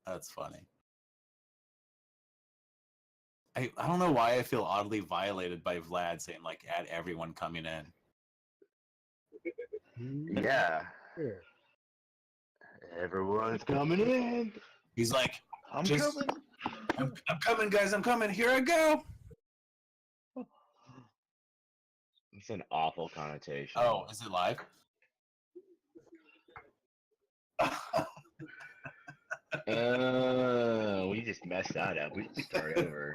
That's funny. I don't know why I feel oddly violated by Vlad saying like add everyone coming in. Yeah. Here. Everyone's coming in. He's like, I'm just coming. I'm coming, guys. I'm coming. Here I go. It's an awful connotation. Oh, is it live? We just messed that up. We can start over.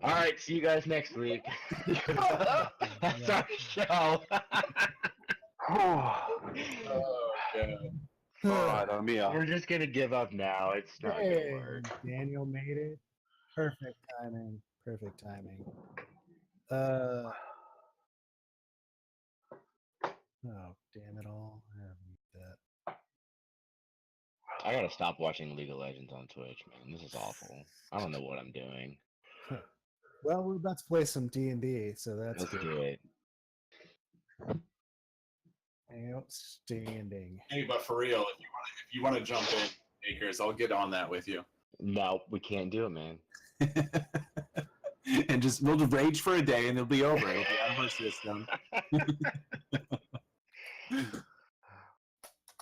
All right, see you guys next week. That's our show. Oh god. Huh. We're just gonna give up now. It's not gonna Hey, work. Daniel made it. Perfect timing. Perfect timing. Oh, damn it all. I have to mute that. I gotta stop watching League of Legends on Twitch, man. This is awful. I don't know what I'm doing. Well, we're about to play some D&D, so that's Let's good. do it. Outstanding. Hey, but for real, if you want to jump in, Akers, I'll get on that with you. No, we can't do it, man. And we'll just rage for a day and it'll be over. It'll be out of our system.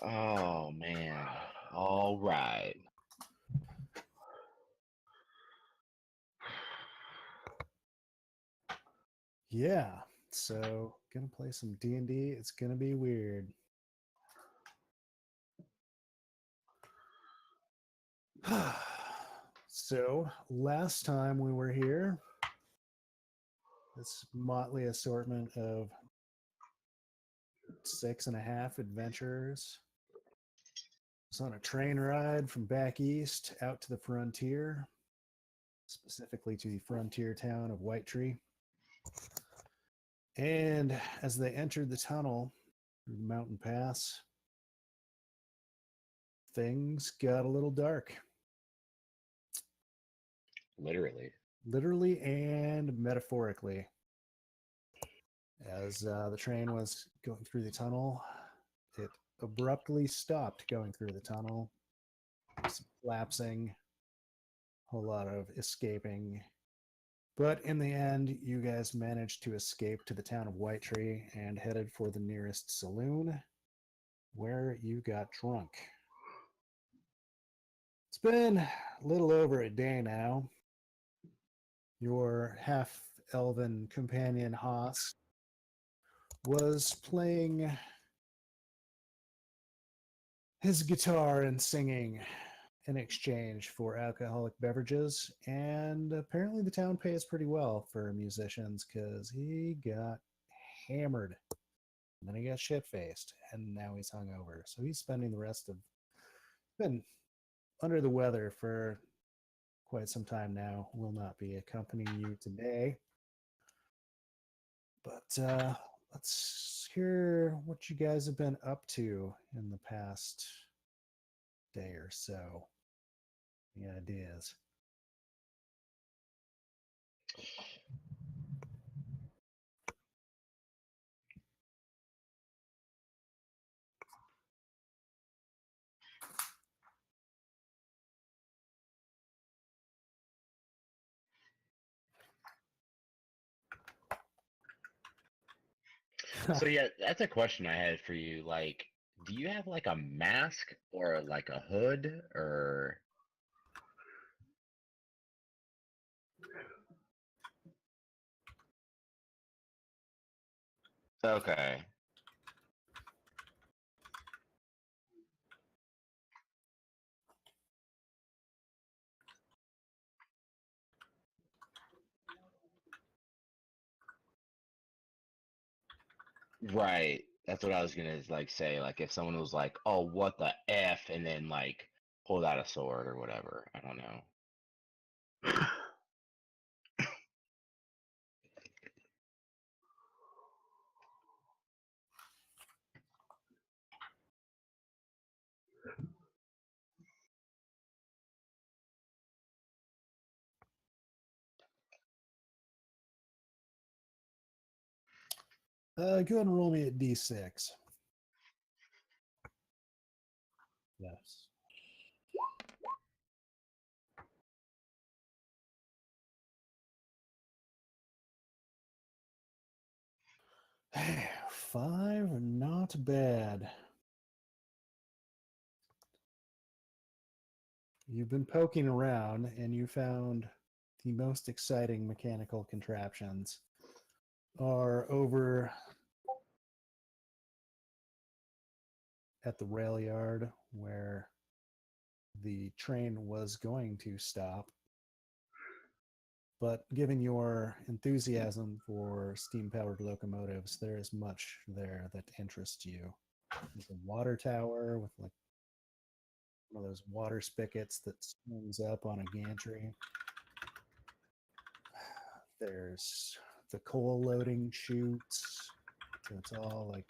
Oh man. All right. Yeah. So, gonna play some D&D. It's gonna be weird. So, last time we were here, this motley assortment of 6.5 adventurers was on a train ride from back east out to the frontier, specifically to the frontier town of Whitetree. And as they entered the tunnel through the mountain pass, things got a little dark. Literally and metaphorically. As the train was going through the tunnel, it abruptly stopped going through the tunnel. Some collapsing, a whole lot of escaping. But in the end, you guys managed to escape to the town of Whitetree and headed for the nearest saloon, where you got drunk. It's been a little over a day now. Your half-elven companion, Haas, was playing his guitar and singing in exchange for alcoholic beverages, and apparently the town pays pretty well for musicians because he got hammered. And then he got shit-faced, and now he's hungover. So he's spending the rest of... been under the weather for quite some time now. Will not be accompanying you today. But let's hear what you guys have been up to in the past day or so. Any ideas? So yeah, that's a question I had for you. Like, do you have like a mask or like a hood or? Okay. Right. That's what I was gonna like say. Like if someone was like, "Oh, what the f," and then like pulled out a sword or whatever. I don't know. Go ahead and roll me at D6. Yes. 5, not bad. You've been poking around and you found the most exciting mechanical contraptions are over at the rail yard where the train was going to stop. But given your enthusiasm for steam-powered locomotives, there is much there that interests you. There's a water tower with like one of those water spigots that swings up on a gantry. There's the coal loading chutes. So it's all like,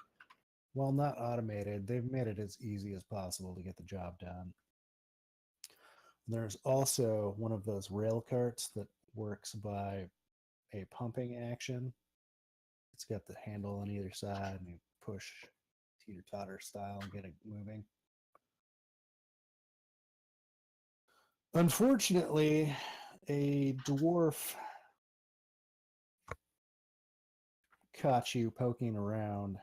well, not automated. They've made it as easy as possible to get the job done. There's also one of those rail carts that works by a pumping action. It's got the handle on either side, and you push teeter-totter style and get it moving. Unfortunately, a dwarf caught you poking around,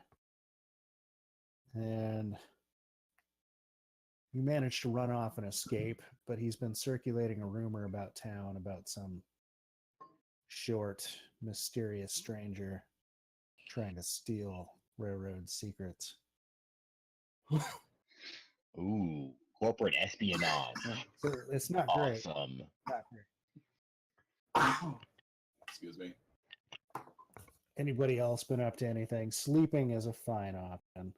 and you managed to run off and escape, but he's been circulating a rumor about town about some short, mysterious stranger trying to steal railroad secrets. Ooh, corporate espionage. So it's not great. Awesome. Not great. Excuse me. Anybody else been up to anything? Sleeping is a fine option.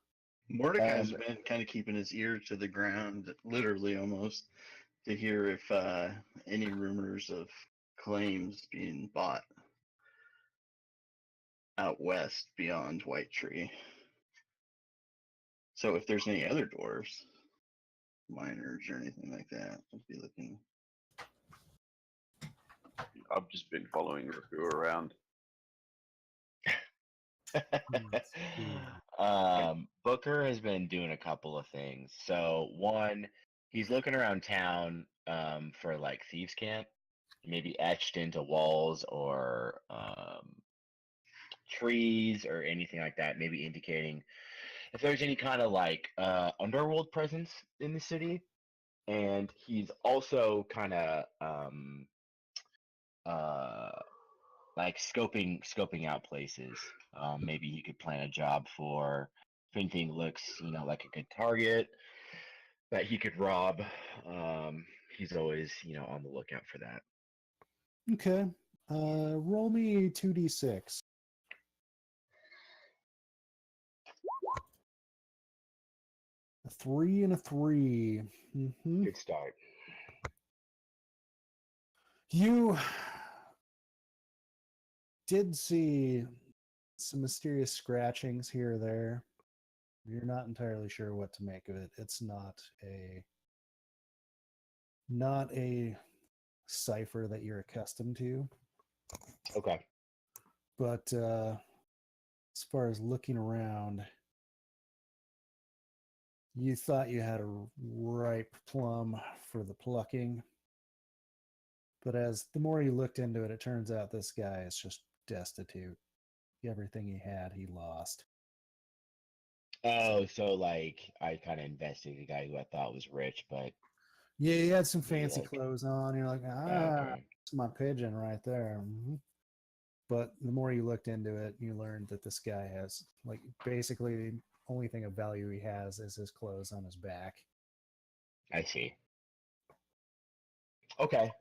Mordecai's been kind of keeping his ear to the ground, literally almost, to hear if any rumors of claims being bought out west beyond White Tree. So if there's any other dwarves, miners or anything like that, I'd be looking. I've just been following Raku around. Booker has been doing a couple of things. So one, he's looking around town for like thieves' camp, maybe etched into walls or trees or anything like that, maybe indicating if there's any kind of like underworld presence in the city. And he's also kind of like scoping out places. Maybe he could plan a job for if anything looks, like a good target that he could rob. He's always, on the lookout for that. Okay. Roll me 2d6. A 3 and a 3. Mm-hmm. Good start. You did see some mysterious scratchings here or there. You're not entirely sure what to make of it. It's not a cipher that you're accustomed to. Okay. But as far as looking around, you thought you had a ripe plum for the plucking. But as the more you looked into it, it turns out this guy is just destitute. Everything he had, he lost. Oh, so like I kind of invested a guy who I thought was rich, but Yeah, he had some fancy like, clothes on. You're like, okay. it's my pigeon right there. Mm-hmm. But the more you looked into it, you learned that this guy has, like, basically the only thing of value he has is his clothes on his back. I see. Okay.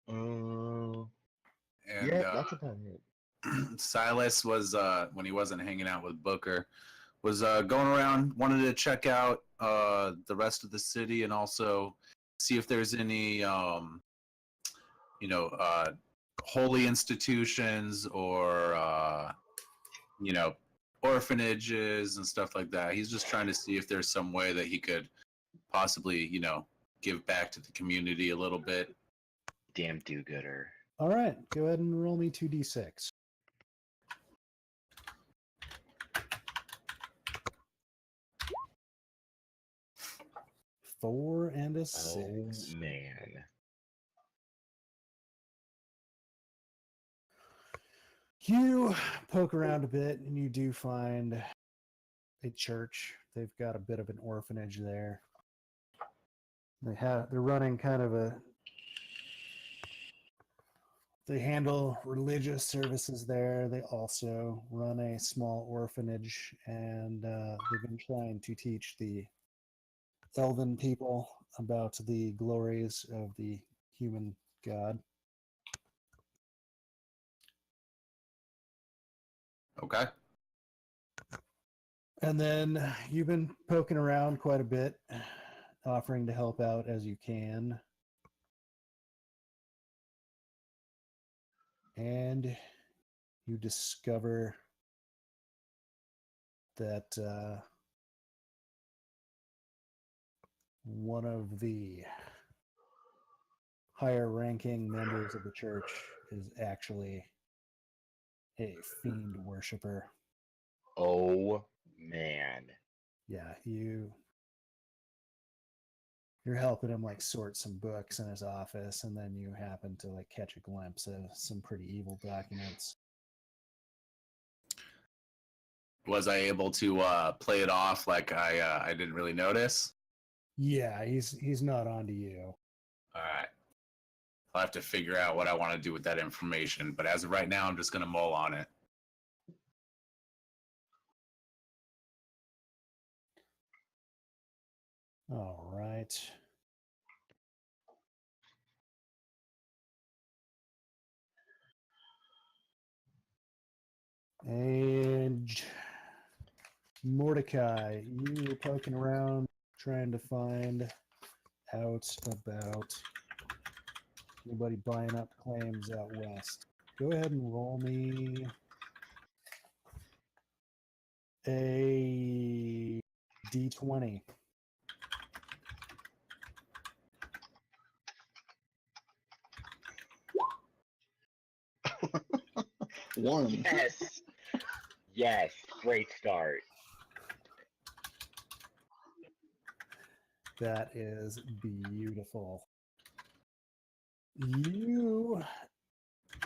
And Yeah, that's about it. Silas was when he wasn't hanging out with Booker, was going around, wanted to check out the rest of the city and also see if there's any holy institutions or orphanages and stuff like that. He's just trying to see if there's some way that he could possibly give back to the community a little bit. Damn do-gooder. All right, go ahead and roll me 2d6. 4 and a 6. Oh man. You poke around a bit and you do find a church. They've got a bit of an orphanage there. They're running kind of they handle religious services there. They also run a small orphanage, and they've been trying to teach the elven people about the glories of the human god. Okay. And then you've been poking around quite a bit, offering to help out as you can. And you discover that one of the higher ranking members of the church is actually a fiend worshiper. Oh man. Yeah, you're helping him like sort some books in his office, and then you happen to like catch a glimpse of some pretty evil documents. Was I able to play it off like I didn't really notice? Yeah, he's not onto you. All right. I'll have to figure out what I want to do with that information, but as of right now, I'm just going to mull on it. All right. And Mordecai, you were poking around trying to find out about anybody buying up claims out west. Go ahead and roll me a d20. One. Yes. Yes. Great start. That is beautiful. You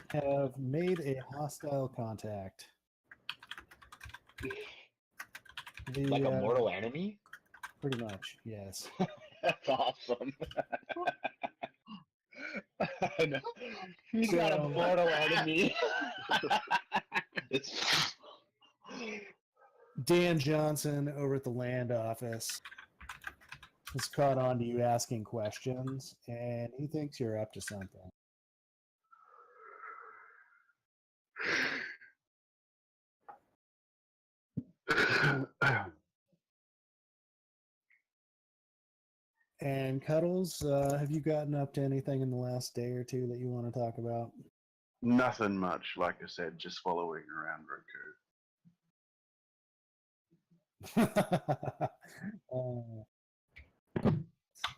have made a hostile contact. Like a mortal enemy? Pretty much, yes. That's awesome. I know. He's got a So- mortal enemy. It's Dan Johnson over at the land office has caught on to you asking questions, and he thinks you're up to something. And Cuddles, have you gotten up to anything in the last day or two that you want to talk about? Nothing much, like I said, just following around Roku. Oh,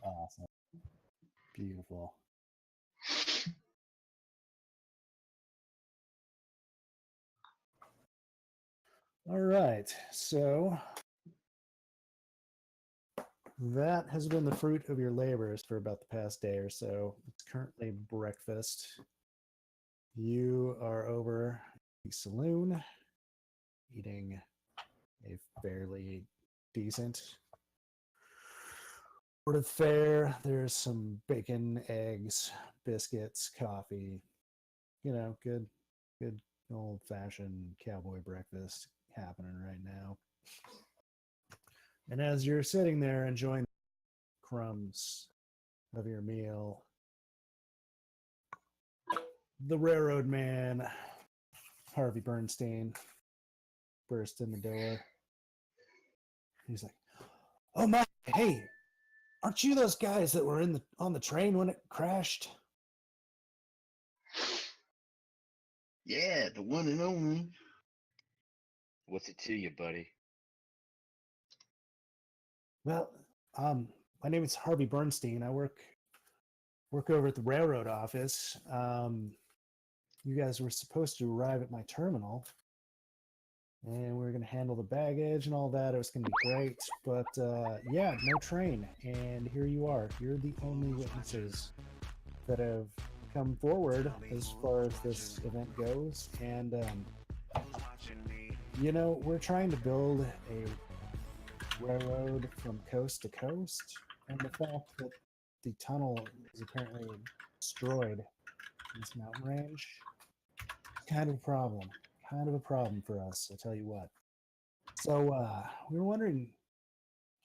awesome. Beautiful. All right. So that has been the fruit of your labors for about the past day or so. It's currently breakfast. You are over the saloon eating a fairly decent sort of fare. There's some bacon, eggs, biscuits, coffee. You know, good old-fashioned cowboy breakfast happening right now. And as you're sitting there enjoying crumbs of your meal, the railroad man, Harvey Bernstein, burst in the door. He's like, "Oh my, hey, aren't you those guys that were on the train when it crashed?" yeah, the one and only. What's it to you, buddy? Well, my name is Harvey Bernstein. I work over at the railroad office. You guys were supposed to arrive at my terminal, and we were going to handle the baggage and all that. It was going to be great, but yeah, no train. And here you are. You're the only witnesses that have come forward as far as this event goes, and we're trying to build a railroad from coast to coast, and the fact that the tunnel is apparently destroyed in this mountain range is kind of a problem. Kind of a problem for us, I tell you what. So we were wondering,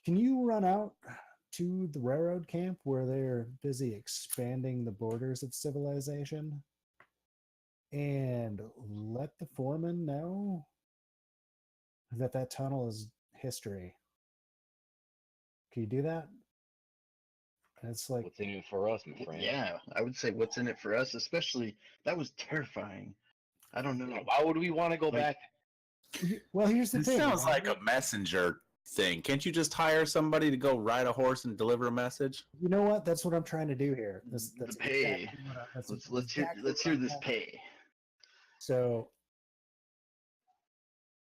can you run out to the railroad camp where they're busy expanding the borders of civilization and let the foreman know that that tunnel is history? Can you do that? It's like, What's in it for us, my friend? Yeah, I would say what's in it for us, especially that was terrifying. I don't know. Why would we want to go Like- back? well, here's the It thing. sounds like a messenger thing. Can't you just hire somebody to go ride a horse and deliver a message? You know what? That's what I'm trying to do here. That's The pay. exactly what that's Let's exactly let's what hear I'm this talking pay. So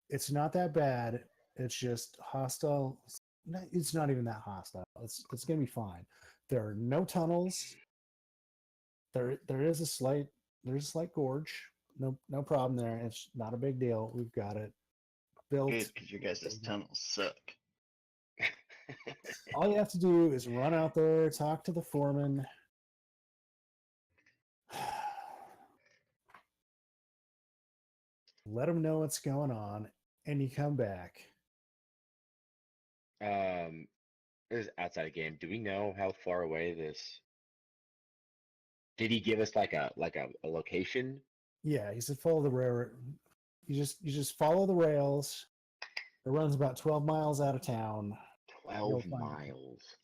it's not that bad. It's just hostile. It's not even that hostile. It's gonna be fine. There are no tunnels. There's a slight gorge. No problem there. It's not a big deal. We've got it built. Good, because your guys' tunnels suck. All you have to do is run out there, talk to the foreman. Let him know what's going on, and you come back. This is outside of game. Do we know how far away this? Did he give us like a location? Yeah, he said follow the railroad. You just follow the rails. It runs about 12 miles out of town. 12 find it. miles.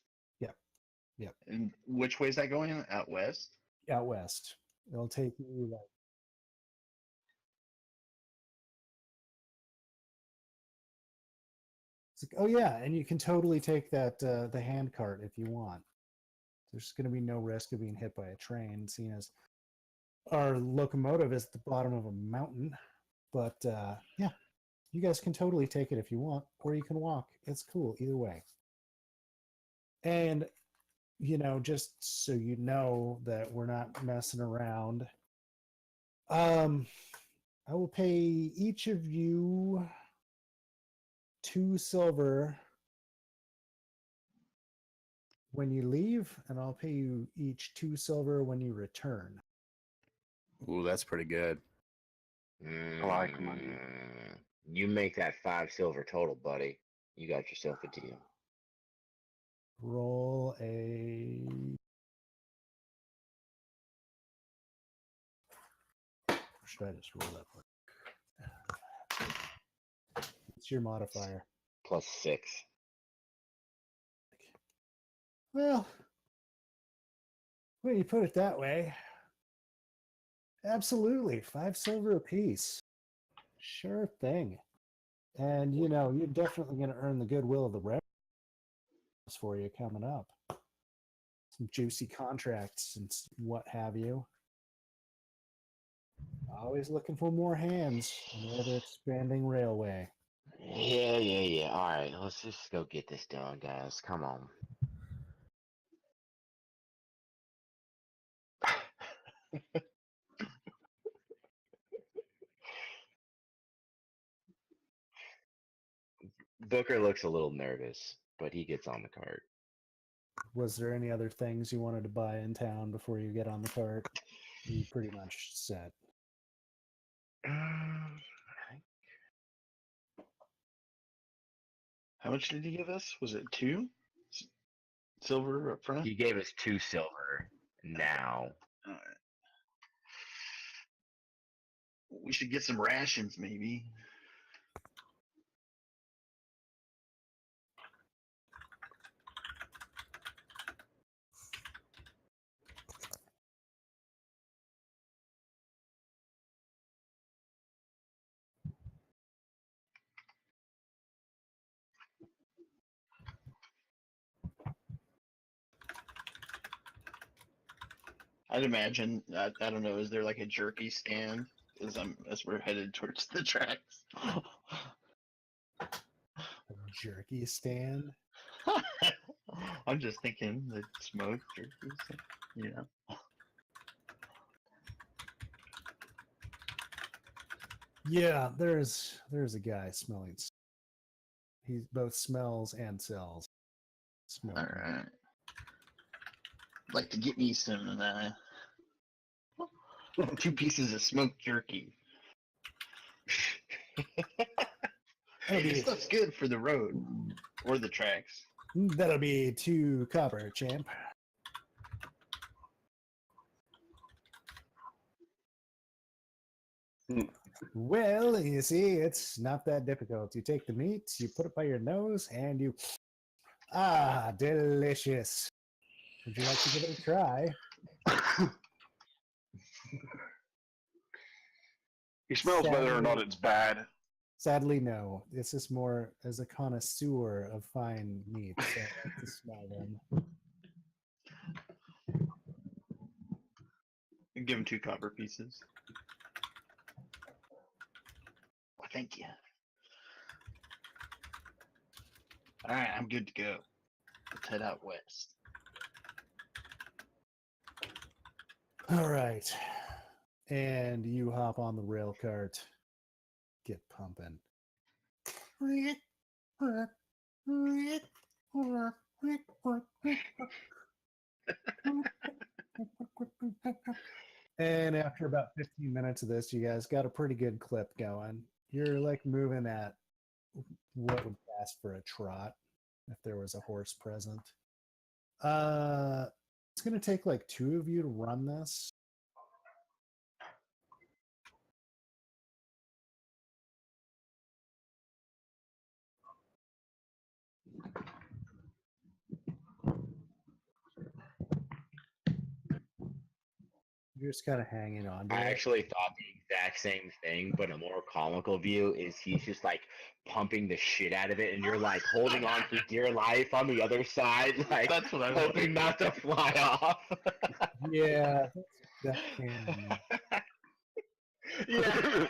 And which way is that going? Out west? Out west. It'll take you like it's like, oh yeah, and you can totally take that the hand cart if you want. There's going to be no risk of being hit by a train, seeing as our locomotive is at the bottom of a mountain. But yeah, you guys can totally take it if you want, or you can walk. It's cool either way. And just so you know that we're not messing around, I will pay each of you 2 silver when you leave, and I'll pay you each 2 silver when you return. Ooh, that's pretty good. I like money. You make that 5 silver total, buddy. You got yourself a deal. Roll a. Or should I just roll that one? It's your modifier. +6. Well, when you put it that way, absolutely 5 silver apiece. Sure thing. And you're definitely going to earn the goodwill of the rest for you coming up. Some juicy contracts and what have you. Always looking for more hands on the ever expanding railway. Yeah. All right, let's just go get this done, guys. Come on. Booker looks a little nervous, but he gets on the cart. Was there any other things you wanted to buy in town before you get on the cart? You pretty much set. How much did he give us? Was it 2 silver up front? He gave us 2 silver. Now, All right. We should get some rations, maybe. I'd imagine. I don't know. Is there like a jerky stand as we're headed towards the tracks? A jerky stand? I'm just thinking the smoked jerky. You know. Yeah, there's a guy smelling. He both smells and sells. Smoke. All right. Like to get me some 2 pieces of smoked jerky. That'll This be, stuff's good for the road or the tracks. that'll be 2 copper, champ. Well, you see, it's not that difficult. You take the meat, you put it by your nose, and you... Ah, delicious. Would you like to give it a try? He smells whether or not Sadly- it's bad. Sadly, no. This is more as a connoisseur of fine meats. I like to smell them. Give him 2 copper pieces. Well, thank you. All right, I'm good to go. Let's head out west. All right. And you hop on the rail cart. Get pumping. And after about 15 minutes of this, you guys got a pretty good clip going. You're like moving at what would pass for a trot if there was a horse present. It's going to take like 2 of you to run this. You're just kind of hanging on to I it. actually thought the exact same thing, but a more comical view is he's just like pumping the shit out of it, and you're like holding on for dear life on the other side, like That's what I was hoping not to fly off. Yeah, that can. Yeah.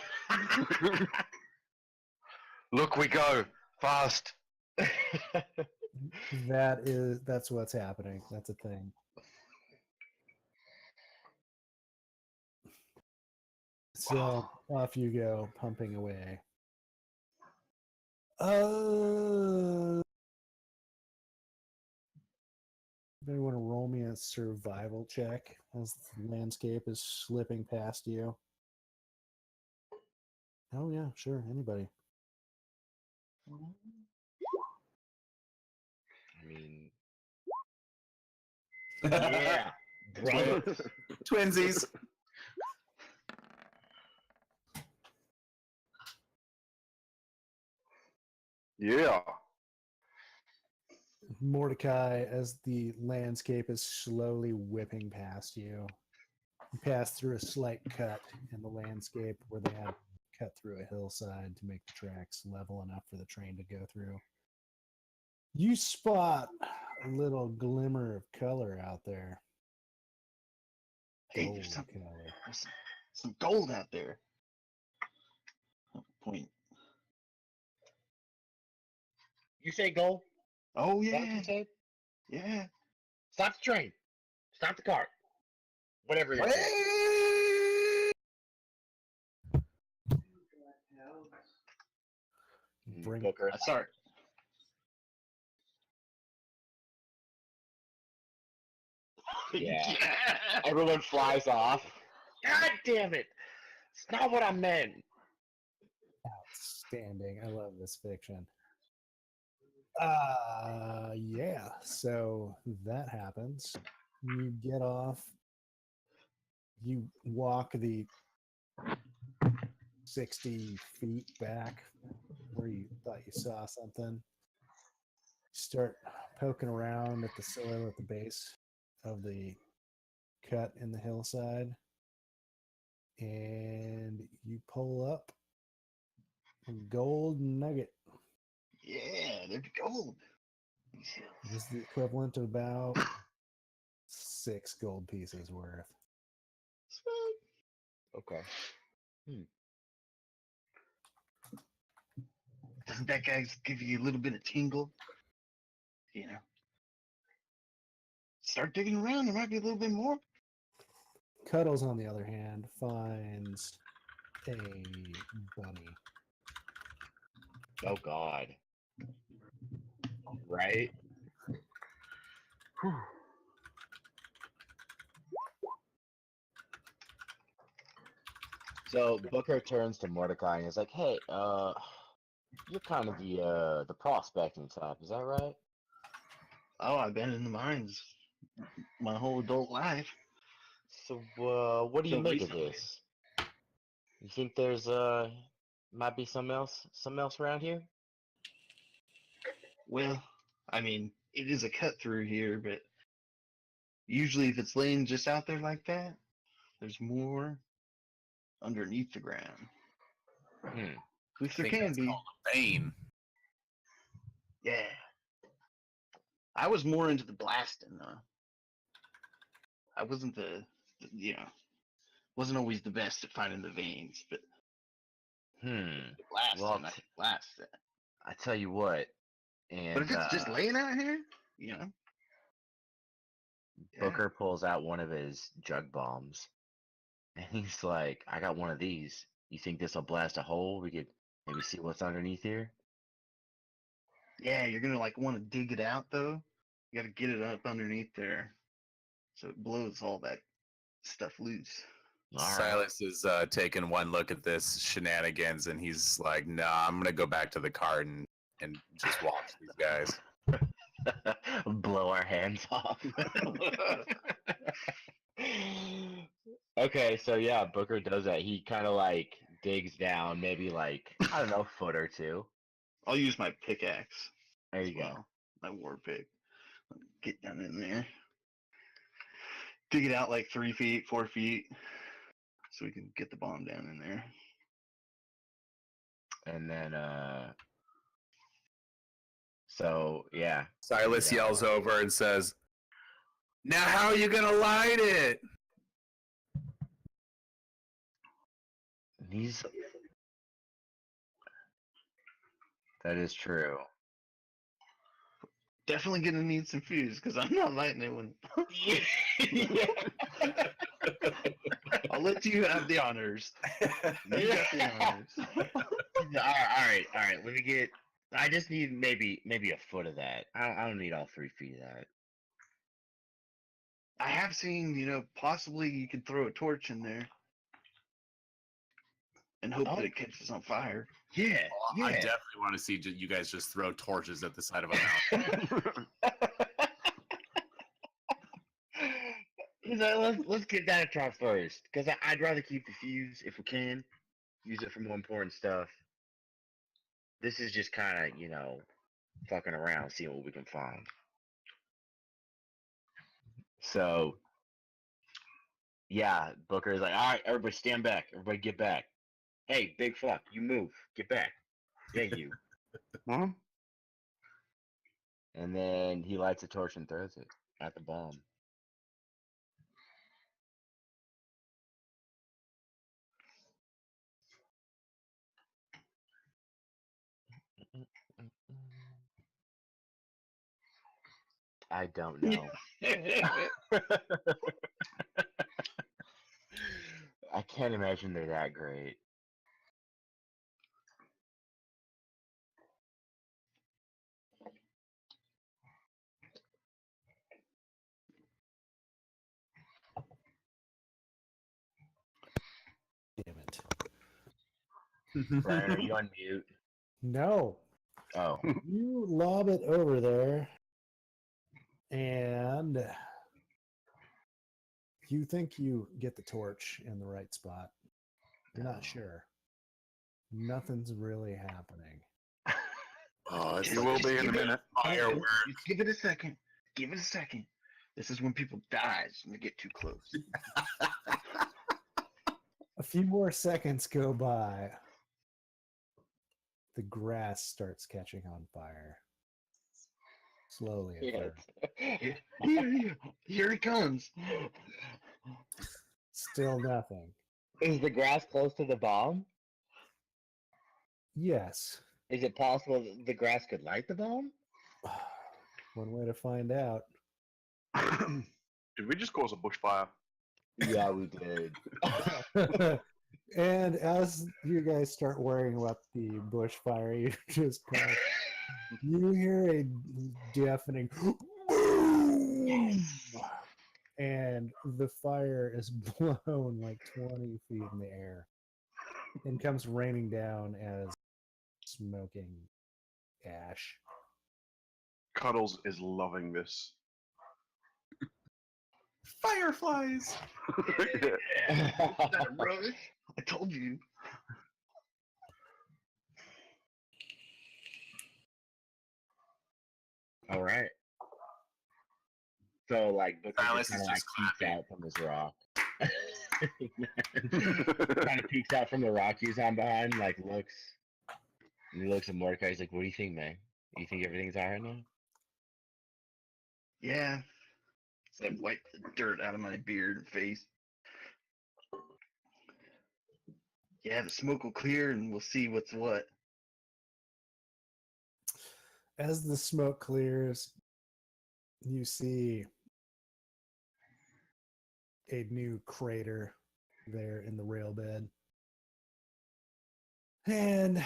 Look, we go fast. That's what's happening. That's a thing. So off you go, pumping away. Anybody want to roll me a survival check as the landscape is slipping past you? Oh yeah, sure, anybody. I mean, yeah, brother. Twinsies. Yeah. Mordecai, as the landscape is slowly whipping past you, you pass through a slight cut in the landscape where they have cut through a hillside to make the tracks level enough for the train to go through. You spot a little glimmer of color out there. Hey, Gold there's color. some gold out there. Point. You say go? Oh Is that what yeah, you said? yeah. Stop the train. Stop the cart. Whatever you're saying. Bring Booker. Sorry. Yeah. Everyone flies off. God damn it! It's not what I meant. outstanding. I love this fiction. Yeah. So that happens. You get off. You walk the 60 feet back where you thought you saw something. Start poking around at the soil at the base of the cut in the hillside. And you pull up a gold nugget. Yeah, there's gold. This is the equivalent of about 6 gold pieces worth. Okay. Doesn't that guy give you a little bit of tingle? You know. Start digging around. There might be a little bit more. Cuddles, on the other hand, finds a bunny. Oh God. Right? Whew. So Booker turns to Mordecai and is like, "Hey, you're kind of the prospecting type, is that right?" Oh, I've been in the mines my whole adult life. So, what do you So make of recently. this? You think there's might be some else around here? Well, I mean, it is a cut through here, but usually if it's laying just out there like that, there's more underneath the ground. Hmm. Which I there think can that's be. called a vein. Yeah. I was more into the blasting, though. I wasn't wasn't always the best at finding the veins, but Hmm. the blasting, Well, I could blast that. I tell you what, But if and it's just laying out here, you know. Yeah. Booker pulls out one of his jug bombs, and he's like, "I got one of these. You think this will blast a hole? We could maybe see what's underneath here." Yeah, you're gonna like want to dig it out though. You gotta get it up underneath there so it blows all that stuff loose. All right. Silas is taking one look at this shenanigans, and he's like, "Nah, I'm gonna go back to the cart and just watch these guys." Blow our hands off. Okay, so yeah, Booker does that. He kind of like digs down, maybe like I don't know, foot or two. I'll use my pickaxe There as you go. well. My war pick. Get down in there. Dig it out like 3 feet, 4 feet, so we can get the bomb down in there. And then so yeah, Silas Yeah. yells over and says, "Now how are you gonna light it?" these that is true. Definitely gonna need some fuse because I'm not lighting it when. I'll let you have the honors. You got the honors. All right. Let me get. I just need maybe a foot of that. I don't need all 3 feet of that. I have seen, possibly you could throw a torch in there and hope that it catches on fire. Yeah, I definitely want to see you guys just throw torches at the side of a mountain. Let's get that across first, because I'd rather keep the fuse if we can. Use it for more important stuff. This is just kind of, fucking around, seeing what we can find. So, yeah, Booker's like, all right, everybody stand back. Everybody get back. Hey, big fuck, you move. Get back. Thank you. Huh? And then he lights a torch and throws it at the bomb. I don't know. I can't imagine they're that great. Damn it. Brian, are you on mute? No. Oh. You lob it over there, and you think you get the torch in the right spot. You're not sure. Nothing's really happening. Oh, it's You will be in a minute. fireworks. Just give it a second. Give it a second. This is when people die when they get too close. A few more seconds go by. The grass starts catching on fire. Slowly at first. Here he comes. Still nothing. Is the grass close to the bomb? Yes. Is it possible that the grass could light the bomb? One way to find out. Did we just cause a bushfire? Yeah, we did. And as you guys start worrying about the bushfire you just caused, you hear a deafening boom, and the fire is blown like 20 feet in the air and comes raining down as smoking ash. Cuddles is loving this. Fireflies. That rush. I told you. All right. So like Booker Silas just kind is of like just peeks clapping. out from his rock. Kind of peeks out from the rock he's on behind, like looks. And he looks at Mordecai. He's like, "What do you think, man? You think everything's alright now?" Yeah. So I wiped the dirt out of my beard and face. Yeah, the smoke will clear and we'll see what's what. As the smoke clears, you see a new crater there in the rail bed. And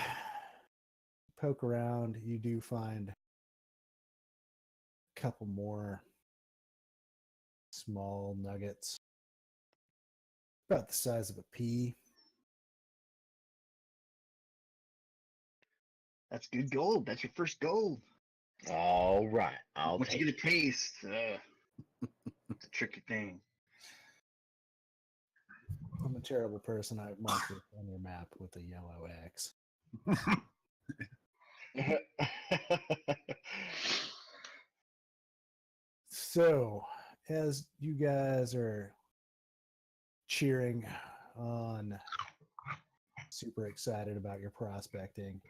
poke around, you do find a couple more small nuggets about the size of a pea. That's good gold. That's your first gold. All right, I'll Once take you get it. a taste, it's a tricky thing. I'm a terrible person. I marked it on your map with a yellow X. So, as you guys are cheering on, super excited about your prospecting,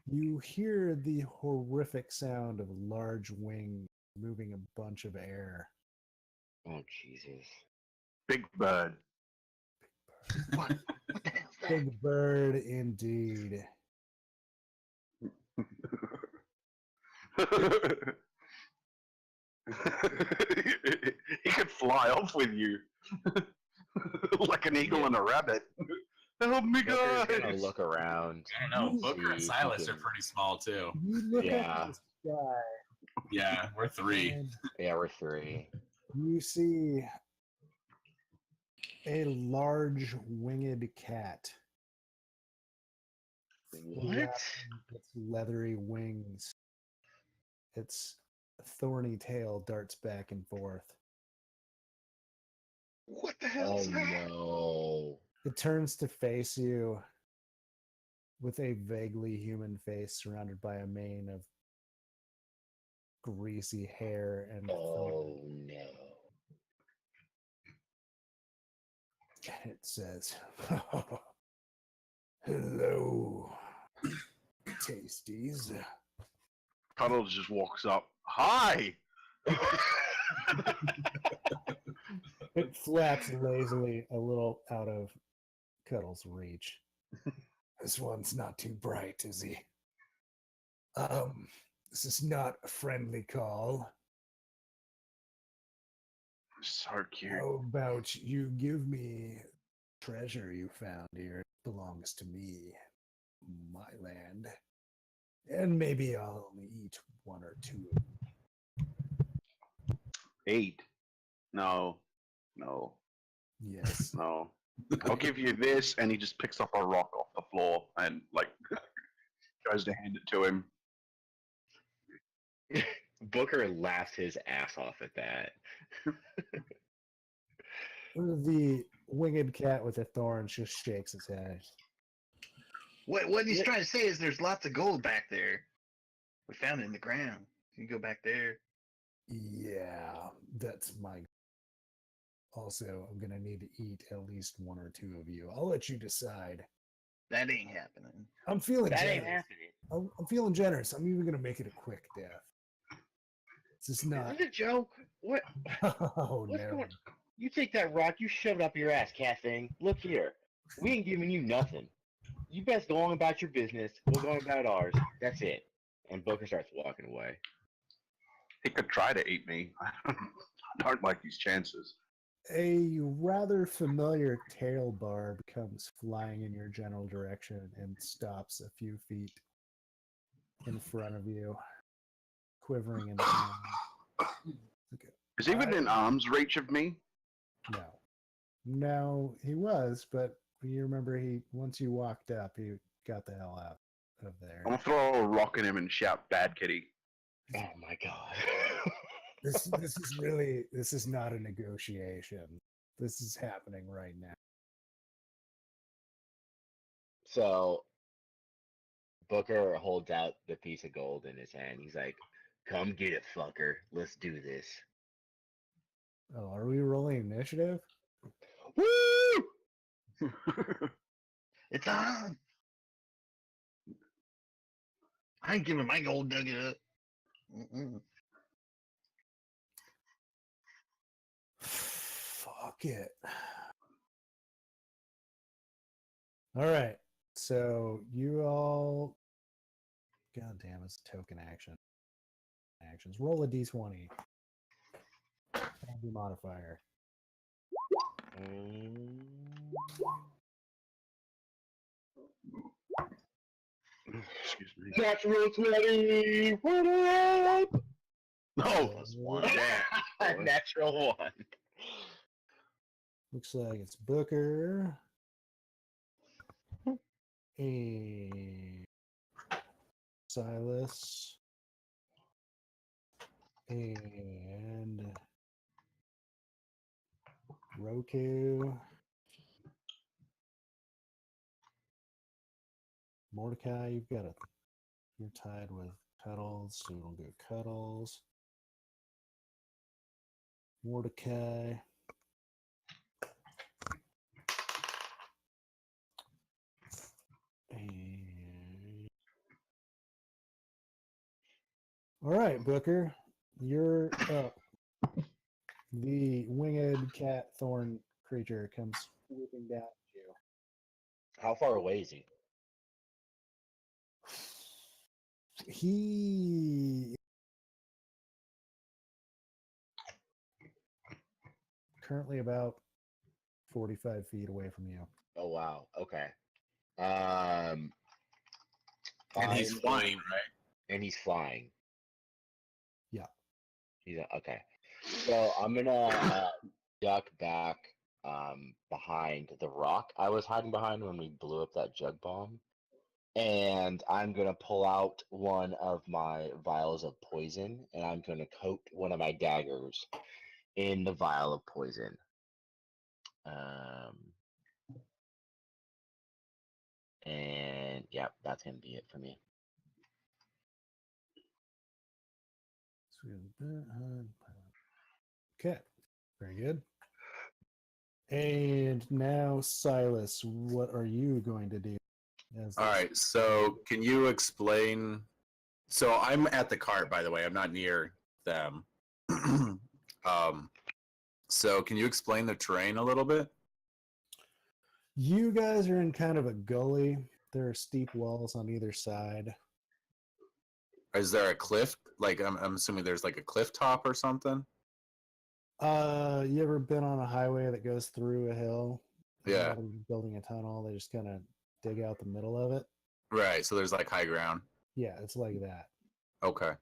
you hear the horrific sound of large wings moving a bunch of air. Oh Jesus! Big bird. What? What the hell's that? Big bird indeed. He could fly off with you. Like an eagle Yeah. and a rabbit. Help me, Booker's gonna guys! look around. I don't know. Ooh. Booker and See if he Silas are can- pretty small too. You look Yeah. up at the sky Yeah, we're three. and Yeah, we're three. you see a large winged cat. What? Flapping its leathery wings. Its thorny tail darts back and forth. What the hell's Oh that? no! It turns to face you with a vaguely human face surrounded by a mane of greasy hair and Oh no! it says, "Hello, tasties." Cuddles just walks up. Hi! It flaps lazily a little out of Cuddle's reach. This one's not too bright, is he? This is not a friendly call. So cute. How about you give me treasure you found here? It belongs to me, my land. And maybe I'll only eat one or two. 8. No. No. Yes. No. I'll give you this, and he just picks up a rock off the floor and like tries to hand it to him. Booker laughs his ass off at that. The winged cat with the thorns just shakes his head. What he's trying to say is there's lots of gold back there. We found it in the ground. You can go back there. Yeah, that's my. Also, I'm gonna need to eat at least one or two of you. I'll let you decide. That ain't happening. I'm feeling That ain't generous. happening. I'm feeling generous. I'm even gonna make it a quick death. This is not. Is it a joke? What? Oh What's no! going? You take that rock, you shove it up your ass, cat thing. Look here, we ain't giving you nothing. You best go on about your business. We'll go on about ours. That's it. And Booker starts walking away. He could try to eat me. I don't like these chances. A rather familiar tail barb comes flying in your general direction and stops a few feet in front of you, quivering in the ground. Okay. Is he within arm's reach of me? No. No, he was, but you remember once you walked up, he got the hell out of there. I'm gonna throw a rock at him and shout, "Bad kitty!" Oh my god. This is not a negotiation. This is happening right now. So Booker holds out the piece of gold in his hand. He's like, "Come get it, fucker. Let's do this." Oh, are we rolling initiative? Woo! It's on. I ain't giving my gold nugget up. Mm-mm. Fuck it. All right. So you all. God damn, it's a token action. Actions. Roll a d20. Add your modifier. Excuse me. Natural 20. What up? No. Plus one. Natural 1. Looks like it's Booker. And Silas. And Roku. Mordecai, you're tied with Cuddles, so you'll go Cuddles. Mordecai. And... All right, Booker, you're up. The winged cat thorn creature comes swooping down at you. How far away is he? He currently about 45 feet away from you. Oh wow. Okay. And he's I'm flying, going- right? And he's flying. Yeah. Okay. So I'm gonna duck back behind the rock I was hiding behind when we blew up that jug bomb. And I'm gonna pull out one of my vials of poison, and I'm gonna coat one of my daggers in the vial of poison. And yeah, that's gonna be it for me. Okay. Very good. And now, Silas, what are you going to do? All right. So, can you explain? So, I'm at the cart, by the way. I'm not near them. So, can you explain the terrain a little bit? You guys are in kind of a gully. There are steep walls on either side. Is there a cliff? Like, I'm assuming there's like a cliff top or something. You ever been on a highway that goes through a hill? Yeah. Rather than building a tunnel, they just kind of dig out the middle of it. Right. So there's like high ground. Yeah, it's like that. Okay.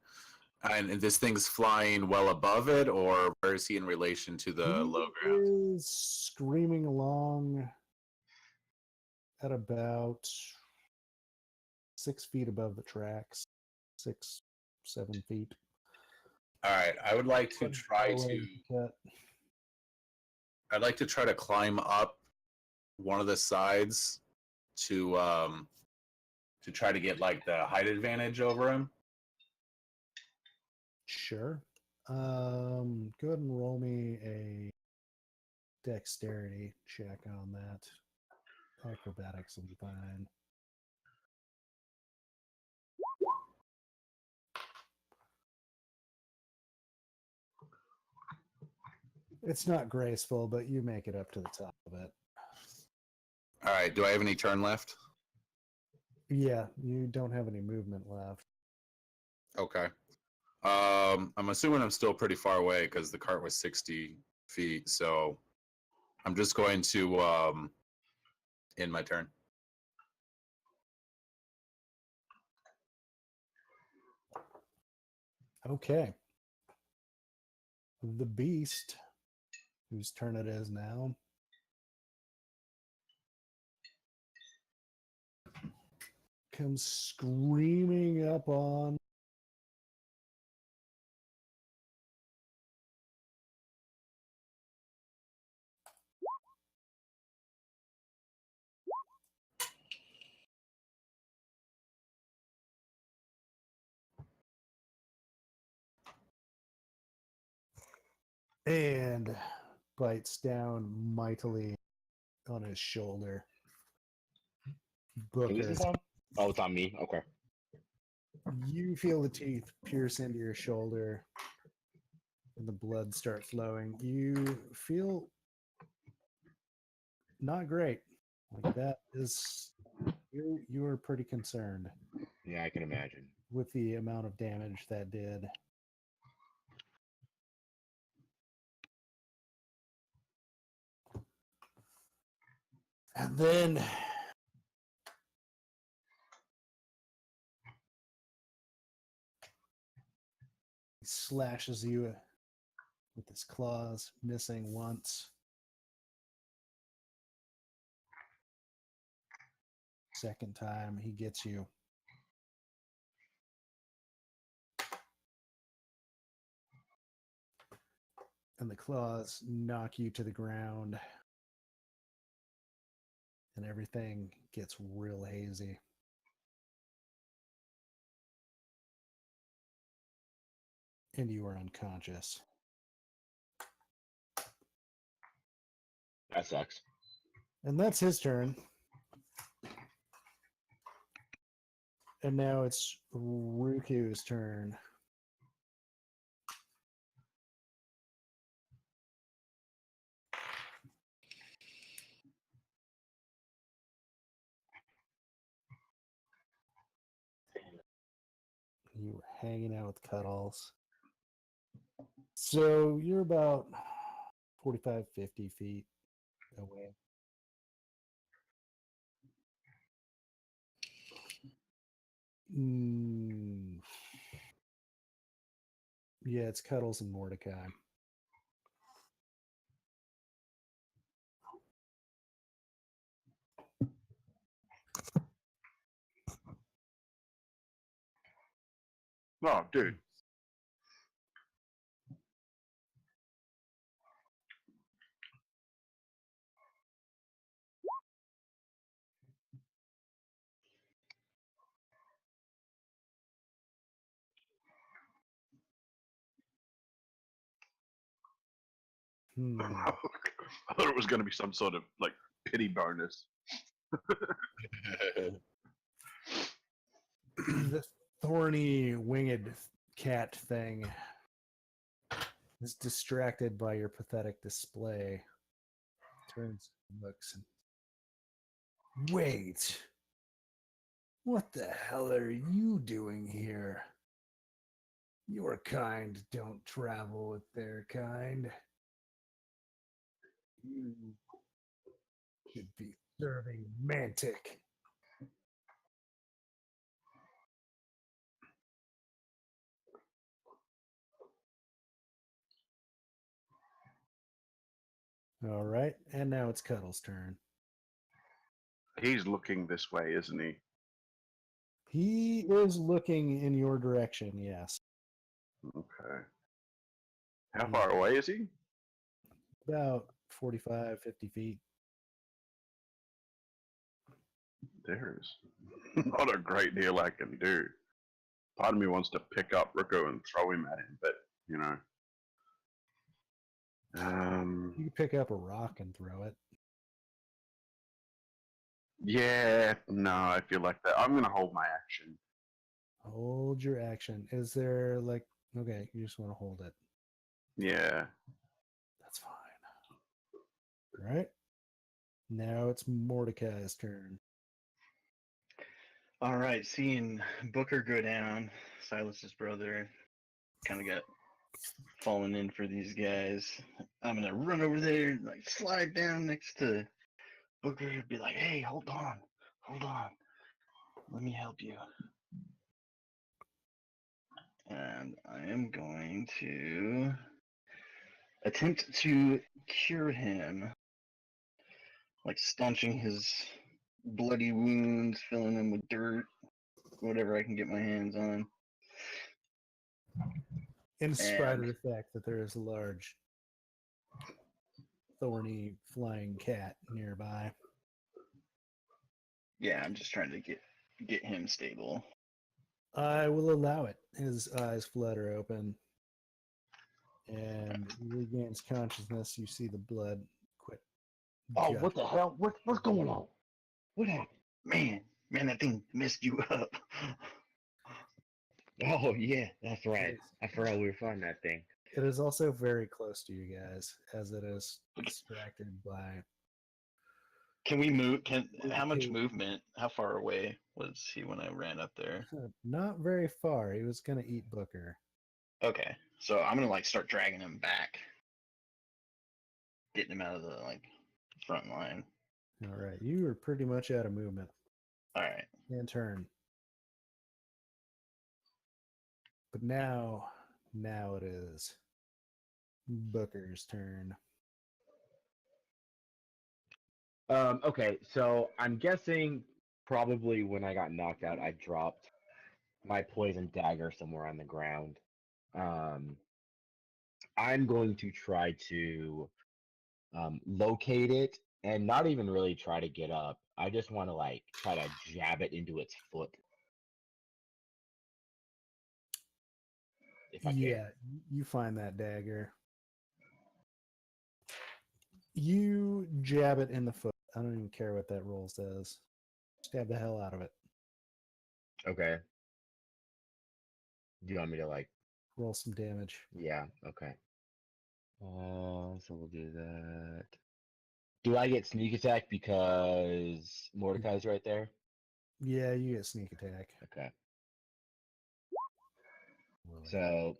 And this thing's flying well above it, or where is he in relation to the low ground? He is screaming along at about 6 feet above the tracks. 6, 7 feet. All right. I would like to try to. Cut. I'd like to try to climb up one of the sides to try to get like the height advantage over him. Sure. Go ahead and roll me a dexterity check on that. Acrobatics will be fine. It's not graceful, but you make it up to the top of it. All right. Do I have any turn left? Yeah, you don't have any movement left. Okay. I'm assuming I'm still pretty far away because the cart was 60 feet. So I'm just going to end my turn. Okay. The beast, whose turn it is now, comes screaming up on and bites down mightily on his shoulder. Who's Booker, this on? Oh, it's on me. Okay. you feel the teeth pierce into your shoulder and the blood start flowing. You feel not great. Like that is you are pretty concerned Yeah, I can imagine. with the amount of damage that did. And then he slashes you with his claws, missing once. Second time, he gets you. And the claws knock you to the ground. And everything gets real hazy. And you are unconscious. That sucks. And that's his turn. And now it's Ruku's turn. You were hanging out with Cuddles. So you're about 45, 50 feet away. Yeah, it's Cuddles and Mordecai. Oh, dude. I thought it was going to be some sort of like pity bonus. The thorny winged cat thing is distracted by your pathetic display. Turns and looks and wait. What the hell are you doing here? Your kind don't travel with their kind. You should be serving Mantic. All right, and now it's Cuddle's turn. He's looking this way, isn't he? He is looking in your direction, yes. Okay. How far away is he? About 45, 50 feet. There's not a great deal I can do. Part of me wants to pick up Rico and throw him at him, but you know. You can pick up a rock and throw it. Yeah, no, I feel like that. I'm gonna hold my action. Hold your action. Is there like, okay, you just want to hold it. Yeah. That's fine. All right. Now it's Mordecai's turn. All right, seeing Booker go down, Silas's brother, kind of got falling in for these guys. I'm gonna run over there and like slide down next to Booker and be like, "Hey, hold on, let me help you." And I am going to attempt to cure him, like staunching his bloody wounds, filling them with dirt, whatever I can get my hands on. In spite of And the fact that there is a large, thorny, flying cat nearby. yeah, I'm just trying to get him stable. I will allow it. His eyes flutter open, and he regains consciousness. You see the blood quit. Oh, gushing. what the hell? What's going on? What happened? Man, that thing messed you up. Oh yeah, that's right. Yes. I forgot we were finding that thing. It is also very close to you guys, as it is distracted by. Can we move? How much movement? How far away was he when I ran up there? Not very far. He was going to eat Booker. Okay, so I'm gonna like start dragging him back, getting him out of the like front line. All right. You are pretty much out of movement. All right. And turn. But now it is Booker's turn. Okay, so I'm guessing probably when I got knocked out, I dropped my poison dagger somewhere on the ground. I'm going to try to locate it and not even really try to get up. I just want to like try to jab it into its foot. If I Yeah, you find that dagger. You jab it in the foot. I don't even care what that roll says. Stab the hell out of it. can. Okay. Do you want me to like? Roll some damage. Yeah. Okay. So we'll do that. Do I get sneak attack because Mordecai's right there? Yeah, you get sneak attack. Okay. Willie. So,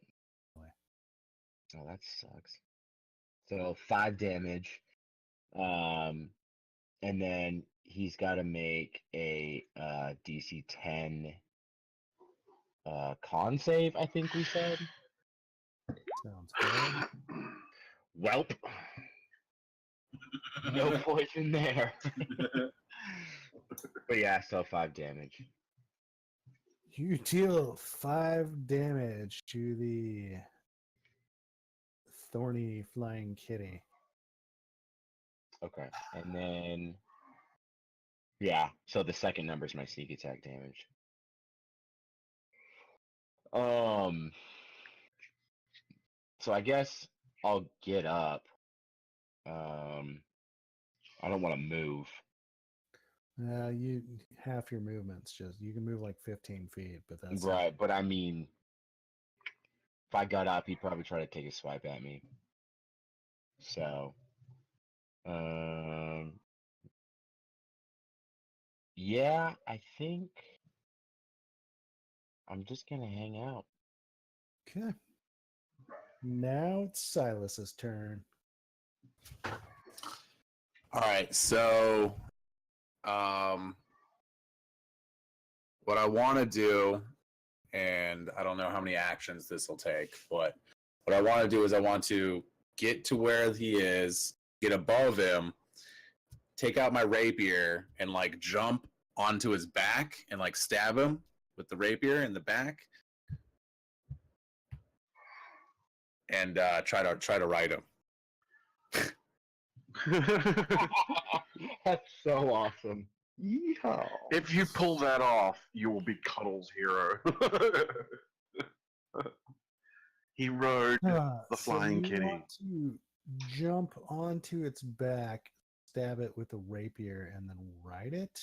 oh, that sucks. So 5 damage, and then he's got to make a DC 10 con save. I think we said. Sounds good. Welp. No poison there. But yeah, so 5 damage. You deal 5 damage to the thorny flying kitty. Okay, and then yeah, so the second number is my sneak attack damage. So I guess I'll get up. I don't want to move. You half your movements. Just you can move like 15 feet, but that's Right, but I mean, if I got up, he'd probably try to take a swipe at me. So, yeah, I think I'm just gonna hang out. okay. Now it's Silas's turn. All right, so what I want to do, and I don't know how many actions this will take, but what I want to do is I want to get to where he is, get above him, take out my rapier, and like jump onto his back and like stab him with the rapier in the back, and try to ride him. That's so awesome. Yeehaw! If you pull that off, you will be Cuddle's hero. He rode the flying so you kitty. want to jump onto its back, stab it with a rapier, and then ride it?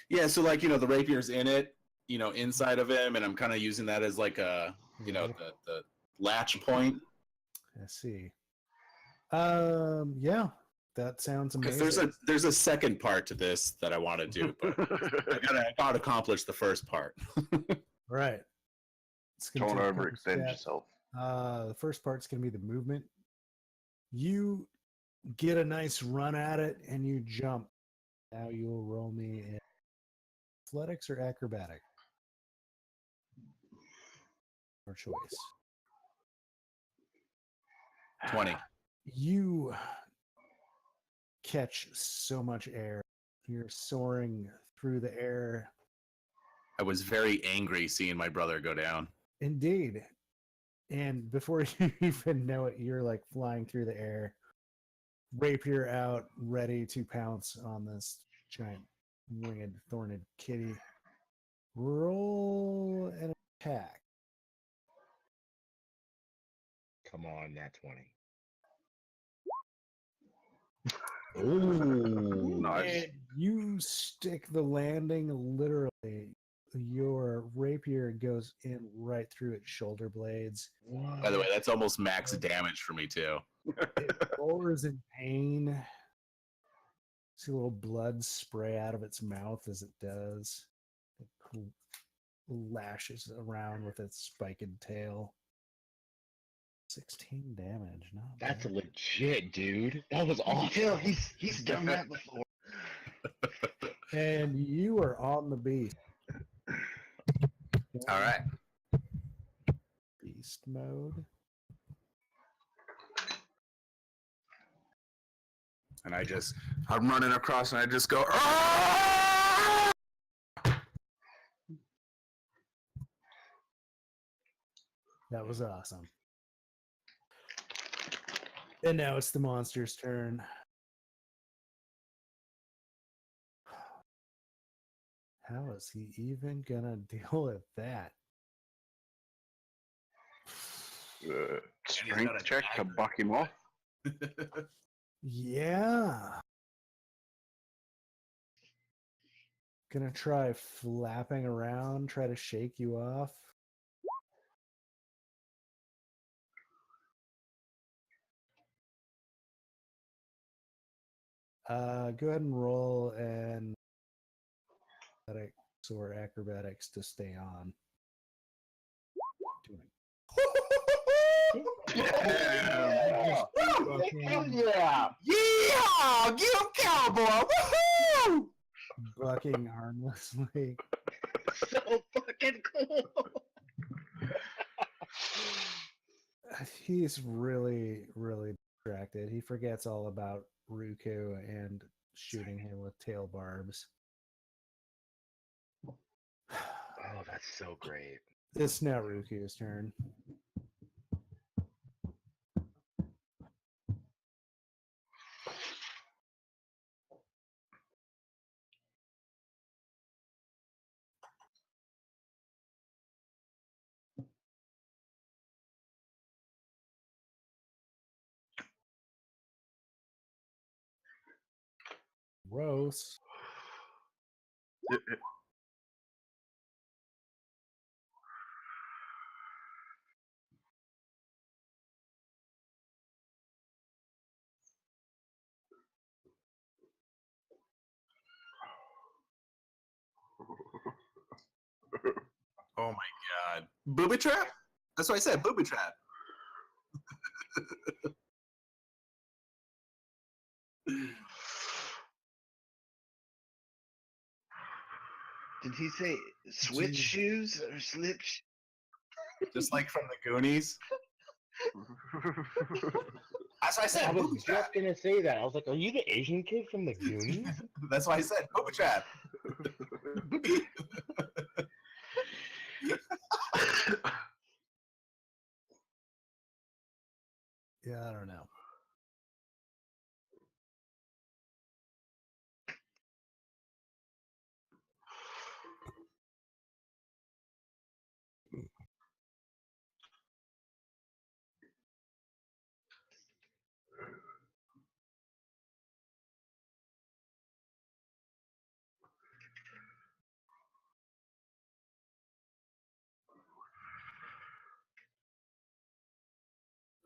Yeah, so like the rapier's in it, inside of him, and I'm kind of using that as like a the latch point. I see. Yeah, that sounds amazing. Because there's a second part to this that I want to do, but I gotta accomplish the first part. Right. It's Don't take a overextend step yourself. The first part's going to be the movement. You get a nice run at it and you jump. Now you'll roll me in athletics or acrobatic. Your choice. 20. You catch so much air. You're soaring through the air. I was very angry seeing my brother go down. Indeed. And before you even know it, you're like flying through the air, rapier out, ready to pounce on this giant winged, thorned kitty. Roll an attack. Come on, nat 20. Ooh, nice. And you stick the landing literally. Your rapier goes in right through its shoulder blades. By the way, that's almost max damage for me too. It roars in pain. See a little blood spray out of its mouth as it does. It lashes around with its spiked tail. 16 damage. Not That's bad. legit, dude. That was I can awesome. tell he's done that before. And you are on the beast. All right. Beast mode. And I'm running across and I just go, "Ah!" That was awesome. And now it's the monster's turn. How is he even gonna deal with that? Strength check to buck him off. Yeah. Gonna try flapping around, try to shake you off. Go ahead and roll and athletics or acrobatics to stay on. Yeah! Hell yeah! Yeah! Get him, cowboy! Woohoo! Bucking harmlessly. So fucking cool. He's really, really distracted. He forgets all about Ruku and shooting him with tail barbs. Oh, that's so great. It's now Ruku's turn. Gross. Oh my god. Booby trap? That's what I said, booby trap. Did he say switch shoes or slip? Just like from the Goonies. That's why I said, I was booby just trap. gonna say that. I was like, are you the Asian kid from the Goonies? That's why I said, booby trap. Yeah, I don't know.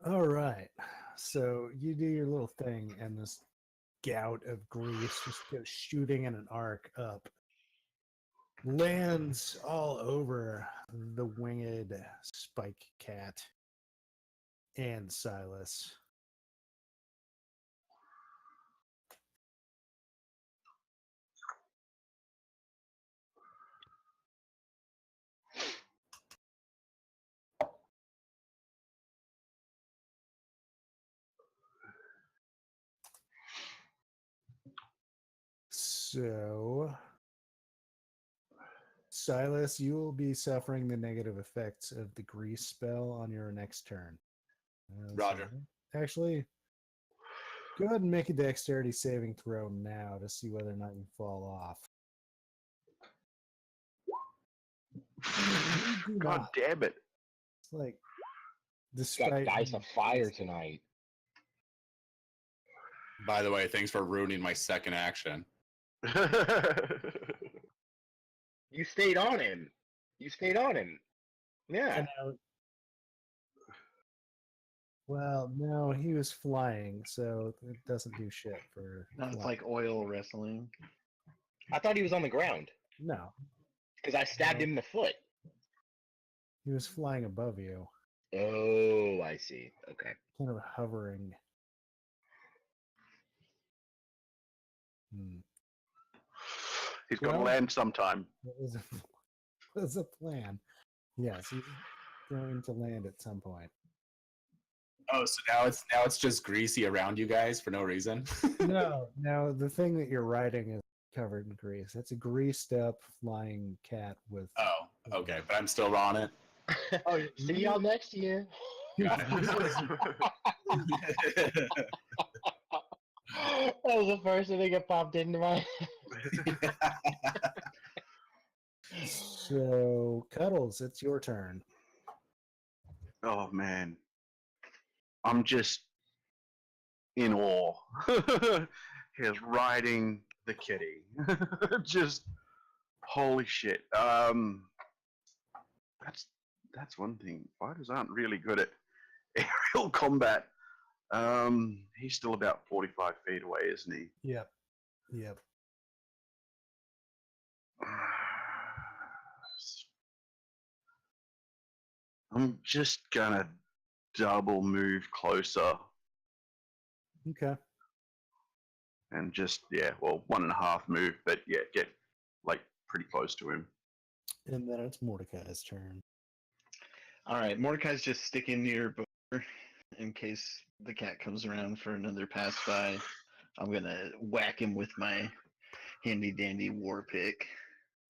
All right. So you do your little thing, and this gout of grease just goes shooting in an arc up. Lands all over the winged spike cat. and Silas. So, Silas, you will be suffering the negative effects of the grease spell on your next turn. Roger. Actually, go ahead and make a dexterity saving throw now to see whether or not you fall off. You do God not. damn it. It's like, Got despite dice of fire tonight. By the way, thanks for ruining my second action. You stayed on him. You stayed on him. Yeah. And now- well, no, he was flying, so it doesn't do shit for. That's flying. like oil wrestling. I thought he was on the ground No, because I stabbed him in the foot. he was flying above you, Oh, I see. Okay. kind of hovering. He's got to Well- land sometime. That was a, was a plan. Yes, he's going to land at some point. Oh, so now it's just greasy around you guys for no reason. No, the thing that you're riding is covered in grease. It's a greased up flying cat with. Oh, okay, but I'm still on it. Oh, see y'all next year. Got it. That was the first thing that popped into my So, Cuddles, it's your turn. Oh man, I'm just in awe. He's riding the kitty. Just holy shit. That's one thing. Fighters aren't really good at aerial combat. He's still about 45 feet away, isn't he? Yep. I'm just gonna double move closer Okay. and just 1.5 move, but yeah, get like pretty close to him. And then it's Mordecai's turn. All right, Mordecai's just sticking near Booker in case the cat comes around for another pass by. I'm gonna whack him with my handy dandy war pick.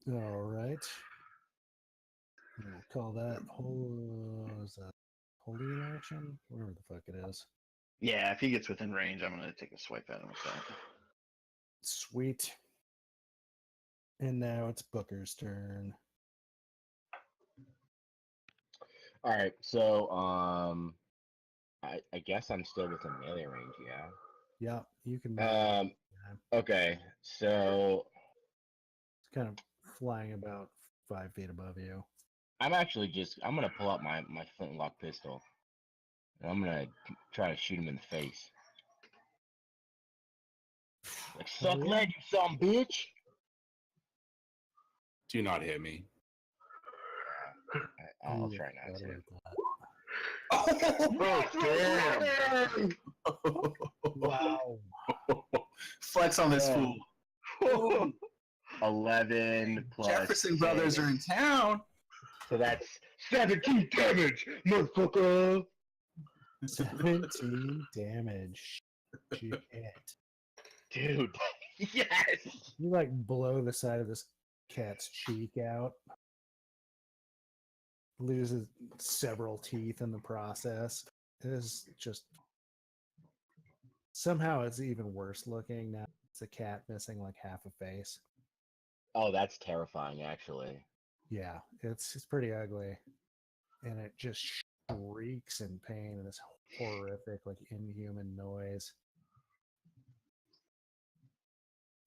All right. We'll call that is that holy in action? Whatever the fuck it is. Yeah, if he gets within range, I'm gonna take a swipe at him with that. Sweet. And now it's Booker's turn. All right, so I guess I'm still within melee range, yeah. Yeah, you can. Okay, so It's kind of flying about 5 feet above you. I'm gonna pull out my flintlock pistol, and I'm gonna try to shoot him in the face. Like, suck Yeah. lead, you son of a bitch! Do not hit me. I'll Yeah, try not better to. at that. Wow. Flex on this Yeah. fool. 11 plus. Jefferson Brothers are in town. So that's 17 damage, motherfucker! 17 damage. Shit. Dude, yes! You like blow the side of this cat's cheek out. Loses several teeth in the process. It is just somehow it's even worse looking now. It's a cat missing like half a face. Oh, that's terrifying, actually. Yeah, it's pretty ugly, and it just shrieks in pain and this horrific, like inhuman noise.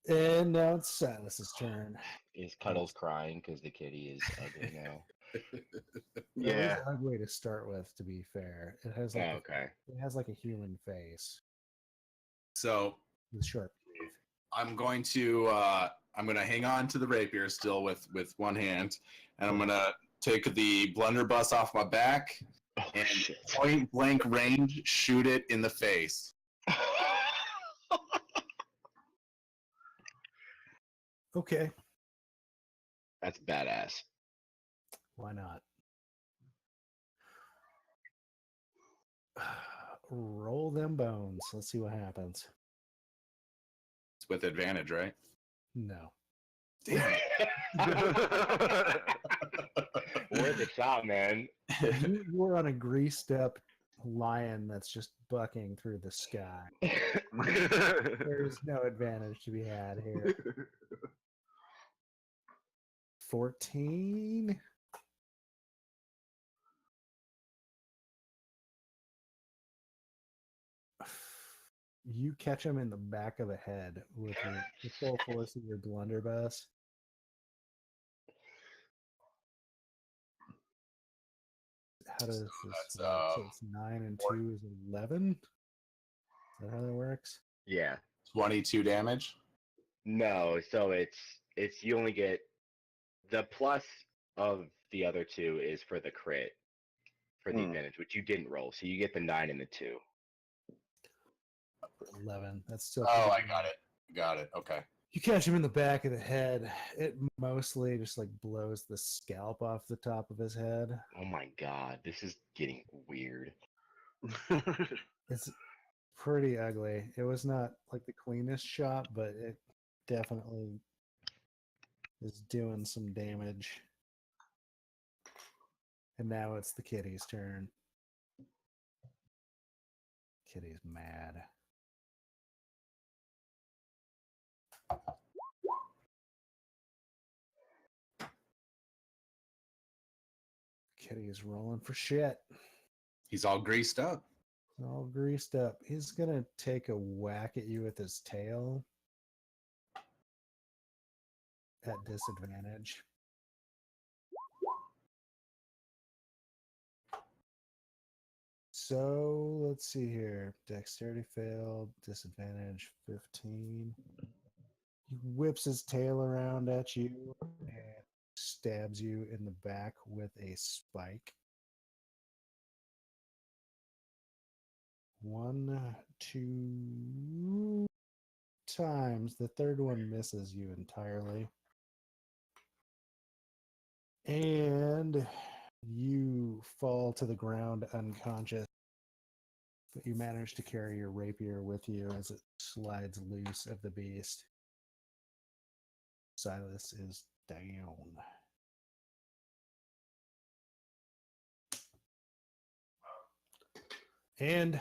And now it's Silas's turn. Is Cuddles crying because the kitty is ugly now? It Yeah. was ugly to start with. To be fair, it has like Okay. it has like a human face So with sharp teeth. I'm going to hang on to the rapier still with one hand, and I'm gonna take the blunderbuss off my back, Oh, and shit. point blank range, shoot it in the face. Okay, That's badass. why not? Roll them bones. Let's see what happens. It's with advantage, right? No. Damn Worth a shot, man. You're on a greased up lion that's just bucking through the sky. There's no advantage to be had here. 14. You catch him in the back of the head with the full force of your blunderbuss. How does this that's, work? So it's 9 and 2 is 11? Is that how that works? Yeah. 22 damage. No, so it's you only get the plus of the other two is for the crit for the advantage, which you didn't roll. So you get the 9 and the 2. 11. That's still. Oh, pretty I good. got it. Got it. Okay. You catch him in the back of the head. It mostly just like blows the scalp off the top of his head. Oh my god, this is getting weird. It's pretty ugly. It was not like the cleanest shot, but it definitely is doing some damage. And now it's the kitty's turn. Kitty's mad. Kitty's rolling for shit. He's all greased up. All greased up. He's gonna take a whack at you with his tail at disadvantage. So let's see here. Dexterity failed, disadvantage 15. He whips his tail around at you and stabs you in the back with a spike. 1, 2 times. The third one misses you entirely. And you fall to the ground unconscious, but you manage to carry your rapier with you as it slides loose of the beast. Silas is down. And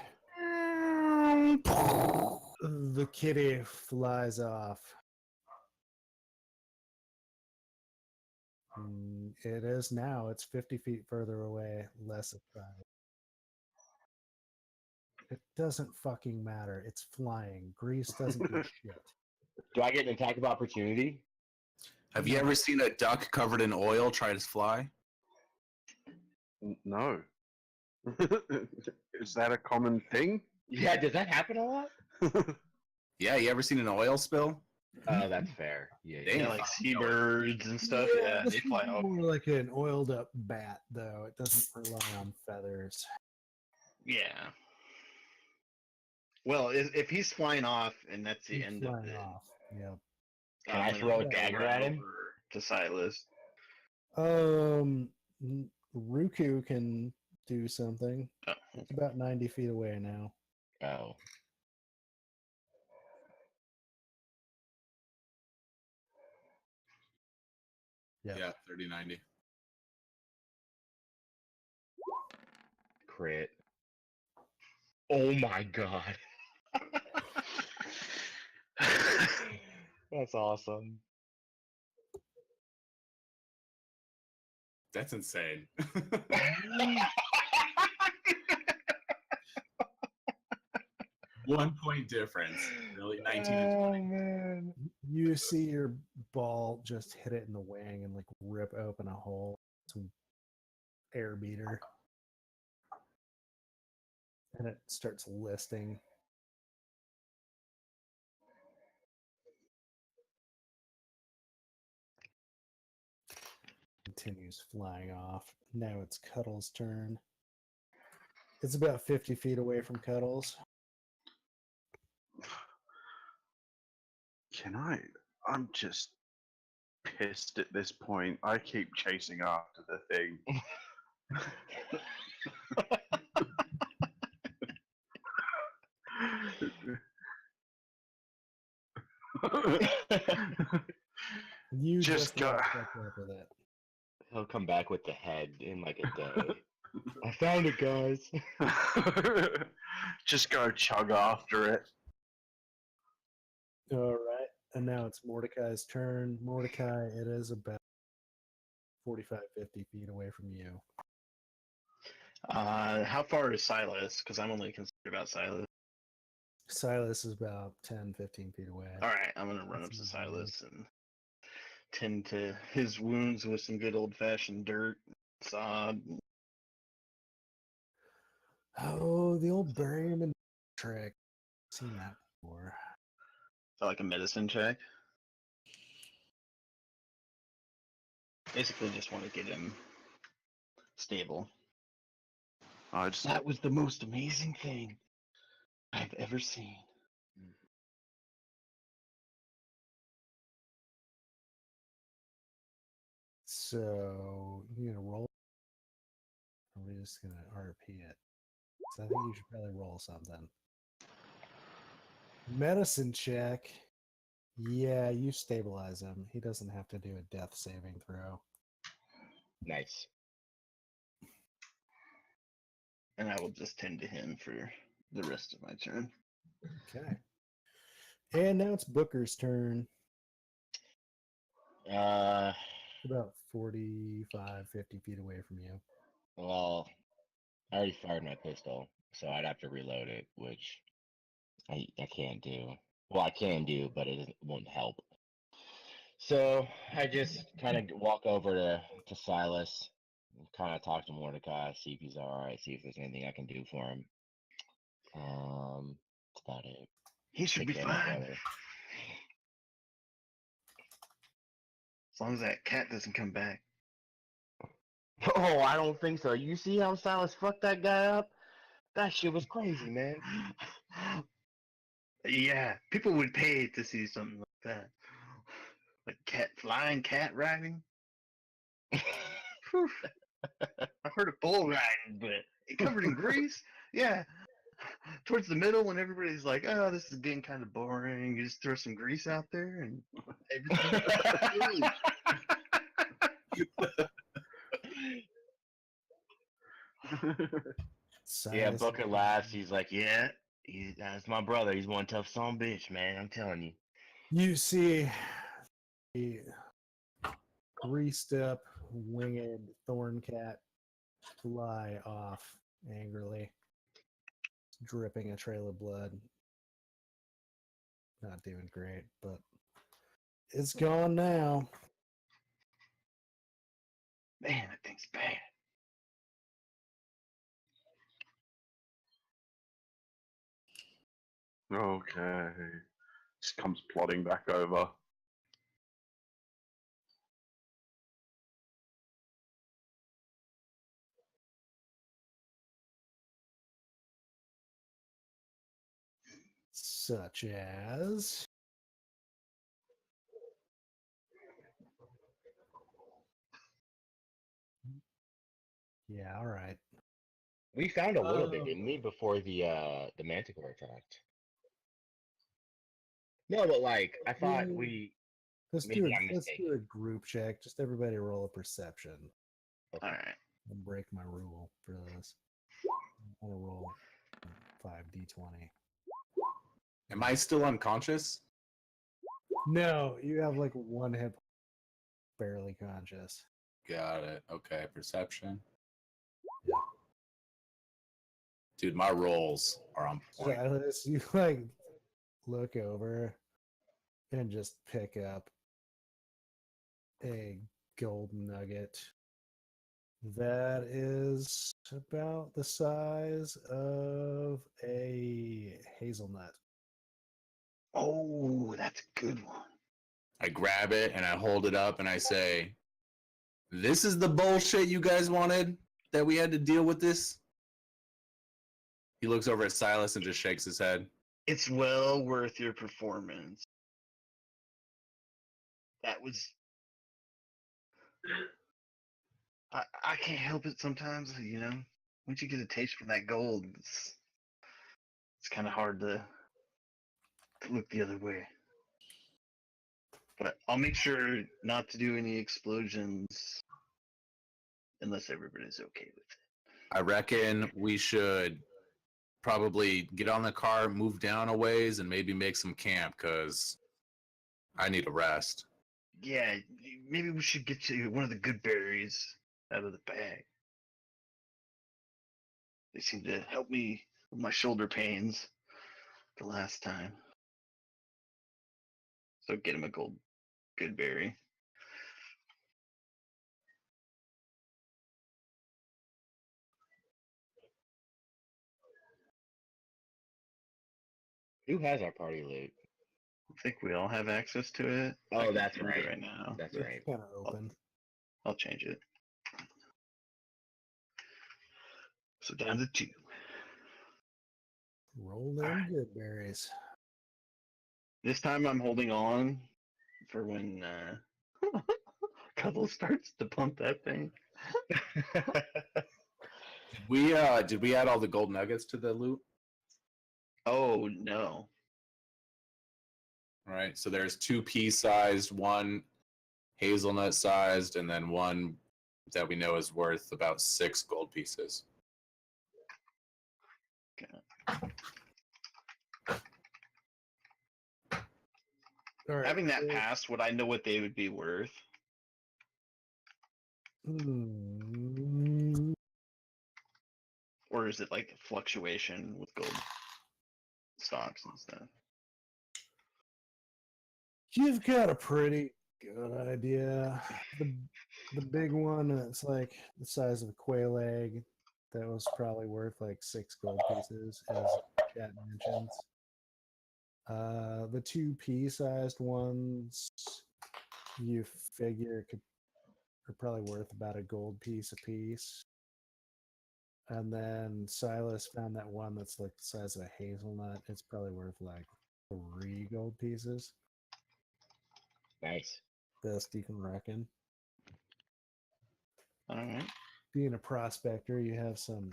the kitty flies off. It is now. It's 50 feet further away, less of size. It doesn't fucking matter. It's flying. Grease doesn't do shit. Do I get an attack of opportunity? Have you ever seen a duck covered in oil try to fly? No. Is that a common thing? Yeah, does that happen a lot? Yeah, you ever seen an oil spill? Oh, that's fair. Yeah, Damn. Yeah, like seabirds and stuff. Yeah, this they is fly off. more like an oiled up bat, though. It doesn't rely on feathers. Yeah. Well, if he's flying off and that's the He's end of flying it, off. Yeah. Can I I'm throw a gonna dagger run at him? over to Silas. Ruku can do something. Oh. It's about 90 feet away now. Oh. Yep. Yeah, 30-90. Crit. Oh my god. That's awesome. That's insane. 1 point difference. Really, 19 to 20. Oh man. You see your ball just hit it in the wing and like rip open a hole. Some air beater. And it starts listing. Continues flying off. Now it's Cuddle's turn. It's about 50 feet away from Cuddles. Can I? I'm just pissed at this point. I keep chasing after the thing. You Just just go. about kept up with it. He'll come back with the head in like a day. I found it, guys. Just go chug after it. All right. And now it's Mordecai's turn. Mordecai, it is about 45, 50 feet away from you. How far is Silas? Because I'm only concerned about Silas. Silas is about 10, 15 feet away. All right, I'm gonna run up That's to not bad. Silas and tend to his wounds with some good old-fashioned dirt, sod. Oh, the old bury him in trick. Seen that before. So like a medicine check. Basically, just want to get him stable. I just That was the most amazing thing I've ever seen. So you gonna roll? Or are we just gonna RP it? So I think you should probably roll something. Medicine check. Yeah, you stabilize him. He doesn't have to do a death saving throw. Nice. And I will just tend to him for the rest of my turn. Okay. And now it's Booker's turn. About 45, 50 feet away from you. Well, I already fired my pistol, so I'd have to reload it, which I can't do. Well, I can do, but it won't help. So I just kind of walk over to Silas, kind of talk to Mordecai, see if he's all right, see if there's anything I can do for him. That's about it. He should Take be care of my fine. brother. As long as that cat doesn't come back. Oh, I don't think so. You see how Silas fucked that guy up? That shit was crazy, man. Yeah, people would pay to see something like that. Like flying cat riding. Whew. I've heard of bull riding, but covered in grease? Yeah. Towards the middle, when everybody's like, "Oh, this is getting kind of boring," you just throw some grease out there, and everything. Yeah, Silas Booker laughs. He's like, "Yeah, that's my brother. He's one tough son of a bitch, man. I'm telling you." You see the greased up winged thorn cat fly off angrily, dripping a trail of blood. Not doing great, but it's gone now. Man, that thing's bad. okay. Just comes plodding back over. Such as yeah, all right. We found a little bit, didn't we, before the Manticore attacked? No, but like I thought Yeah. we. Let's Maybe do I'm let's mistaken. do a group check. Just everybody roll a perception. All right. I'll break my rule for this. I'm gonna roll 5d20. Am I still unconscious? No, you have like one hit, barely conscious. Got it. Okay, perception. Yeah. Dude, my rolls are on point. Silas, you like look over and just pick up a gold nugget that is about the size of a hazelnut. Oh, that's a good one. I grab it and I hold it up and I say, "This is the bullshit you guys wanted that we had to deal with this." He looks over at Silas and just shakes his head. It's well worth your performance. That was. I can't help it sometimes, you know. Once you get a taste for that gold, it's kind of hard to look the other way. But I'll make sure not to do any explosions unless everybody's okay with it. I reckon we should probably get on the car, move down a ways, and maybe make some camp because I need a rest. Yeah, maybe we should get you one of the good berries out of the bag. They seem to help me with my shoulder pains the last time. So get him a good berry. Who has our party loot? I think we all have access to it. I Oh, can that's change it right. right now. That's It's right. kind of open. I'll change it. So down to 2. Roll them Alright. good berries. This time I'm holding on for when Cuddle starts to pump that thing. Did we add all the gold nuggets to the loot? Oh no. All right, so there's 2 pea-sized, 1 hazelnut sized, and then 1 that we know is worth about 6 gold pieces. All right. Having that passed, would I know what they would be worth? Or is it like fluctuation with gold stocks and stuff? You've got a pretty good idea. The big one that's like the size of a quail egg, that was probably worth like 6 gold pieces, as chat mentions. The 2 pea-sized ones, you figure are probably worth about a gold piece a piece. And then Silas found that one that's like the size of a hazelnut. It's probably worth like 3 gold pieces. Nice. Best you can reckon. All right. Being a prospector, you have some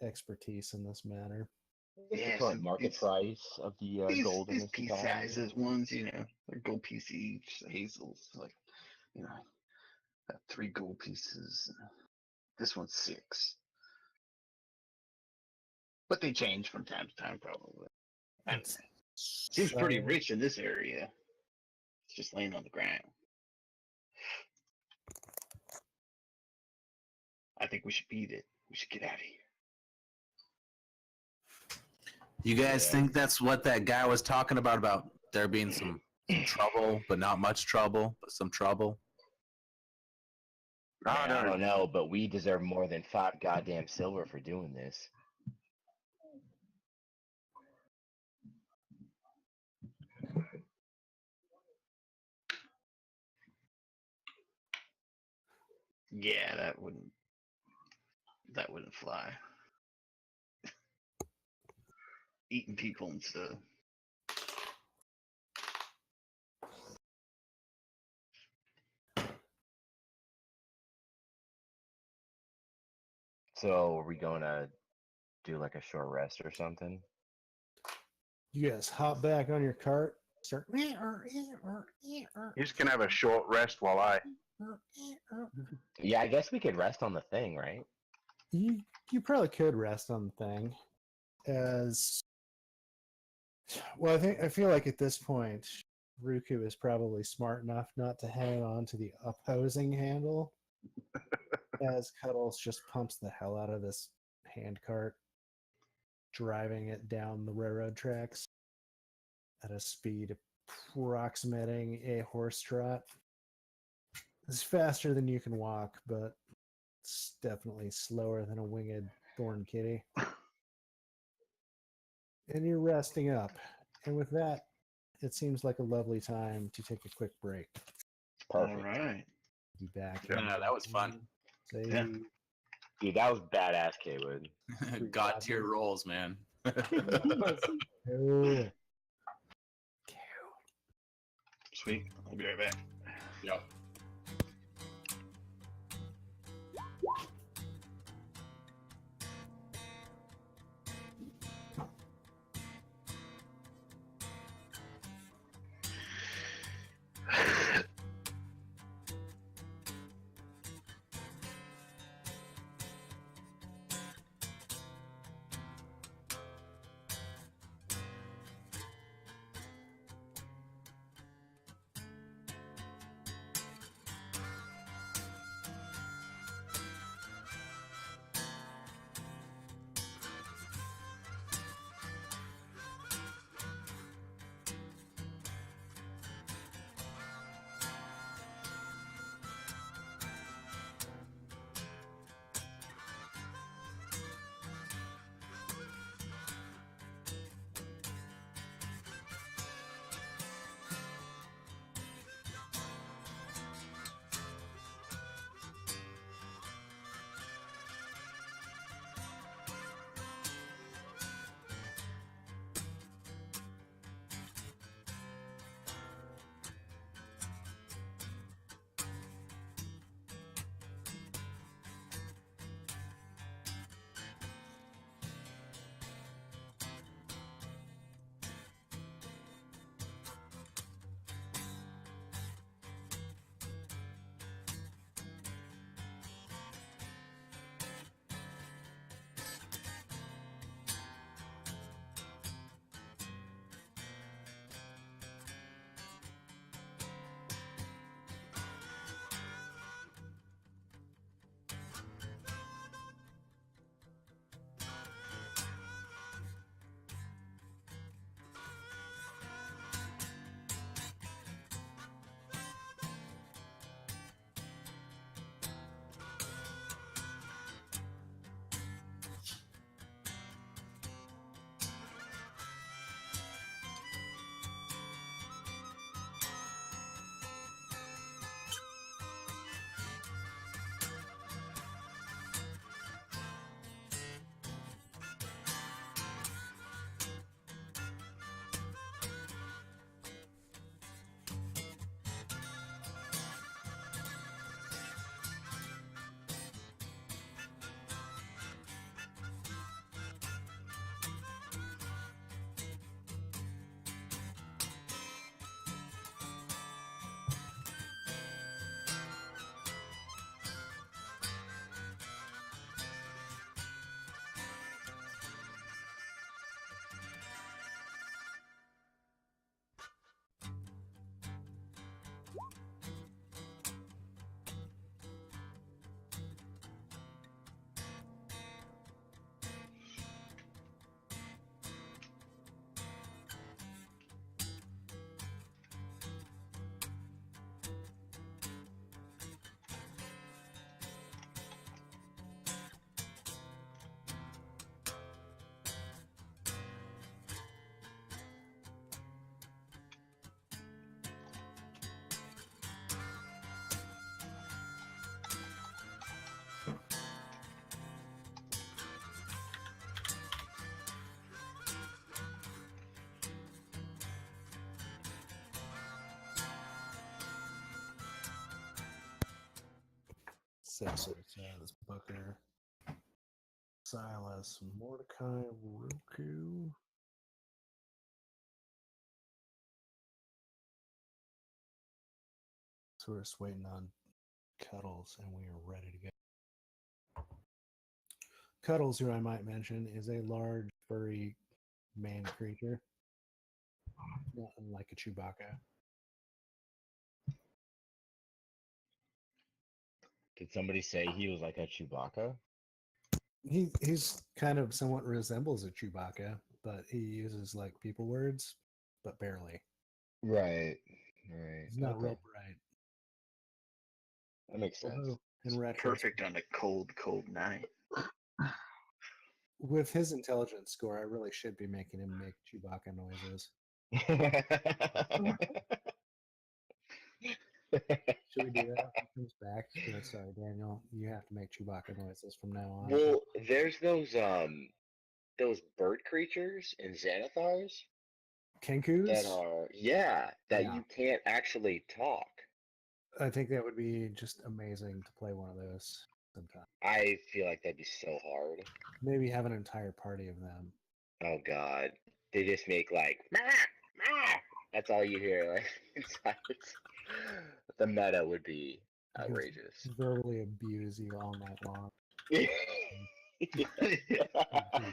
expertise in this matter. What's Yeah, the current some market these- price of the gold in These this piece economy? sizes ones, you know, they're gold piece each. The hazels, like, you know, 3 gold pieces. This one's 6. But they change from time to time, probably. I don't It's know. Seems pretty so- rich in this area. It's just laying on the ground. I think we should beat it. We should get out of here. You guys Yeah. think that's what that guy was talking about there being some trouble, but not much trouble, but some trouble? I Man, I don't know, but we deserve more than 5 goddamn silver for doing this. Yeah, that wouldn't fly. Eating people and stuff. So are we going to do like a short rest or something? You guys hop back on your cart, start. You just can have a short rest while I. Yeah, I guess we could rest on the thing, right? You probably could rest on the thing, as well. I feel like at this point, Ruku is probably smart enough not to hang on to the opposing handle, as Cuddles just pumps the hell out of this handcart, driving it down the railroad tracks at a speed approximating a horse trot. It's faster than you can walk, but it's definitely slower than a winged thorn kitty. And you're resting up. And with that, it seems like a lovely time to take a quick break. Perfect. All right. Be back. Yeah. No, that was fun. Say Yeah. Dude, that was badass, Kaywood. God tier rolls, man. Oh. Sweet. I'll be right back. Yep. Says Booker, Silas, Mordecai, Roku. So we're just waiting on Cuddles, and we are ready to go. Cuddles, who I might mention, is a large, furry man creature, not unlike a Chewbacca. Did somebody say he was like a Chewbacca? He's kind of somewhat resembles a Chewbacca, but he uses like people words, but barely. Right. Right. He's not Okay. real bright. That makes sense. Although, in retro, Perfect on a cold, cold night. with his intelligence score, I really should be making him make Chewbacca noises. Should we do that? When he comes back. Be like, sorry, Daniel, you have to make Chewbacca noises from now on. Well, there's those bird creatures in Xanathars Kenkus? that are that Yeah. you can't actually talk. I think that would be just amazing to play one of those sometime. I feel like that'd be so hard. Maybe have an entire party of them. Oh God, they just make like "Mah, mah." That's all you hear. Like in silence. The meta would be Just outrageous. verbally abuse you all night long.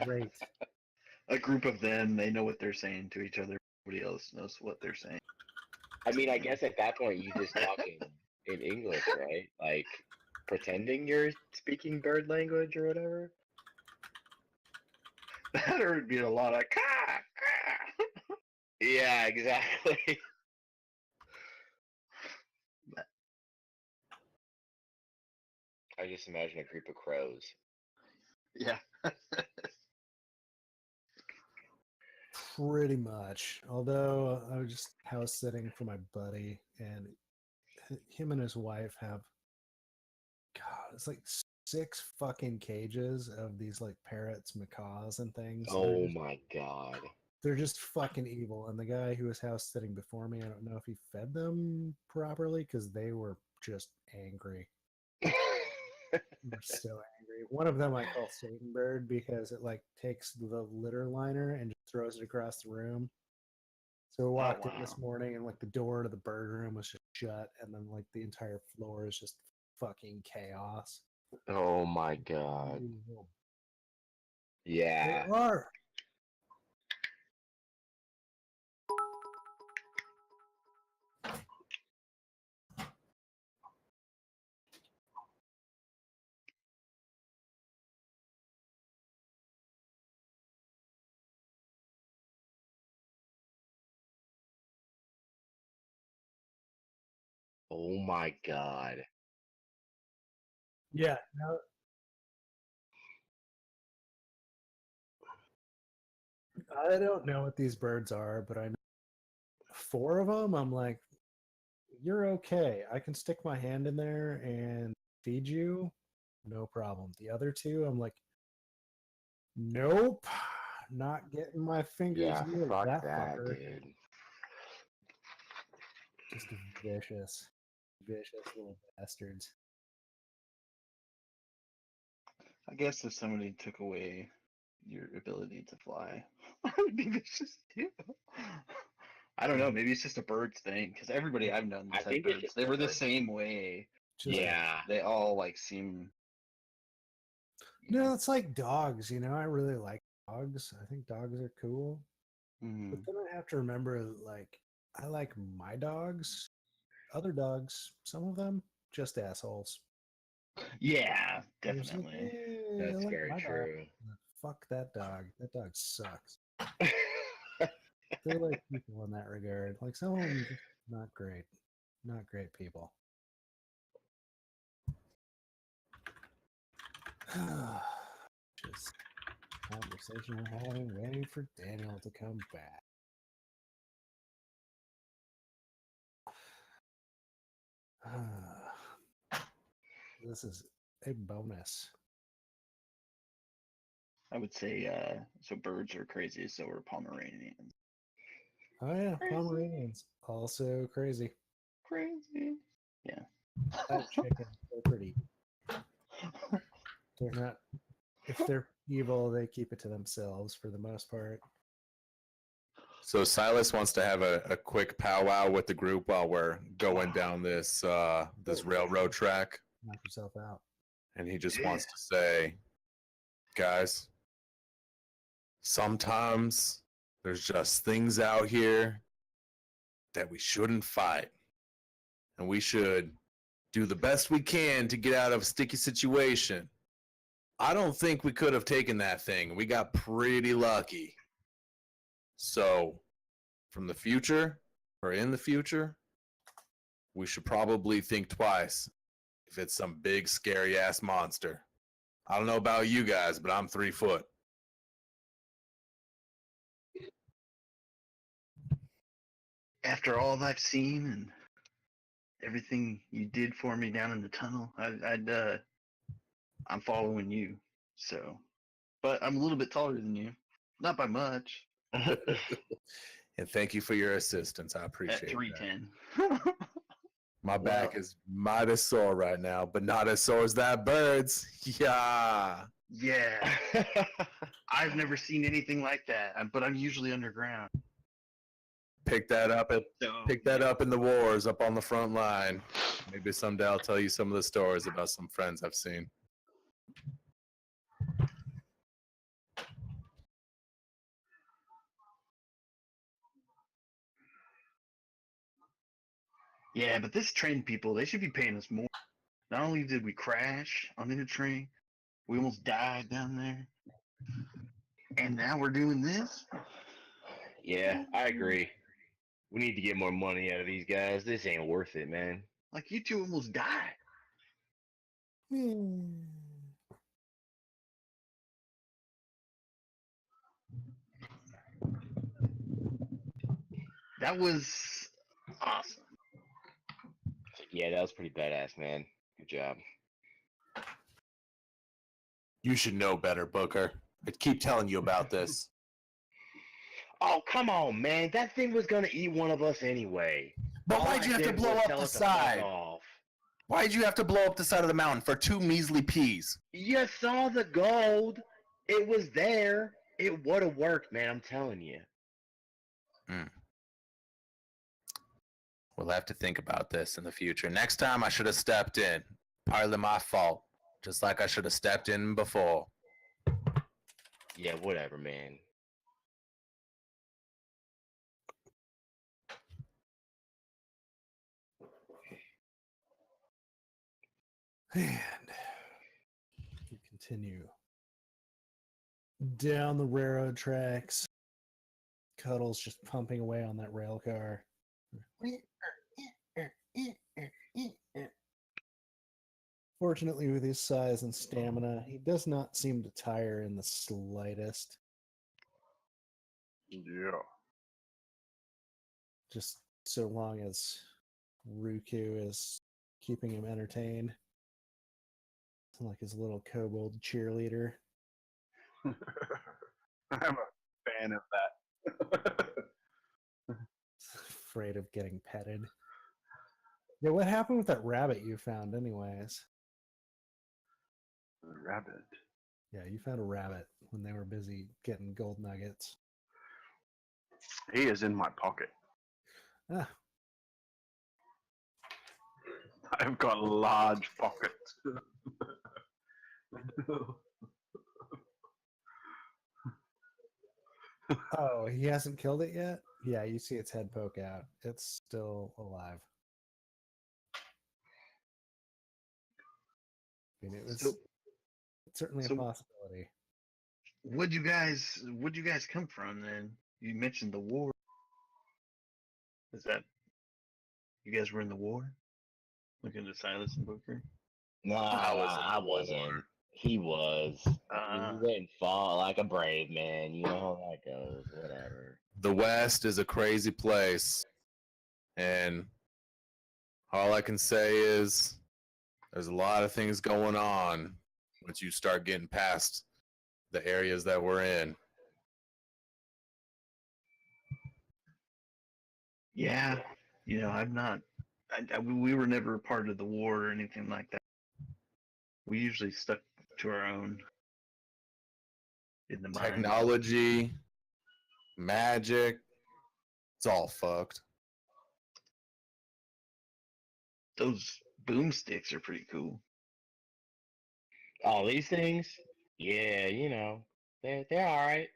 Great. A group of them, they know what they're saying to each other. Nobody else knows what they're saying. I mean, I guess at that point you just talk in English, right? Like pretending you're speaking bird language or whatever. There would be a lot of caw. Yeah, exactly. I just imagine a group of crows. Yeah. Pretty much. Although I was just house sitting for my buddy, and him and his wife have, God, it's like 6 fucking cages of these like parrots, macaws, and things. And Oh my God. they're just fucking evil. And the guy who was house sitting before me, I don't know if he fed them properly because they were just angry. They're so angry. One of them I call Satan Bird because it like takes the litter liner and just throws it across the room. So we walked in this morning and like the door to the bird room was just shut, and then like the entire floor is just fucking chaos. Oh my God. They Yeah. are. Oh my God. Yeah. No, I don't know what these birds are, but I know 4 of them. I'm like, you're okay. I can stick my hand in there and feed you. No problem. The other 2, I'm like, nope, not getting my fingers Yeah, near fuck that that, fucker. dude. Just vicious, vicious little bastards. I guess if somebody took away your ability to fly, I would be vicious too. I don't know. Maybe it's just a birds thing because everybody I've known I that's had think it's birds, just they a were the bird. same way. Just, Yeah. They all like seem. No, it's like dogs. You know, I really like dogs. I think dogs are cool. But Mm, then I have to remember, like, I like my dogs. Other dogs, some of them, just assholes. yeah, They're just like, definitely. "Hey, I That's like very my dog." true. Fuck that dog. That dog sucks. They're like people in that regard. Like some of them, just not great. Not great people. Just conversation we're having, waiting for Daniel to come back. This is a bonus. I would say so. Birds are crazy, so are Pomeranians. Oh yeah, Crazy. Pomeranians also crazy. Crazy. Yeah. I have chickens. They're pretty. They're not. If they're evil, they keep it to themselves for the most part. So Silas wants to have a quick powwow with the group while we're going down this this railroad track, Knock yourself out. and he just wants to say, guys, sometimes there's just things out here that we shouldn't fight, and we should do the best we can to get out of a sticky situation. I don't think we could have taken that thing. We got pretty lucky. So, from the future, or in the future, we should probably think twice if it's some big, scary ass monster. I don't know about you guys, but I'm 3 foot. After all I've seen and everything you did for me down in the tunnel. I'm following you. So, but I'm a little bit taller than you, not by much. And thank you for your assistance. I At appreciate that. 310. My back is mighty sore right now, but not as sore as that bird's. Yeah. Yeah, I've never seen anything like that. But I'm usually underground. Pick that up So, in the wars up on the front line. Maybe someday I'll tell you some of the stories about some friends I've seen. Yeah, but this train people, they should be paying us more. Not only did we crash on the train, we almost died down there. And now we're doing this? Yeah, I agree. We need to get more money out of these guys. This ain't worth it, man. Like, you two almost died. That was awesome. Yeah, that was pretty badass, man. Good job. You should know better, Booker. I keep telling you about this. Oh, come on, man. That thing was gonna eat one of us anyway. But All why'd I you have to did blow was up tell the it to fuck side? off. Why'd you have to blow up the side of the mountain for 2 measly peas? You saw the gold. It was there. It would have worked, man. I'm telling you. We'll have to think about this in the future. Next time I should have stepped in. Partly my fault. Just like I should have stepped in before. Yeah, whatever, man. And you continue down the railroad tracks. Cuddles just pumping away on that rail car. Fortunately, with his size and stamina, he does not seem to tire in the slightest. Yeah. Just so long as Ruku is keeping him entertained. Like his little kobold cheerleader. I'm a fan of that. Afraid of getting petted. Yeah, what happened with that rabbit you found anyways? Rabbit. Yeah, you found a rabbit when they were busy getting gold nuggets. He is in my pocket. Ah, I've got large pockets. oh, he hasn't killed it yet? Yeah, you see its head poke out. It's still alive. I mean, it's certainly a possibility. Where'd you guys come from then? You mentioned the war. Is that you guys were in the war? Looking at Silas and Booker. No, I wasn't. He was. Uh, He went and fought like a brave man. You know how that goes. Whatever. The West is a crazy place. And all I can say is there's a lot of things going on once you start getting past the areas that we're in. yeah, I'm not. We were never a part of the war or anything like that. We usually stuck to our own. In the mines. Technology, magic, it's all fucked. Those boomsticks are pretty cool. All these things? Yeah, they're all right.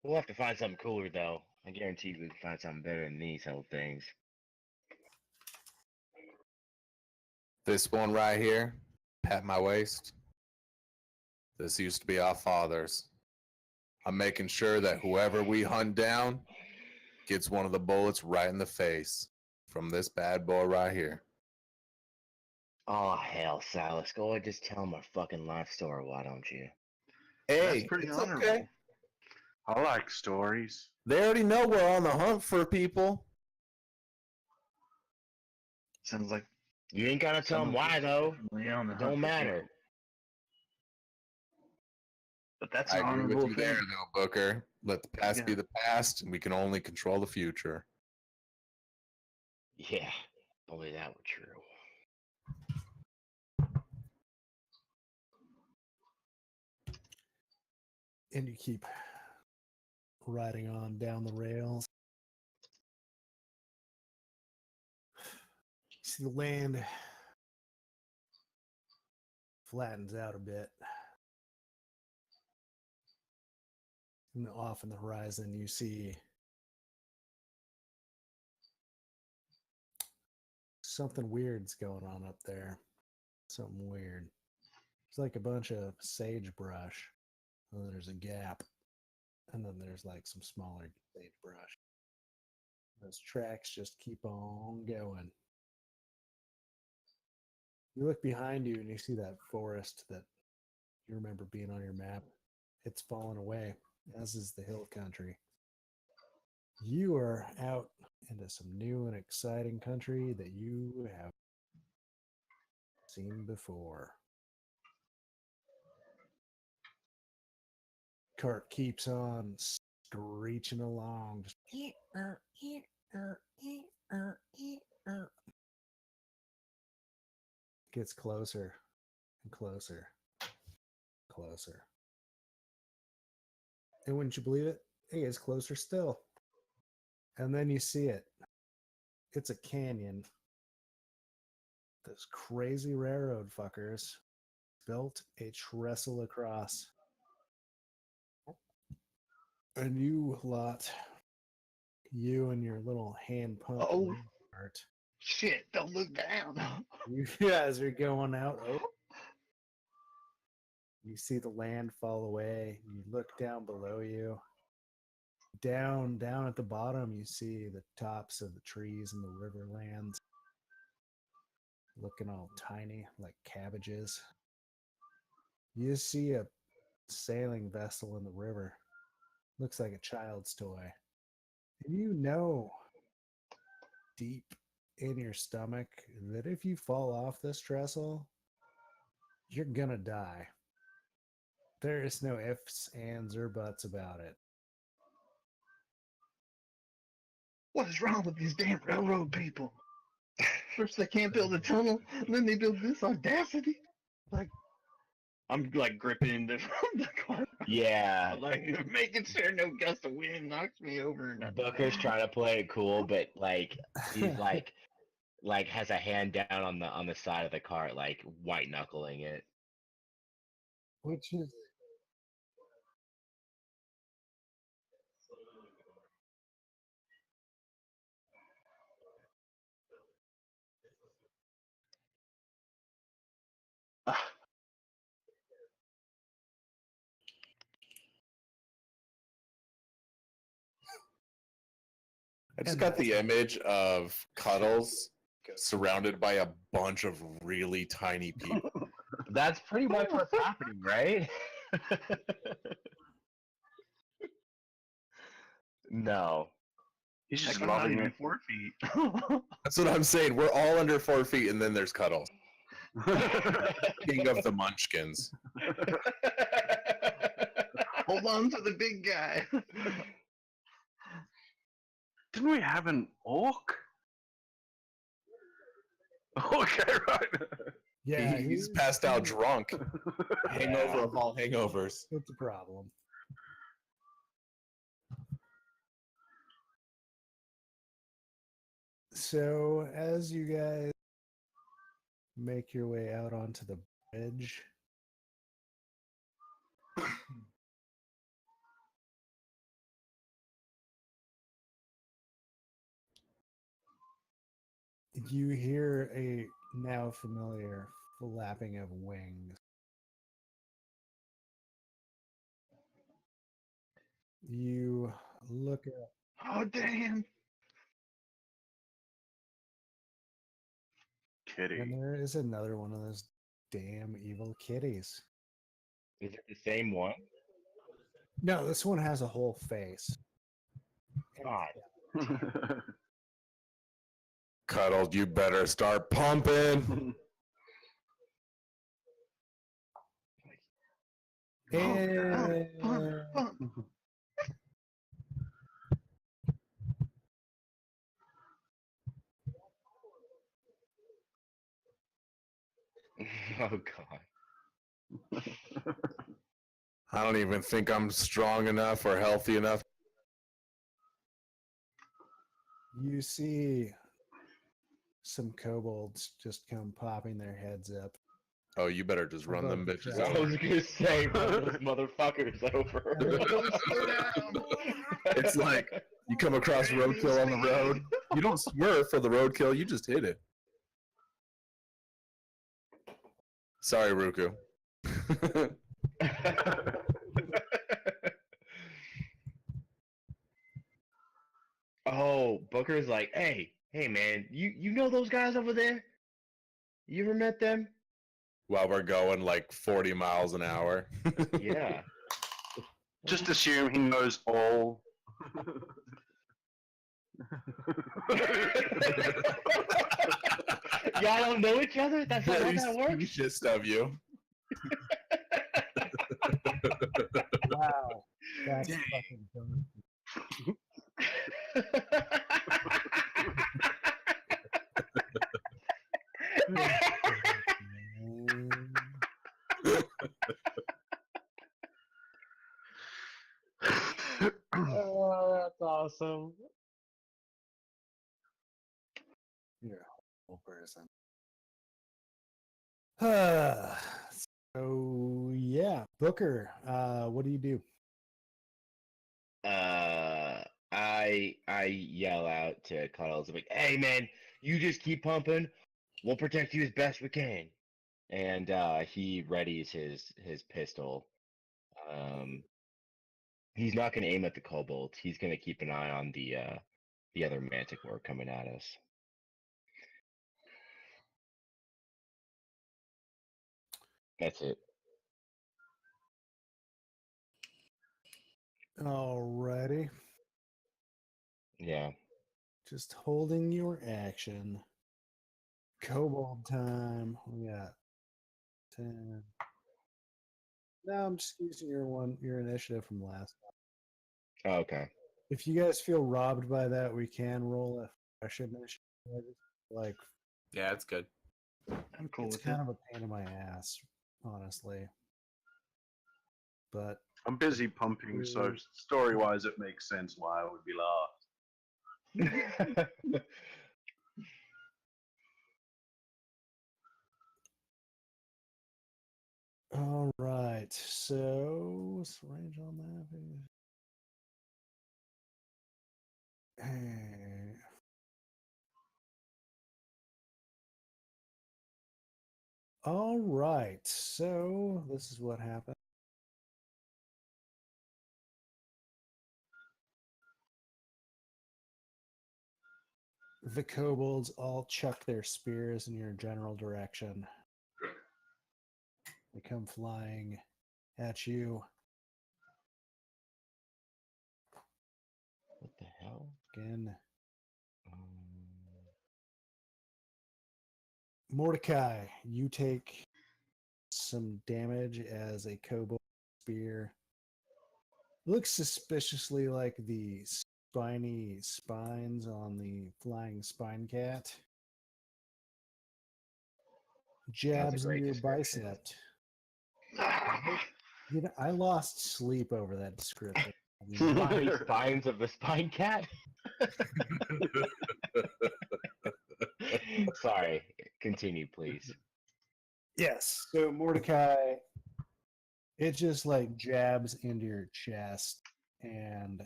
We'll have to find something cooler though. I guarantee we can find something better than these old things. This one right here, pat my waist. This used to be our father's. I'm making sure that whoever we hunt down gets one of the bullets right in the face from this bad boy right here. Oh hell, Silas, go ahead, just tell him our fucking life story, why don't you? Hey, That's pretty it's honorable. okay. I like stories. They already know we're on the hunt for people. Sounds like You ain't gotta tell him why though. yeah, on the It hunt don't for matter. trouble. But that's I an agree with honorable you there, thing. though, Booker. Let the past be Yeah. the past, and we can only control the future. Yeah, only that were true. And you keep riding on down the rails. You see the land flattens out a bit. And off in the horizon, you see something weird's going on up there. Something weird. It's like a bunch of sagebrush. And then there's a gap. And then there's like some smaller sagebrush. Those tracks just keep on going. You look behind you and you see that forest that you remember being on your map. It's fallen away, as is the hill country. You are out into some new and exciting country that you have seen before. Cart keeps on screeching along. Just gets closer and closer, closer. And wouldn't you believe it? It gets closer still. And then you see it. It's a canyon. Those crazy railroad fuckers built a trestle across. And you lot, you and your little hand pump Oh. cart, Shit, don't look down. you guys are going out. Oh, you see the land fall away. You look down below you. Down at the bottom, you see the tops of the trees in the riverlands, looking all tiny like cabbages. You see a sailing vessel in the river. Looks like a child's toy. And you know deep in your stomach that if you fall off this trestle, you're gonna die. There is no ifs, ands, or buts about it. What is wrong with these damn railroad people? First they can't build a tunnel, and then they build this audacity. Like, I'm like gripping the car. Yeah, Like making sure no gust of wind knocks me over. Booker's trying to play it cool, but like he's like has a hand down on the side of the cart, like white knuckling it. Which is I just got the image of Cuddles surrounded by a bunch of really tiny people. That's pretty much what's happening, right? No. He's just Heck, I'm not loving even it. 4 feet. That's what I'm saying. We're all under 4 feet, and then there's Cuddles, king of the Munchkins. Hold on to the big guy. Didn't we have an orc? Okay, right. yeah, He's passed out drunk. Hangover of all hangovers. It's a problem. So as you guys make your way out onto the bridge, you hear a now familiar flapping of wings. You look up, Oh damn! and Kitty. there is another one of those damn evil kitties. Is it the same one? No, this one has a whole face. God. Cuddle, you better start pumping. And Oh god. I don't even think I'm strong enough or healthy enough. you see some kobolds just come popping their heads up. Oh, you better just run them Above the bitches crowd. I over. was gonna say, run those motherfuckers over. It's like you come across roadkill on the road. You don't swerve for the roadkill. You just hit it. Sorry, Ruku. Oh, Booker's like, hey, man, you know those guys over there? You ever met them? While we're going like 40 miles an hour. Yeah. Just assume he knows all. Y'all don't know each other? That's not how Very that works? specious of you. Wow, that's fucking dope. Oh, that's awesome. You're a whole person. So yeah, Booker, what do you do? I yell out to Cuddles, I'm like, hey man, you just keep pumping. We'll protect you as best we can. And he readies his pistol. He's not gonna aim at the kobold. He's gonna keep an eye on the other manticore coming at us. That's it. Alrighty, Yeah. just holding your action. Kobold time. We got 10. No, I'm just using your initiative from last time. Oh, okay. If you guys feel robbed by that, we can roll a fresh initiative. Like, Yeah, it's good. I'm cool it's with kind it. of a pain in my ass, honestly. But I'm busy pumping, so story-wise, it makes sense why I would be last. all right, so what's the range on that? Hey. All right, so this is what happened. The kobolds all chuck their spears in your general direction. They come flying at you. What the hell? Again, Um, Mordecai, you take some damage as a kobold spear looks suspiciously like the spiny spines on the flying spine cat. Jabs in great your description. bicep. You know, I lost sleep over that description. Spiny spines of the spine cat? Sorry, continue, please. Yes. So Mordecai, it just like jabs into your chest, and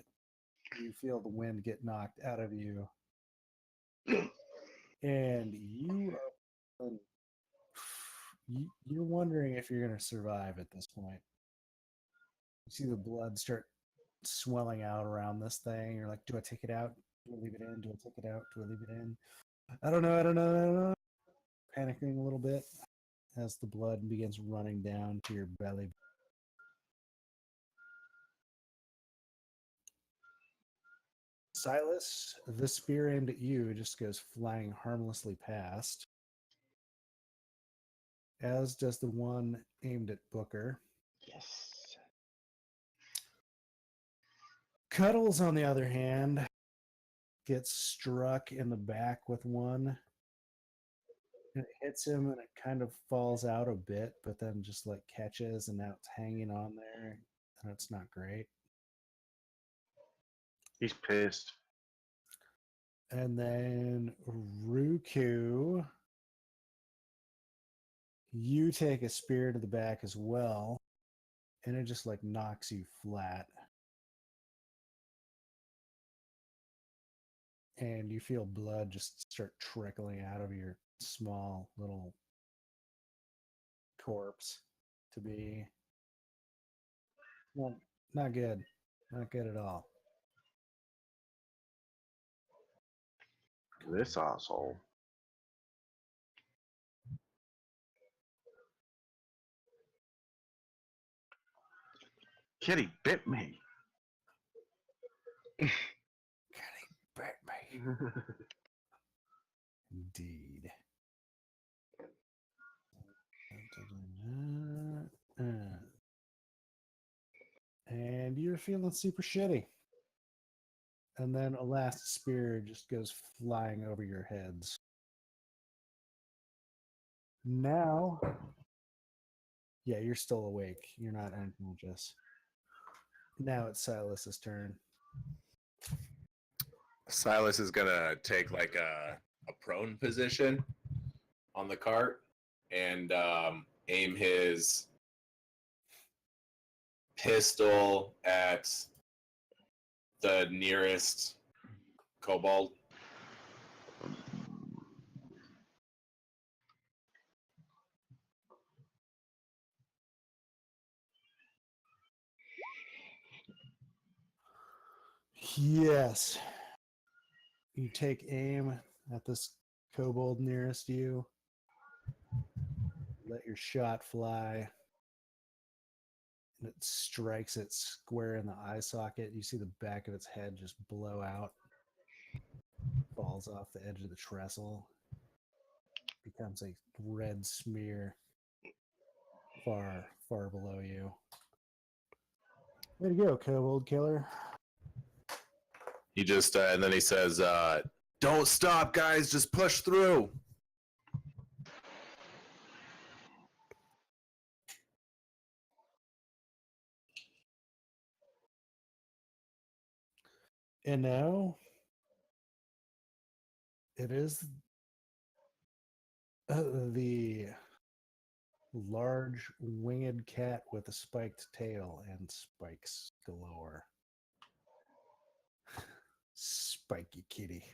you feel the wind get knocked out of you, and you're wondering if you're going to survive at this point. You see the blood start swelling out around this thing. You're like, do I take it out? Do I leave it in? Do I take it out? Do I leave it in? I don't know. Panicking a little bit as the blood begins running down to your belly. Silas, the spear aimed at you just goes flying harmlessly past, as does the one aimed at Booker. Yes. Cuddles, on the other hand, gets struck in the back with one. It hits him and it kind of falls out a bit, but then just like catches and now it's hanging on there and it's not great. He's pissed. And then Ruku, you take a spear to the back as well, and it just like knocks you flat. And you feel blood just start trickling out of your small little corpse to be well, not good. Not good at all. This asshole. Kitty bit me. Can he bite me? Indeed. And you're feeling super shitty. And then a last spear just goes flying over your heads. Now, yeah, you're still awake. You're not unconscious. Now it's Silas's turn. Silas is gonna take like a prone position on the cart and aim his pistol at the nearest kobold. Yes. You take aim at this kobold nearest you. Let your shot fly. And it strikes it square in the eye socket. You see the back of its head just blow out. Falls off the edge of the trestle. Becomes a red smear far, far below you. Way to go, kobold killer. He just and then he says, "Don't stop, guys! Just push through." And now it is the large winged cat with a spiked tail and spikes galore. Spiky kitty.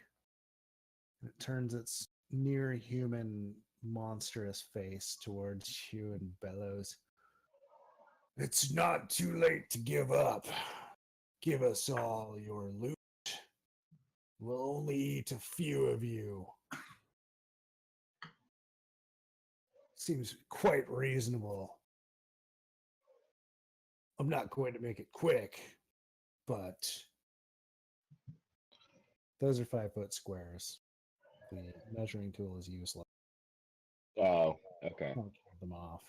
And it turns its near human monstrous face towards you and bellows. It's not too late to give up. Give us all your loot. We'll only eat a few of you. Seems quite reasonable. I'm not going to make it quick, but those are 5-foot squares. The measuring tool is useless. Oh, okay. I'll count them off.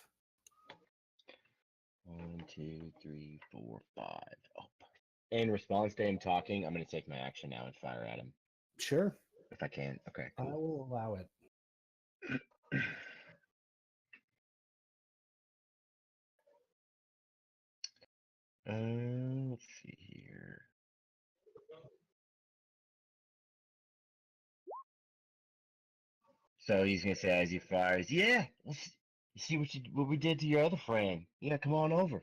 1, 2, 3, 4, 5. Oh, in response to him talking, I'm going to take my action now and fire at him. Sure. If I can. Okay, I cool. will allow it. Let's see here. So he's gonna say as he fires, "Yeah, you see what we did to your other friend? Yeah, come on over."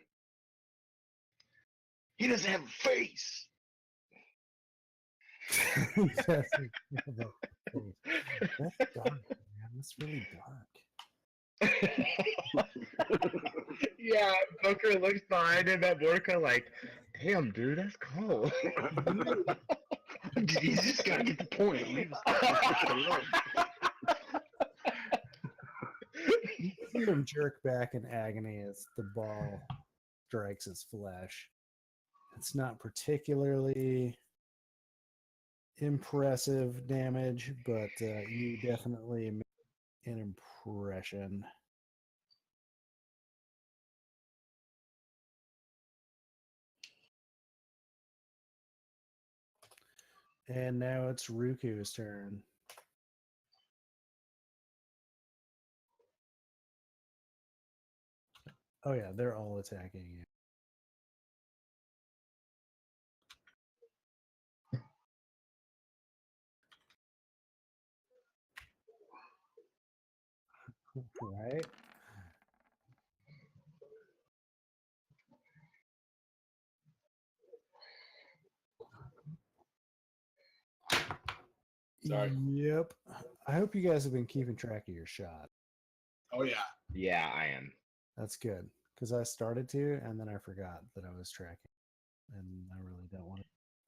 He doesn't have a face. That's dark, man. That's really dark. Yeah, Booker looks behind him at Borka like, "Damn, dude, that's cold." He's just gotta get the point. Leave us alone. You see him jerk back in agony as the ball strikes his flesh. It's not particularly impressive damage, but you definitely made an impression. And now it's Ruku's turn. Oh yeah, they're all attacking you. Right? Sorry. Yep. I hope you guys have been keeping track of your shot. Oh yeah. Yeah, I am. That's good. Because I started to, and then I forgot that I was tracking. And I really don't want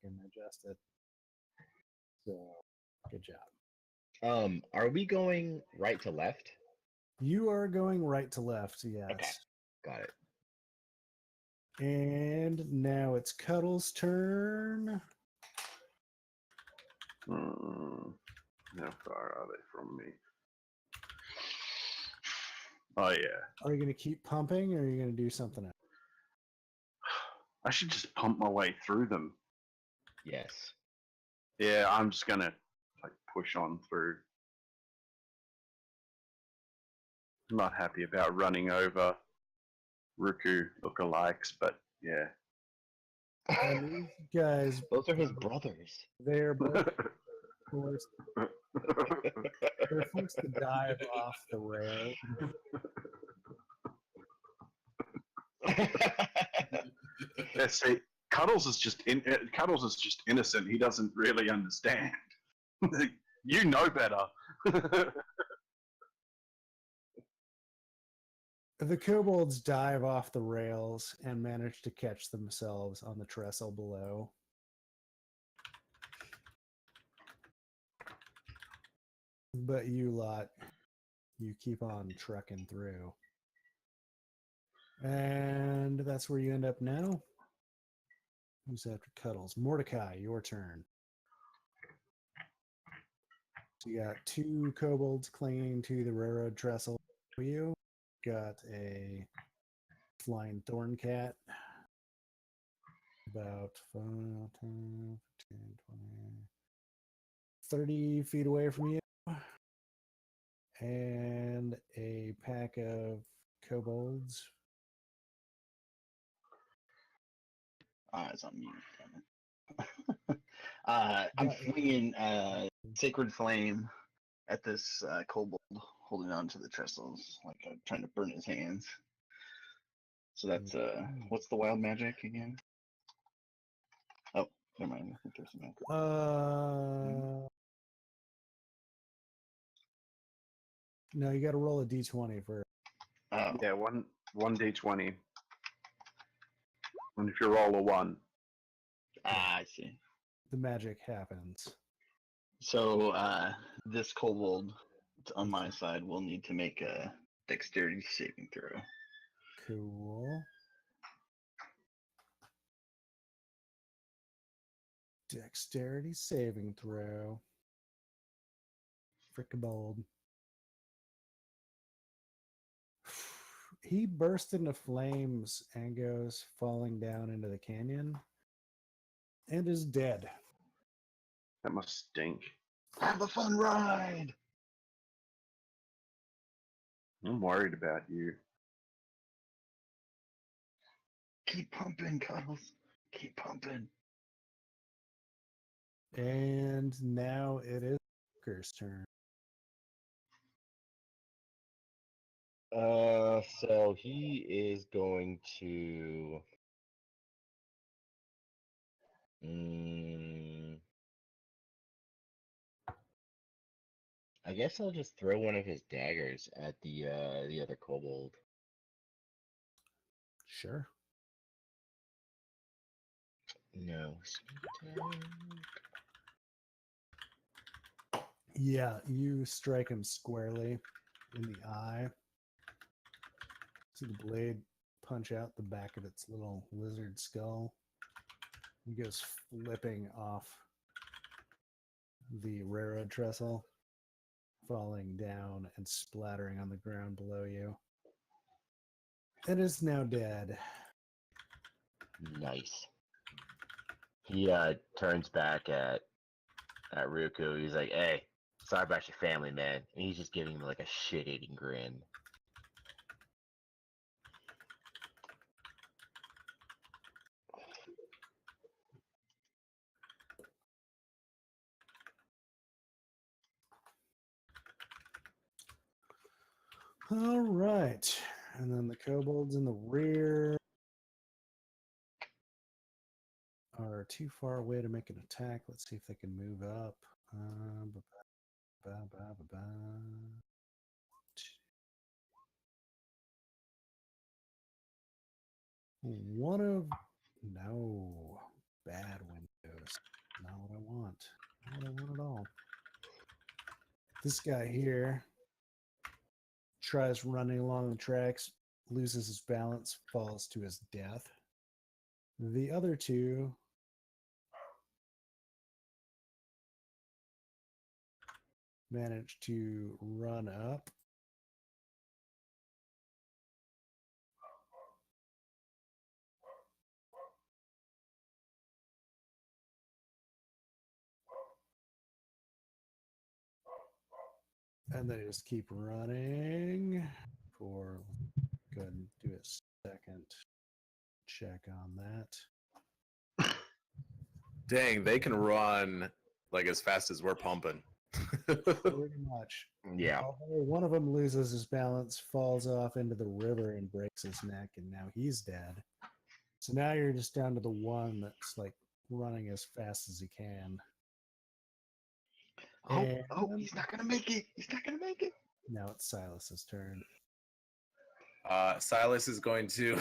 to adjust it. So, good job. Are we going right to left? You are going right to left, yes. Okay, got it. And now it's Cuddle's turn. How far are they from me? Oh yeah. Are you going to keep pumping, or are you going to do something else? I should just pump my way through them. Yes. Yeah, I'm just gonna like push on through. I'm not happy about running over Ruku lookalikes, but yeah. And these guys, Those are his brothers. they're both forced, they're forced to dive off the rail. Yeah, see, Cuddles is just innocent. He doesn't really understand. You know better. The kobolds dive off the rails and manage to catch themselves on the trestle below. But you lot, you keep on trucking through. And that's where you end up now. Who's after Cuddles? Mordecai, your turn. So you got two kobolds clinging to the railroad trestle for you. Got a flying thorn cat. About 5, 10, 15, 20, 30 feet away from you. And a pack of kobolds. It's on mute. Damn it. I'm flinging Sacred Flame at this kobold holding on to the trestles, like trying to burn his hands. So that's what's the wild magic again? Oh, never mind. I think there's some magic. No, you got to roll a d20 for. Oh, Yeah, one d20. And if you roll a 1, I see. The magic happens. So this kobold on my side will need to make a dexterity saving throw. Cool. Dexterity saving throw. Frickabold. He bursts into flames and goes falling down into the canyon and is dead. that must stink. Have a fun ride! I'm worried about you. Keep pumping, Cuddles. Keep pumping. And now it is Walker's turn. So he is going to. I guess I'll just throw one of his daggers at the other kobold. Sure. No. Yeah, you strike him squarely in the eye. See the blade punch out the back of its little lizard skull. He goes flipping off the railroad trestle, falling down and splattering on the ground below you. It is now dead. Nice. He turns back at Ruku. He's like, "Hey, sorry about your family, man." And he's just giving him like a shit-eating grin. All right. And then the kobolds in the rear are too far away to make an attack. Let's see if they can move up. One of no bad windows. Not what I want. Not what I want at all. This guy here tries running along the tracks, loses his balance, falls to his death. The other two manage to run up. And they just keep running for, go ahead and do a second check on that. Dang, they can run like as fast as we're pumping. Pretty much. Yeah. Although one of them loses his balance, falls off into the river and breaks his neck, and now he's dead. So now you're just down to the one that's like running as fast as he can. Oh, And he's not gonna make it. He's not gonna make it. now it's Silas's turn. Silas is going to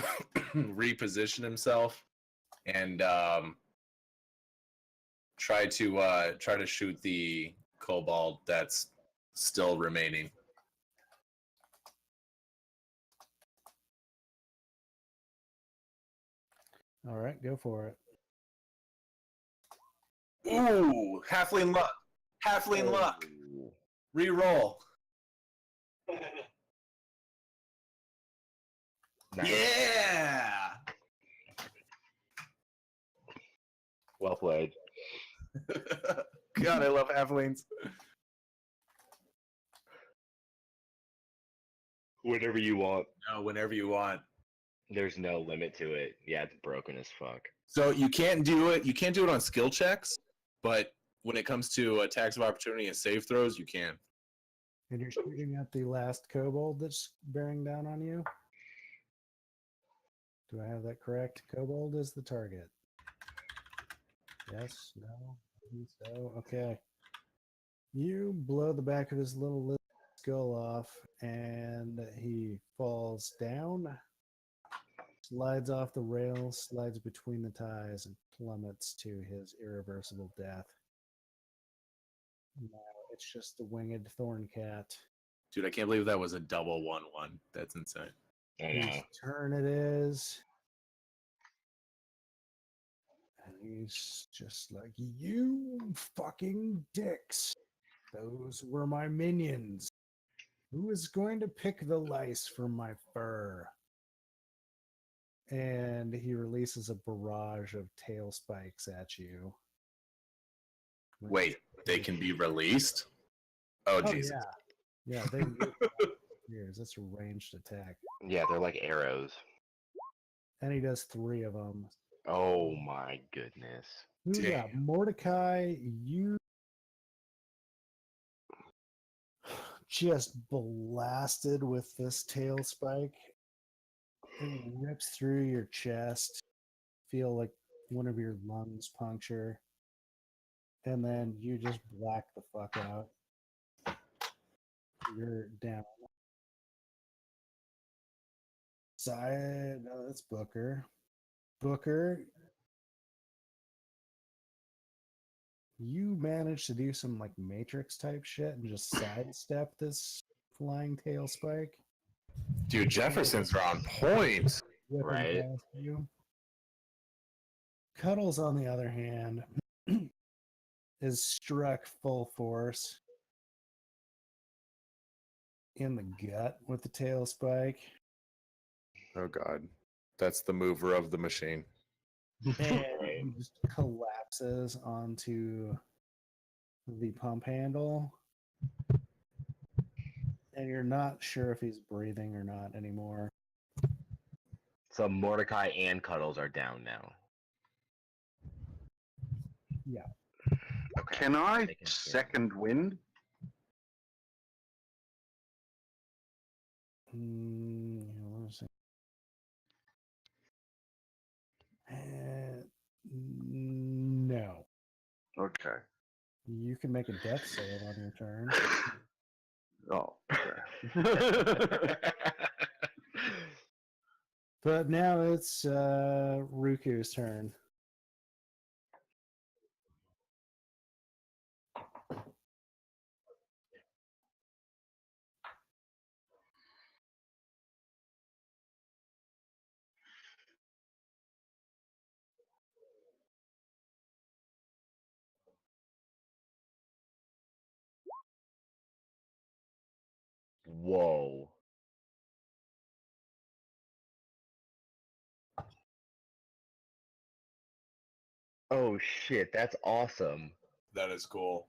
reposition himself and try to shoot the kobold that's still remaining. All right, go for it. Ooh, halfling luck. Halfling luck. Reroll. Nice. Yeah. Well played. God, I love halflings. Whatever you want. No, whenever you want. There's no limit to it. Yeah, it's broken as fuck. So you can't do it. You can't do it on skill checks, but when it comes to attacks of opportunity and save throws, you can. And you're shooting at the last kobold that's bearing down on you? Do I have that correct? Kobold is the target. Yes, no, I think so. Okay. You blow the back of his little skull off, and he falls down, slides off the rail, slides between the ties, and plummets to his irreversible death. Now it's just the winged thorn cat. Dude, I can't believe that was a double 1-1. That's insane. I know. Whose turn it is. And he's just like, you fucking dicks. Those were my minions. Who is going to pick the lice from my fur? And he releases a barrage of tail spikes at you. Wait, they can be released? Oh, Oh, Jesus. yeah. Yeah, they years. That's a ranged attack. Yeah, they're like arrows. And he does 3 of them. Oh my goodness. Who we got? Mordecai, you just blasted with this tail spike. It rips through your chest. Feel like one of your lungs puncture. And then you just black the fuck out. You're down. Side, no, that's Booker. Booker, you managed to do some like Matrix type shit and just sidestep this flying tail spike. Dude, Jefferson's are on point. Whipping Right. past you. Cuddles, on the other hand, is struck full force in the gut with the tail spike. Oh god. That's the mover of the machine. And he just collapses onto the pump handle. And you're not sure if he's breathing or not anymore. So Mordecai and Cuddles are down now. Yeah. Okay. Can I Making sure. second wind? Let me see. No. Okay. You can make a death save on your turn. Oh, okay. But now it's Ruku's turn. Whoa. Oh shit, that's awesome. That is cool.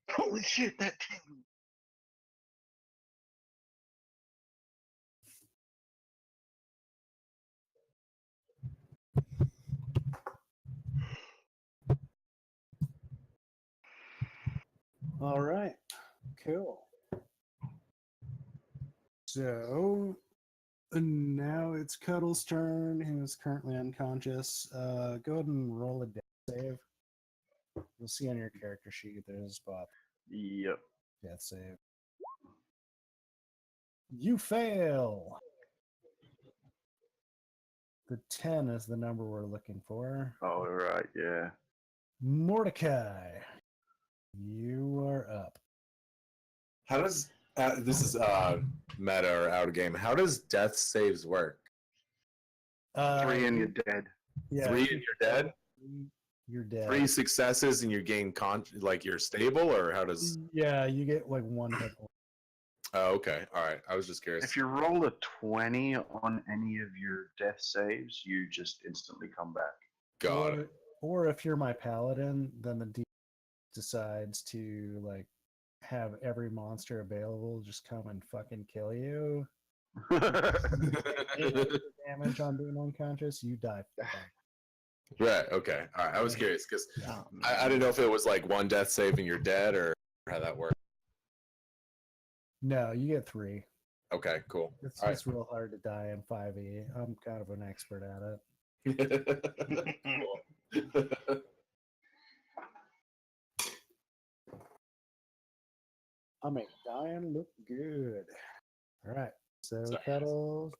Holy shit, that team. All right. Cool. So now it's Cuddle's turn, who's currently unconscious. Go ahead and roll a death save. You'll see on your character sheet there's a spot. Yep. Death save. You fail. The 10 is the number we're looking for. Oh, right, yeah. Mordecai, you are up. How does this is meta or out of game? How does death saves work? 3 and you're dead. Yeah, 3 and you're dead. You're dead. 3 successes and you gain like you're stable, or how does? Yeah, you get like 1 hit point. Oh, okay, all right. I was just curious. If you roll a 20 on any of your death saves, you just instantly come back. Got it. Or if you're my paladin, then the DM decides to like have every monster available just come and fucking kill you. Damage on being unconscious, you die. Right. Okay. All right. I was curious because Oh, I didn't know if it was like 1 death save and you're dead, or how that works. No, you get 3. Okay. Cool. It's, All right. it's real hard to die in 5e. I'm kind of an expert at it. Cool. I make dying look good. All right. So Sorry. Cuddles.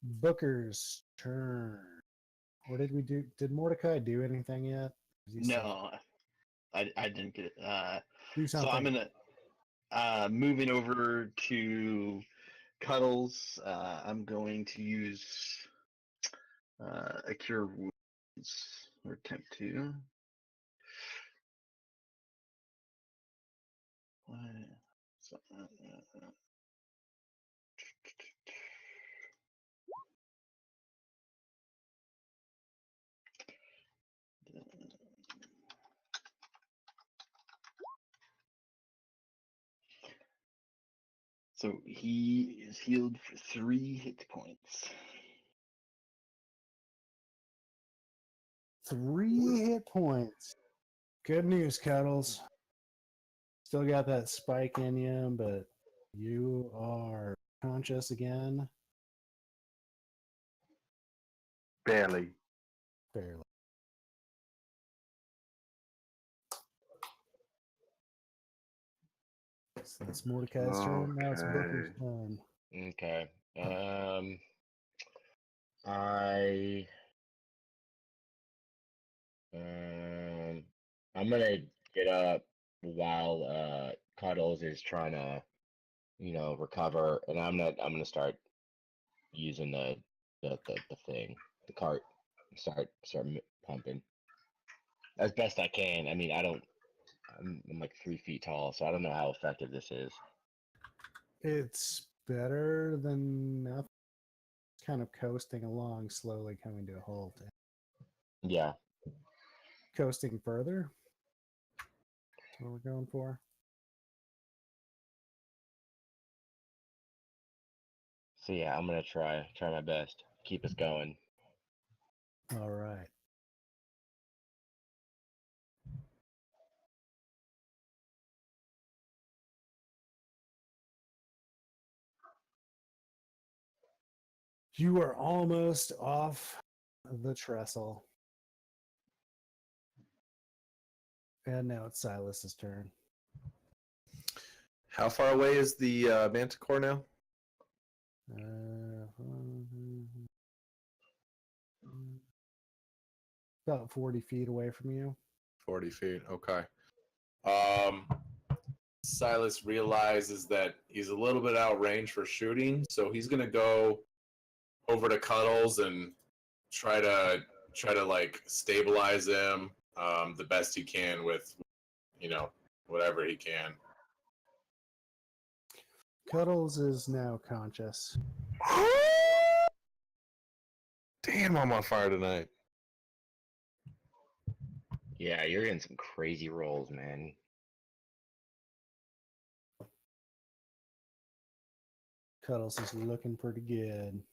Booker's turn. What did we do? Did Mordecai do anything yet? No, I didn't get it. Do So something. I'm gonna moving over to Cuddles. I'm going to use a cure wounds or attempt to. So, so he is healed for 3 hit points. 3 hit points. Good news, Cuddles. Still got that spike in you, but you are conscious again. Barely. Barely. So that's Mordecai's turn. Now it's Booker's Okay. turn. Okay. I I'm gonna get up while Cuddles is trying to, recover, and I'm gonna start using the thing, the cart, start pumping as best I can. I mean, I'm like 3 feet tall, so I don't know how effective this is. It's better than nothing. Kind of coasting along, slowly coming to a halt. Yeah. Coasting further. That's what we're going for. So yeah, I'm gonna try my best. Keep us going. All right. You are almost off the trestle. And now it's Silas's turn. How far away is the manticore now? About 40 feet away from you. 40 feet. Okay. Silas realizes that he's a little bit out of range for shooting, so he's gonna go over to Cuddles and try to like stabilize him the best he can with, whatever he can. Cuddles is now conscious. Damn, I'm on fire tonight. Yeah, you're getting some crazy rolls, man. Cuddles is looking pretty good.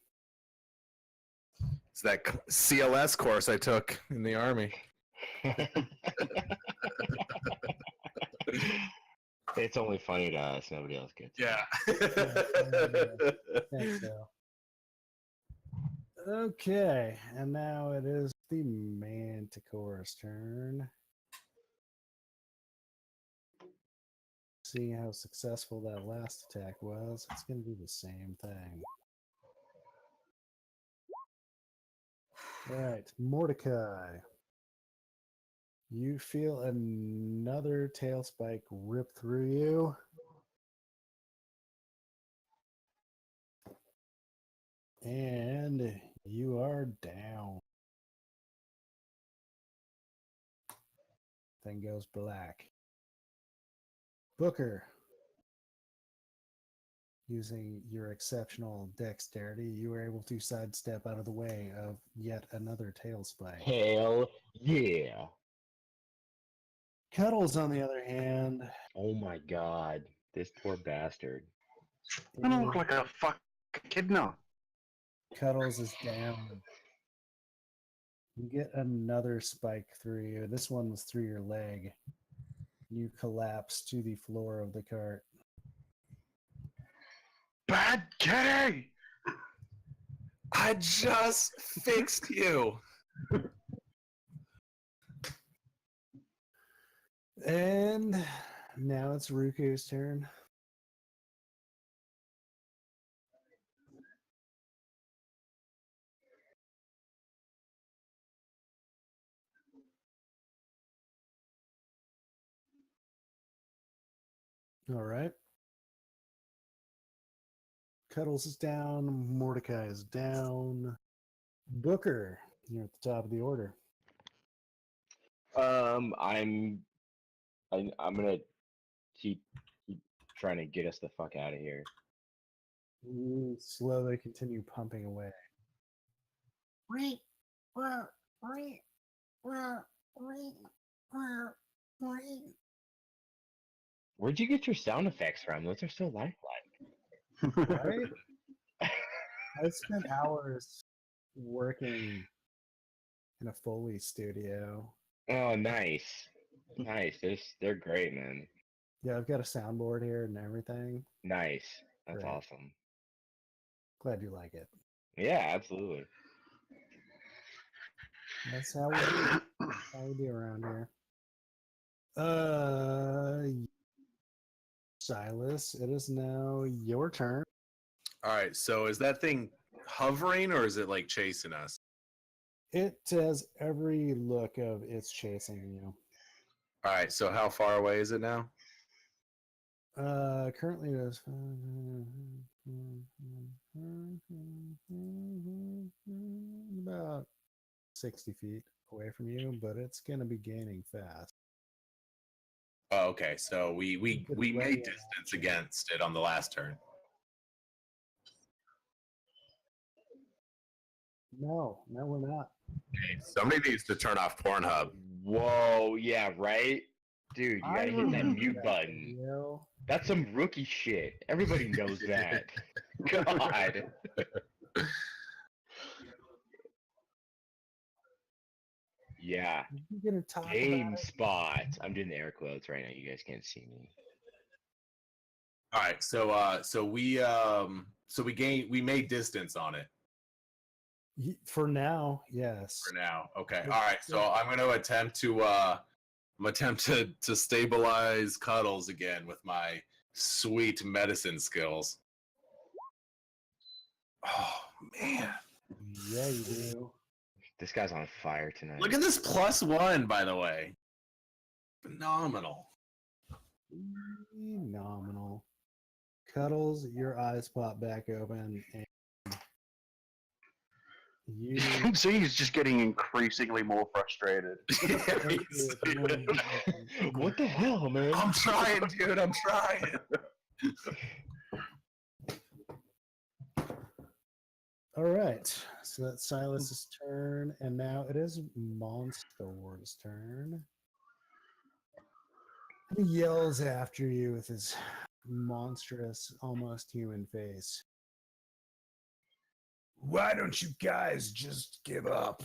It's that CLS course I took in the army. It's only funny to us. Nobody else gets it. Yeah. Thanks, Dale. Okay, and now it is the Manticore's turn. Seeing how successful that last attack was, it's going to do the same thing. All right, Mordecai. You feel another tail spike rip through you. And you are down. Thing goes black. Booker. Using your exceptional dexterity, you were able to sidestep out of the way of yet another tail spike. Hell yeah. Cuddles, on the other hand, Oh my god. This poor bastard. I don't look like a fucking kid now. Cuddles is down. You get another spike through you. This one was through your leg. You collapse to the floor of the cart. Bad kitty! I just fixed you. And now it's Ruku's turn. All right. Cuddles is down. Mordecai is down. Booker, you're at the top of the order. I'm gonna keep trying to get us the fuck out of here. You slowly continue pumping away. Where'd you get your sound effects from? Those are so lifelike. Right? I spent hours working in a Foley studio. Oh, nice. Nice. They're great, man. Yeah, I've got a soundboard here and everything. Nice. That's Great. awesome. Glad you like it. Yeah, absolutely. That's how we do. How we do around here. Silas, it is now your turn. All right, so is that thing hovering or is it like chasing us? It has every look of it's chasing you. All right, so how far away is it now? Currently it is about 60 feet away from you, but it's going to be gaining fast. Oh, okay, so we Good made radio distance action. against it on the last turn. No, we're not. Hey, somebody needs to turn off Pornhub. Whoa, yeah, right? Dude, you I gotta hit that remember mute that button. video. That's some rookie shit. Everybody knows that. God. Yeah. You're gonna talk Game about it? spot. I'm doing the air quotes right now. You guys can't see me. All right, so we made distance on it For now, yes. for now. Okay, all right. So I'm going to attempt to stabilize Cuddles again with my sweet medicine skills. Oh man, Yeah, you do. This guy's on fire tonight. look at this +1, by the way. Phenomenal. Phenomenal. Cuddles, your eyes pop back open, and you. So he's just getting increasingly more frustrated. What the hell, man? I'm trying, dude. I'm trying. All right, so that's Silas's turn, and now it is Monster's turn. He yells after you with his monstrous, almost human face. Why don't you guys just give up?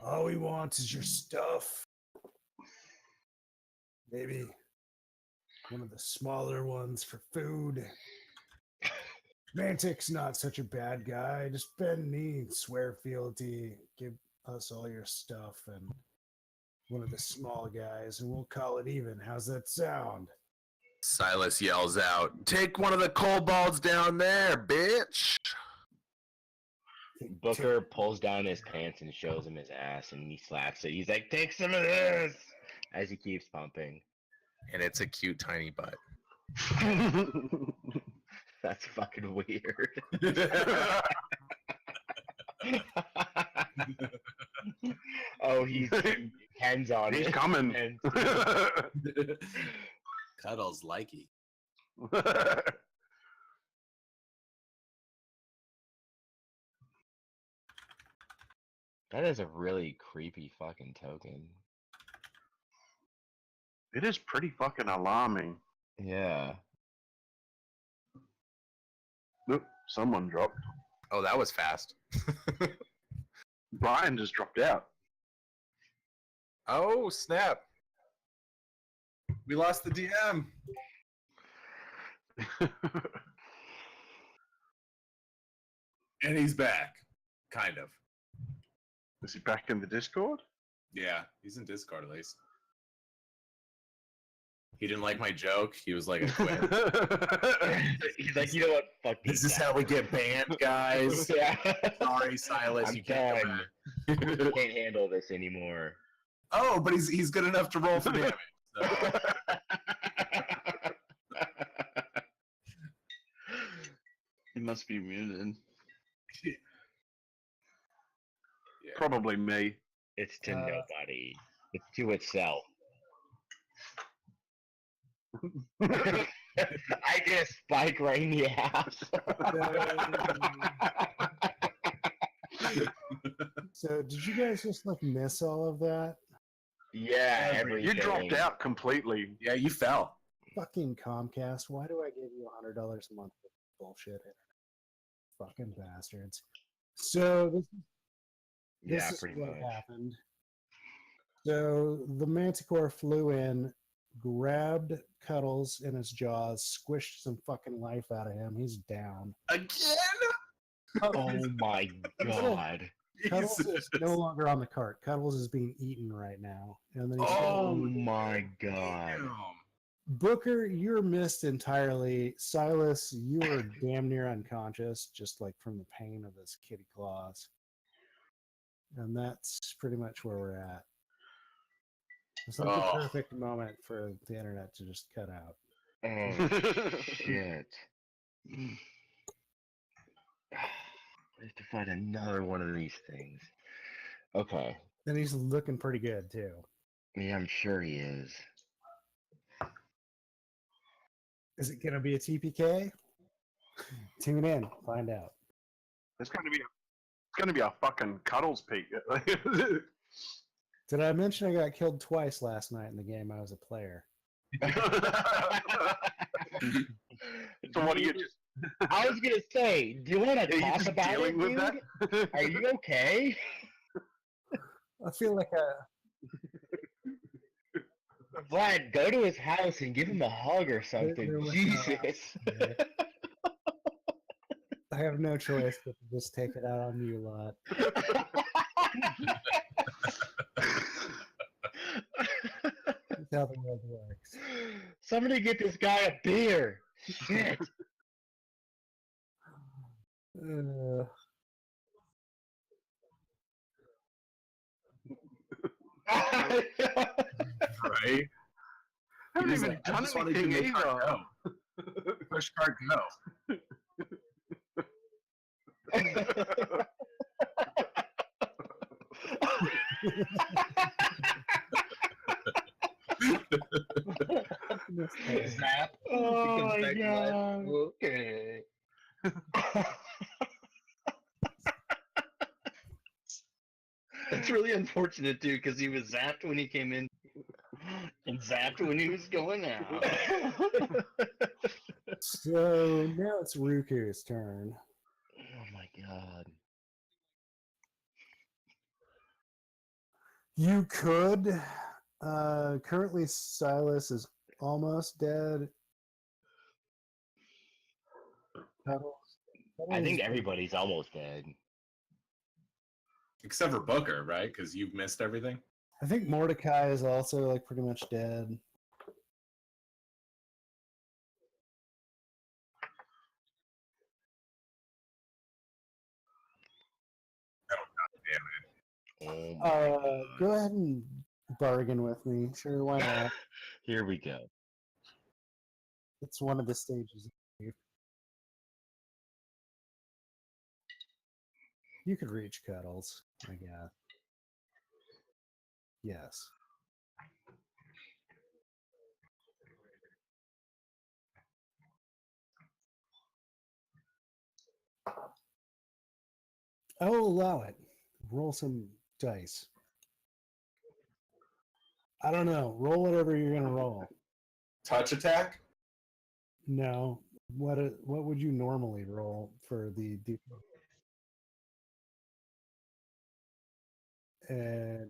All we want is your stuff. Maybe one of the smaller ones for food. Mantic's not such a bad guy. Just bend knee, swear fealty, give us all your stuff and one of the small guys, and we'll call it even. How's that sound? Silas yells out, "Take one of the kobolds down there, bitch!" Booker pulls down his pants and shows him his ass, and he slaps it. He's like, "Take some of this," as he keeps pumping. And it's a cute tiny butt. That's fucking weird. Oh, he's hands on He's it. coming. And Cuddles likey. that is a really creepy fucking token. It is pretty fucking alarming. Yeah. Oop, someone dropped. Oh, that was fast. Brian just dropped out. Oh, snap. We lost the DM. And he's back. Kind of. Is he back in the Discord? Yeah, he's in Discord at least. He didn't like my joke. He was like, I quit. He's like, you know what? Fuck This these is how we get banned, guys. Yeah. Sorry, Silas, I'm you can't done. come back. Can't handle this anymore. Oh, but he's good enough to roll for damage. So. He must be muted. Yeah. Probably me. It's to nobody. It's to itself. I get a spike right in the ass. So, did you guys just like miss all of that? Yeah, everything. You dropped out completely. Yeah, you fell. Fucking Comcast, why do I give you $100 a month for bullshit internet? Fucking bastards. So this Yeah, is pretty what much. happened. So the Manticore flew in, grabbed Cuddles in his jaws, squished some fucking life out of him. He's down. Again? Oh my god. Cuddles is Jesus. no longer on the cart. Cuddles is being eaten right now. And then he's Oh my god. Damn. Booker, you're missed entirely. Silas, you are damn near unconscious, just like from the pain of his kitty claws. And that's pretty much where we're at. It's like the Oh. perfect moment for the internet to just cut out. Oh shit! I have to find another one of these things. Okay. And he's looking pretty good too. Yeah, I'm sure he is. Is it going to be a TPK? Tune in, find out. It's gonna be a fucking cuddles peak. Did I mention I got killed twice last night in the game I was a player? So what do you just? I was gonna say, do you want Are to you talk just about dealing it, with dude? that? Are you okay? I feel like Vlad, go to his house and give him a hug or something. there was Jesus. I have no choice but to just take it out on you lot. That's how the world works. Somebody get this guy a beer. Shit. Right? I haven't He's even like, I done just wanna do anything a card either. go. Push card go. Zap. Oh my god. Okay. That's really unfortunate too, because he was zapped when he came in, and zapped when he was going out. So now it's Ruku's turn. Oh my god. You could. Currently, Silas is almost dead. Cuddles. I think everybody's almost dead. Except for Booker, right? Because you've missed everything. I think Mordecai is also like pretty much dead. Oh my god. Go ahead and bargain with me. Sure, why not? Here we go. It's one of the stages. You could reach Cuddles, I guess. Yes. I will allow it. Roll some dice. I don't know. Roll whatever you're gonna roll. Touch attack? No. What would you normally roll for the and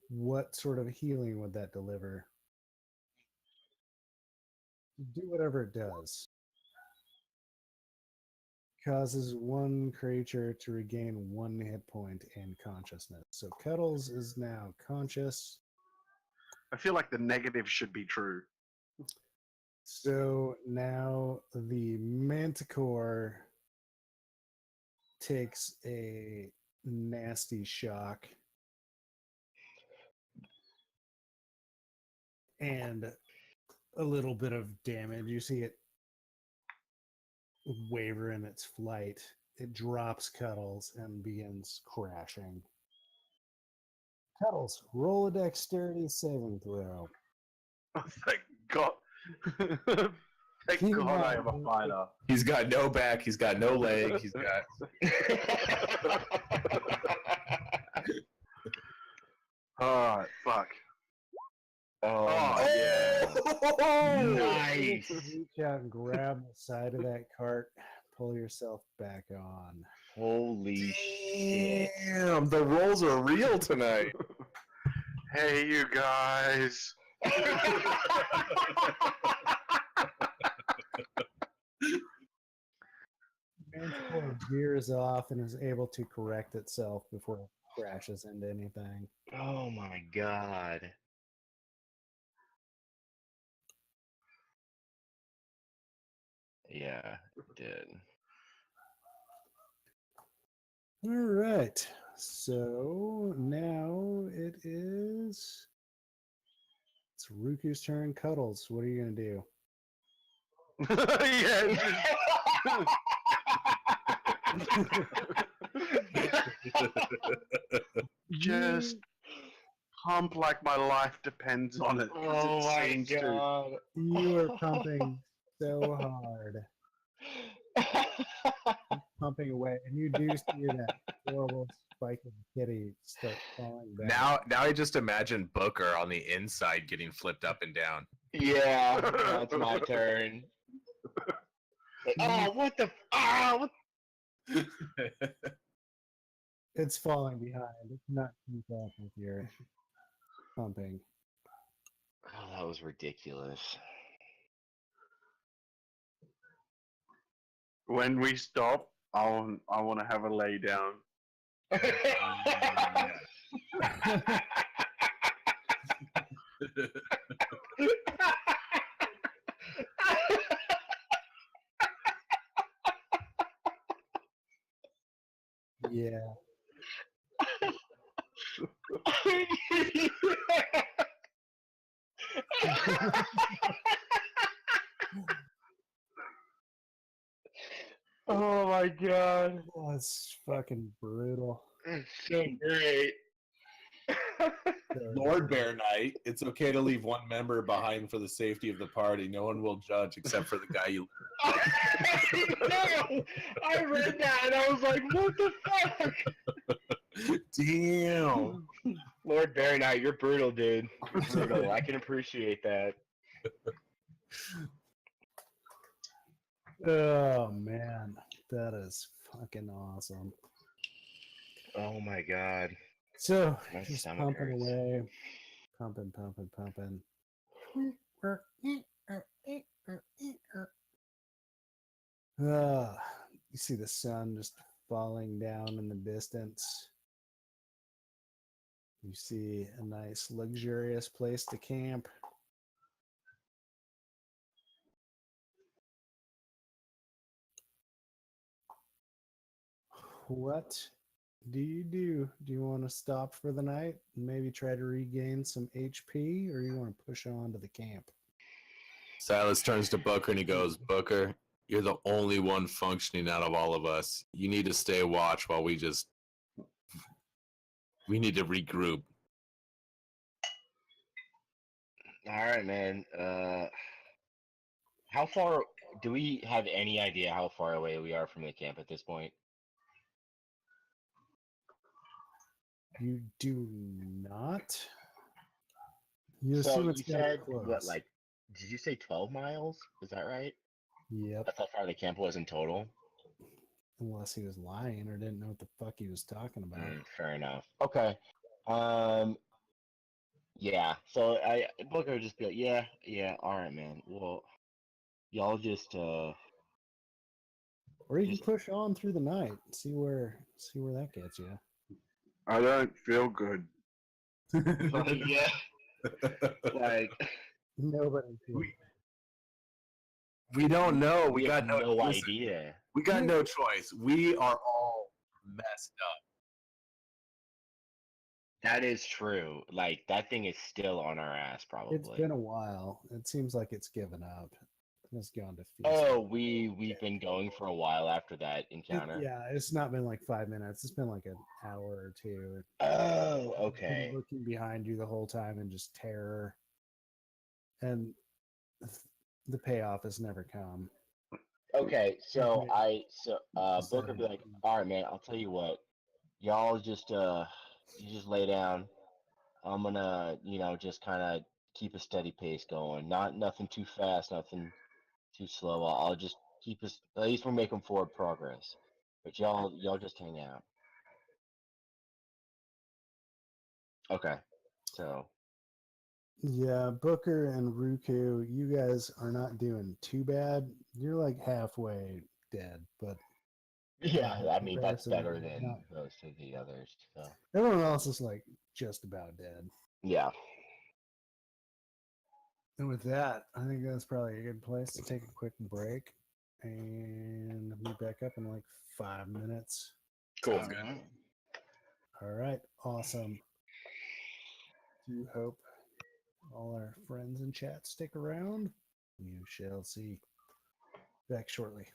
what sort of healing would that deliver? Do whatever it does. Causes one creature to regain 1 hit point and consciousness. So Cuddles is now conscious. I feel like the negative should be true. So now the Manticore takes a nasty shock and a little bit of damage. You see it waver in its flight. It drops Cuddles and begins crashing. Cuddles, roll a dexterity saving throw. Oh, thank God. Thank Keep in God I mind, am a fighter. He's got no back. He's got no leg. He's got. Alright, fuck. Oh, yeah. nice. Reach out and grab the side of that cart. Pull yourself back on. Holy shit. Damn, the rolls are real tonight. Hey, you guys. Manticore veers off and is able to correct itself before it crashes into anything. Oh my god. Yeah, it did. All right. So now it's Ruku's turn. Cuddles, what are you gonna do? Yeah, just pump like my life depends on it. 'cause Oh it my seems to. god. You are pumping so hard, pumping away, and you do see that horrible spiky kitty start falling back. Now I just imagine Booker on the inside getting flipped up and down. Yeah, now it's my turn. Like, oh, what the? What? It's falling behind. It's not keep up with your pumping. Oh, that was ridiculous. When we stop, I want to have a lay down. Yeah. Oh my god. Oh, it's fucking brutal. It's so great. Lord Bear Knight, it's okay to leave one member behind for the safety of the party. No one will judge except for the guy you. No! I read that and I was like, what the fuck? Damn. Lord Bear Knight, you're brutal, dude. You're brutal. I can appreciate that. Oh man, that is fucking awesome. Oh my god. So My just stomach pumping hurts. away, pumping. You see the sun just falling down in the distance. You see a nice, luxurious place to camp. What do you do? Do you want to stop for the night and maybe try to regain some HP, or you want to push on to the camp? Silas turns to Booker and he goes, Booker, you're the only one functioning out of all of us. You need to stay watch while we need to regroup. Alright, man. How far do we have any idea how far away we are from the camp at this point? You do not. You So assume it's you gotta be said close. what, like, did you say 12 miles? Is that right? Yep. That's how far the camp was in total. Unless he was lying or didn't know what the fuck he was talking about. Fair enough. Okay. Yeah. So Booker would just be like, yeah, all right, man. Well, y'all just Or you just- can push on through the night. See where that gets you. I don't feel good. yeah, like Nobody. We don't know. we We got have no listen, idea. We got no choice. We are all messed up. That is true. Like that thing is still on our ass, probably. It's been a while. It seems like it's given up. It's gone to feast. Oh, we've been going for a while after that encounter. Yeah, it's not been like 5 minutes. It's been like an hour or two. Oh, You've okay. been looking behind you the whole time in just terror, and the payoff has never come. Okay, so Okay. Booker would be like, all right, man. I'll tell you what. Y'all just you just lay down. I'm gonna just kind of keep a steady pace going. Nothing too fast, nothing too slow. I'll just keep us. At least we're making forward progress. But y'all just hang out. Okay. So Yeah, Booker and Ruku, you guys are not doing too bad. You're like halfway dead, but yeah, I mean that's comparison, better than not- most of the others. So everyone else is like just about dead. yeah. And with that, I think that's probably a good place to take a quick break and meet back up in like 5 minutes. Cool. Alright. All right, awesome. Do hope all our friends in chat stick around. You shall see. Back shortly.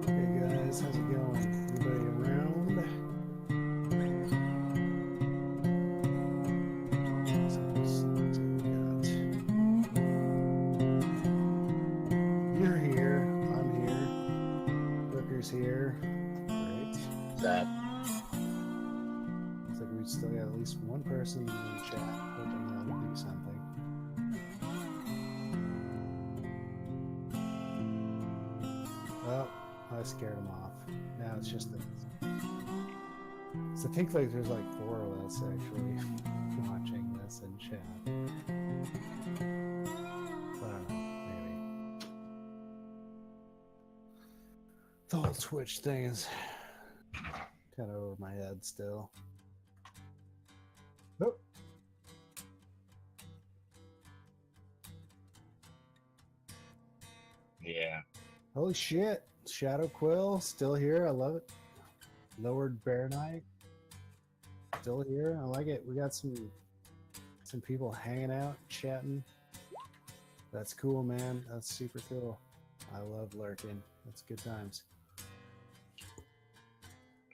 Hey guys, how's it going? Anybody around? So let's see what we got. You're here. I'm here. Booker's here. Great. That Looks like we still got at least one person in the chat hoping they'll do something. Oh, I scared him off. Now it's just the. So I think like there's like 4 of us actually watching this in chat. I don't know, maybe. The whole Twitch thing is kind of over my head still. Oh. yeah. Holy shit. Shadow Quill still here. I love it. Lowered Bear Knight still here. I like it. We got some people hanging out, chatting. That's cool, man. That's super cool. I love lurking. That's good times.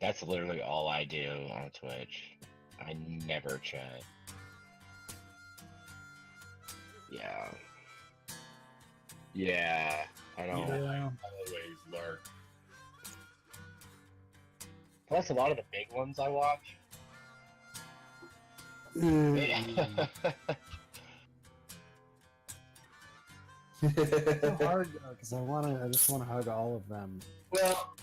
That's literally all I do on Twitch. I never chat. Yeah. Yeah. I don't Yeah. Always lurk. Plus a lot of the big ones I watch. It's so hard though, because I just want to hug all of them. Well,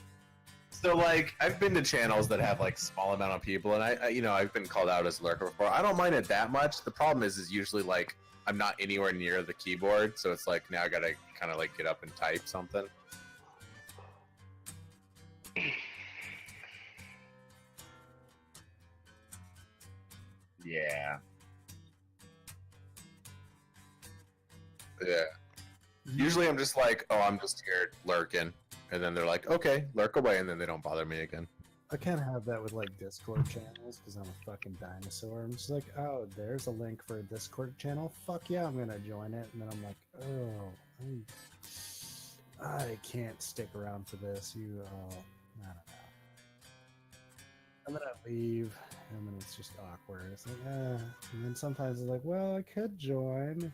so like I've been to channels that have like small amount of people, and I've been called out as lurker before. I don't mind it that much. The problem is usually like I'm not anywhere near the keyboard, so it's like now I gotta kind of like get up and type something. Yeah. Yeah. Usually I'm just like, oh, I'm just here lurking, and then they're like, okay, lurk away, and then they don't bother me again. I kind of have that with like Discord channels because I'm a fucking dinosaur. I'm just like, oh, there's a link for a Discord channel. Fuck yeah, I'm gonna join it. And then I'm like, oh, I can't stick around for this. You all, I don't know. I'm gonna leave, and then it's just awkward. It's like, and then sometimes it's like, well, I could join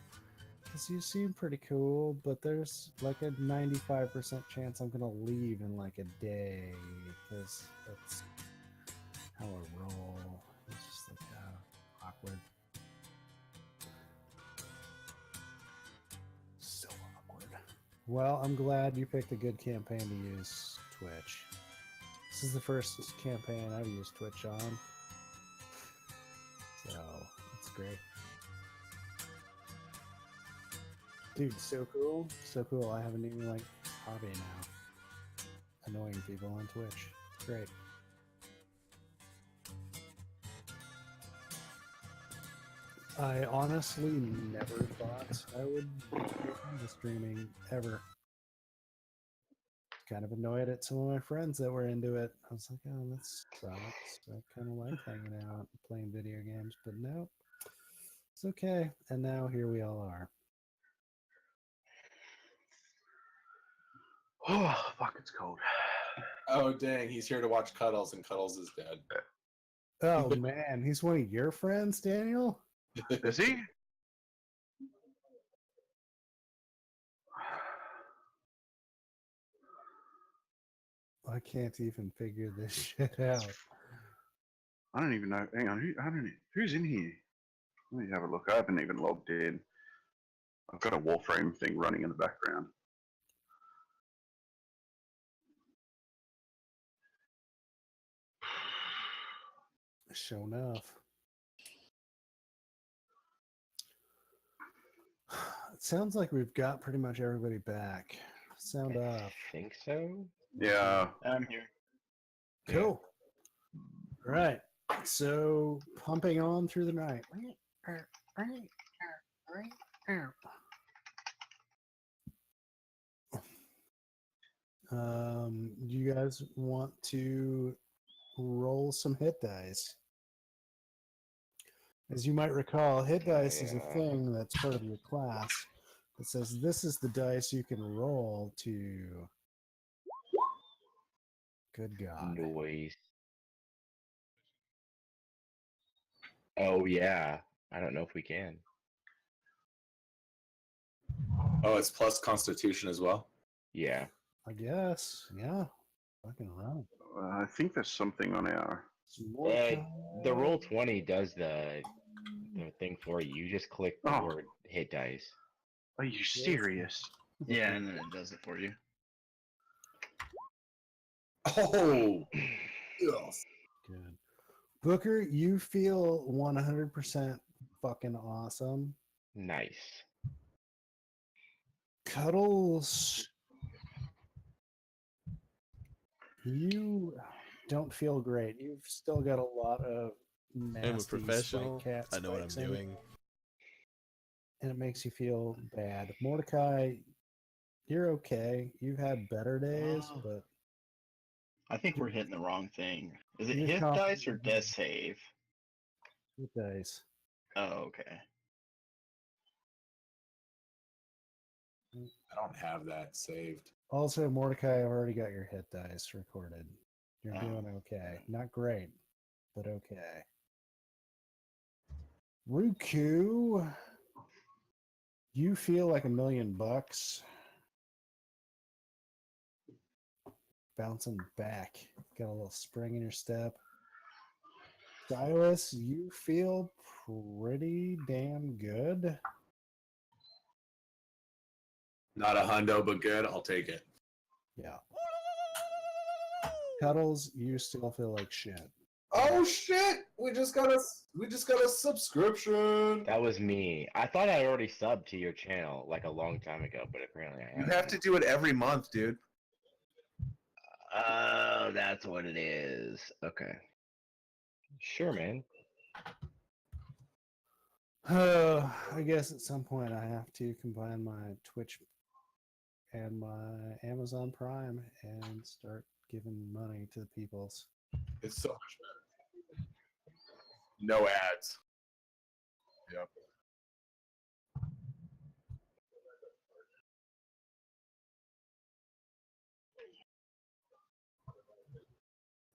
because you seem pretty cool, but there's like a 95% chance I'm gonna leave in like a day because that's how I roll. It's just like awkward. So awkward. Well, I'm glad you picked a good campaign to use Twitch. This is the first campaign I've used Twitch on. So, it's great. Dude, so cool. So cool. I have a new, like, hobby now. Annoying people on Twitch. It's great. I honestly never thought I would get into streaming ever. Kind of annoyed at some of my friends that were into it. I was like, oh, that sucks. I kind of like hanging out and playing video games, but no, it's okay. And now here we all are. Oh, fuck, it's cold. Oh dang, he's here to watch Cuddles, and Cuddles is dead. Oh man, he's one of your friends, Daniel? Is he? I can't even figure this shit out. I don't even know. Hang on, who's in here? Let me have a look. I haven't even logged in. I've got a Warframe thing running in the background. Sure enough. It sounds like we've got pretty much everybody back. Sound I off. think so. Yeah. I'm here. Cool. All right. So pumping on through the night. You guys want to roll some hit dice? As you might recall, hit dice is a Yeah. thing that's part of your class. It says this is the dice you can roll to. Good God. Noise. Oh yeah. I don't know if we can. Oh, it's plus Constitution as well. Yeah. I guess. Yeah. Fucking run. I think there's something on our. The roll 20 does the thing for you. You just click the Oh. word hit dice. Are you serious? Yeah, and then it does it for you. Oh, yes. Good. Booker, you feel 100% fucking awesome. Nice. Cuddles, you don't feel great. You've still got a lot of nasty I'm a professional. spike cat I know what I'm spikes in, doing. and it makes you feel bad. Mordecai, you're okay. You've had better days, Oh. but I think we're hitting the wrong thing. Is it You're hit confident. dice or death save? it dice. Oh, okay. I don't have that saved. Also, Mordecai, I've already got your hit dice recorded. You're Oh. doing okay. Not great, but okay. Ruku, you feel like $1,000,000 bouncing back. Got a little spring in your step. Silas, you feel pretty damn good. Not a hundo, but good. I'll take it. Yeah. Cuddles, you still feel like shit. Oh shit! We just got a subscription. That was me. I thought I already subbed to your channel like a long time ago, but apparently I You haven't. have to do it every month, dude. Oh, that's what it is. Okay. Sure, man. I guess at some point I have to combine my Twitch and my Amazon Prime and start giving money to the peoples. It's so much better. No ads. Yep.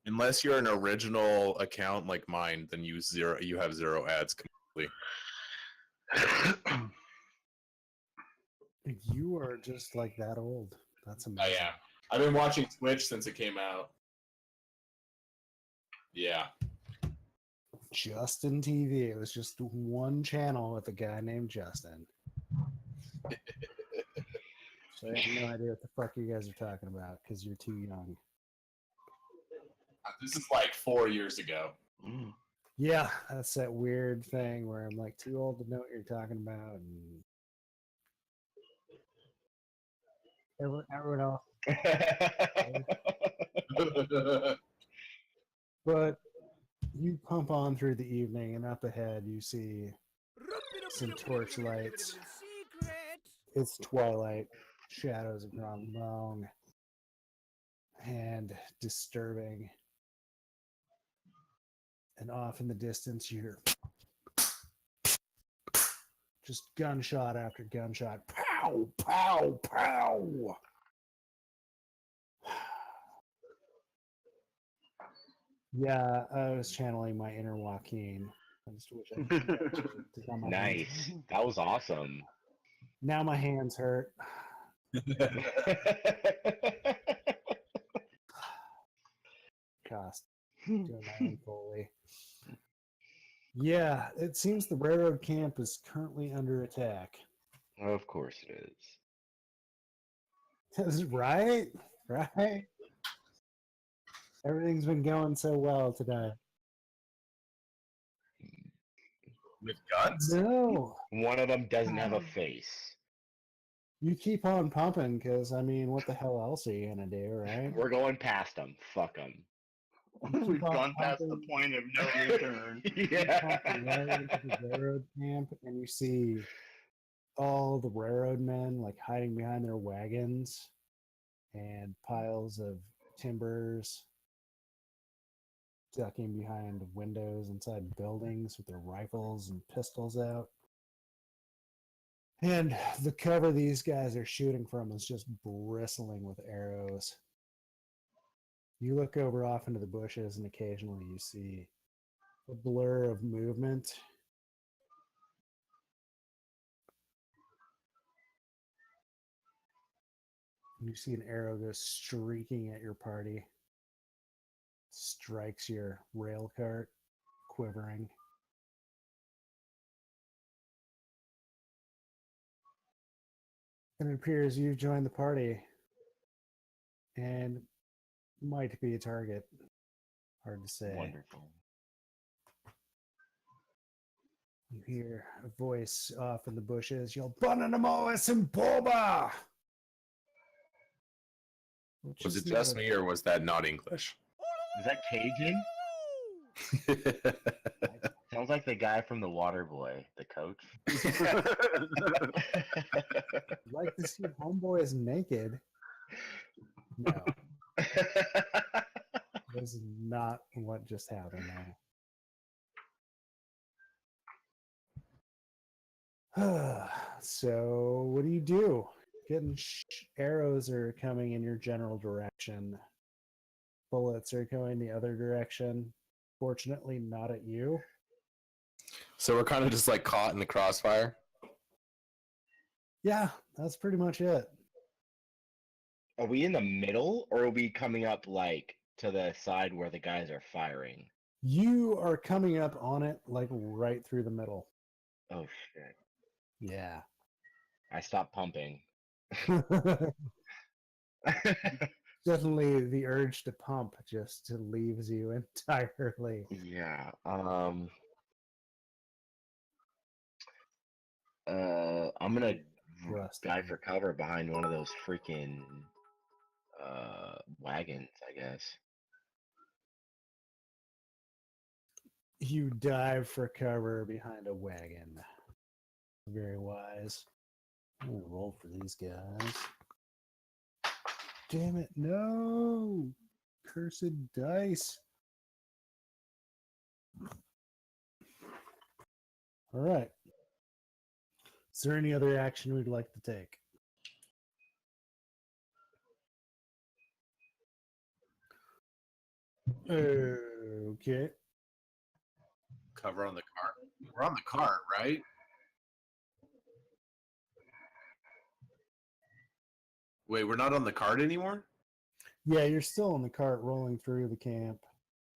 Unless you're an original account like mine, then you have zero ads completely. You are just like that old. That's amazing. I am. I've been watching Twitch since it came out. Yeah. Justin TV. It was just one channel with a guy named Justin. So I have no idea what the fuck you guys are talking about because you're too young. This is like 4 years ago. Yeah, that's that weird thing where I'm like too old to know what you're talking about, and everyone else. But you pump on through the evening, and up ahead you see some torch lights. It's twilight. Shadows have grown long and disturbing. And off in the distance, you hear just gunshot after gunshot. Pow, pow, pow. Yeah, I was channeling my inner Joaquin. I just wish I could on my Nice. hands. That was awesome. Now my hands hurt. Cost. Doing my own Foley. Yeah, it seems the railroad camp is currently under attack. Of course it That's right? Right? Everything's been going so well today. With guns? No. is. One of them doesn't have a face. You keep on pumping because, I mean, what the hell else are you going to do, right? We're going past them. Fuck them. We've gone past the point of no return. Yeah. Right into the railroad camp, and you see all the railroad men like hiding behind their wagons and piles of timbers, ducking behind windows inside buildings with their rifles and pistols out. And the cover these guys are shooting from is just bristling with arrows. You look over off into the bushes, and occasionally you see a blur of movement. You see an arrow go streaking at your party, strikes your rail cart, quivering. And it appears you've joined the party and might be a target. Hard to say. Wonderful. You hear a voice off in the bushes yell, Bonanamo es in Boba! Was it just me, or was that not English? Is that Cajun? Sounds like the guy from The Water Boy, the coach. Like to see homeboys naked? No, this is not what just happened now. So, what do? Getting arrows are coming in your general direction. Bullets are going the other direction. Fortunately, not at you. So we're kind of just like caught in the crossfire. Yeah, that's pretty much it. Are we in the middle, or are we coming up like to the side where the guys are firing? You are coming up on it like right through the middle. Oh shit! Yeah. I stopped pumping. Definitely the urge to pump just leaves you entirely. Yeah. I'm gonna Rusty. dive for cover behind one of those freaking wagons, I guess. You dive for cover behind a wagon. Very wise. I'm gonna roll for these guys. Damn it, no! Cursed dice. Alright. Is there any other action we'd like to take? Okay. Cover on the cart. We're on the cart, right? Wait, we're not on the cart anymore? Yeah, you're still in the cart rolling through the camp.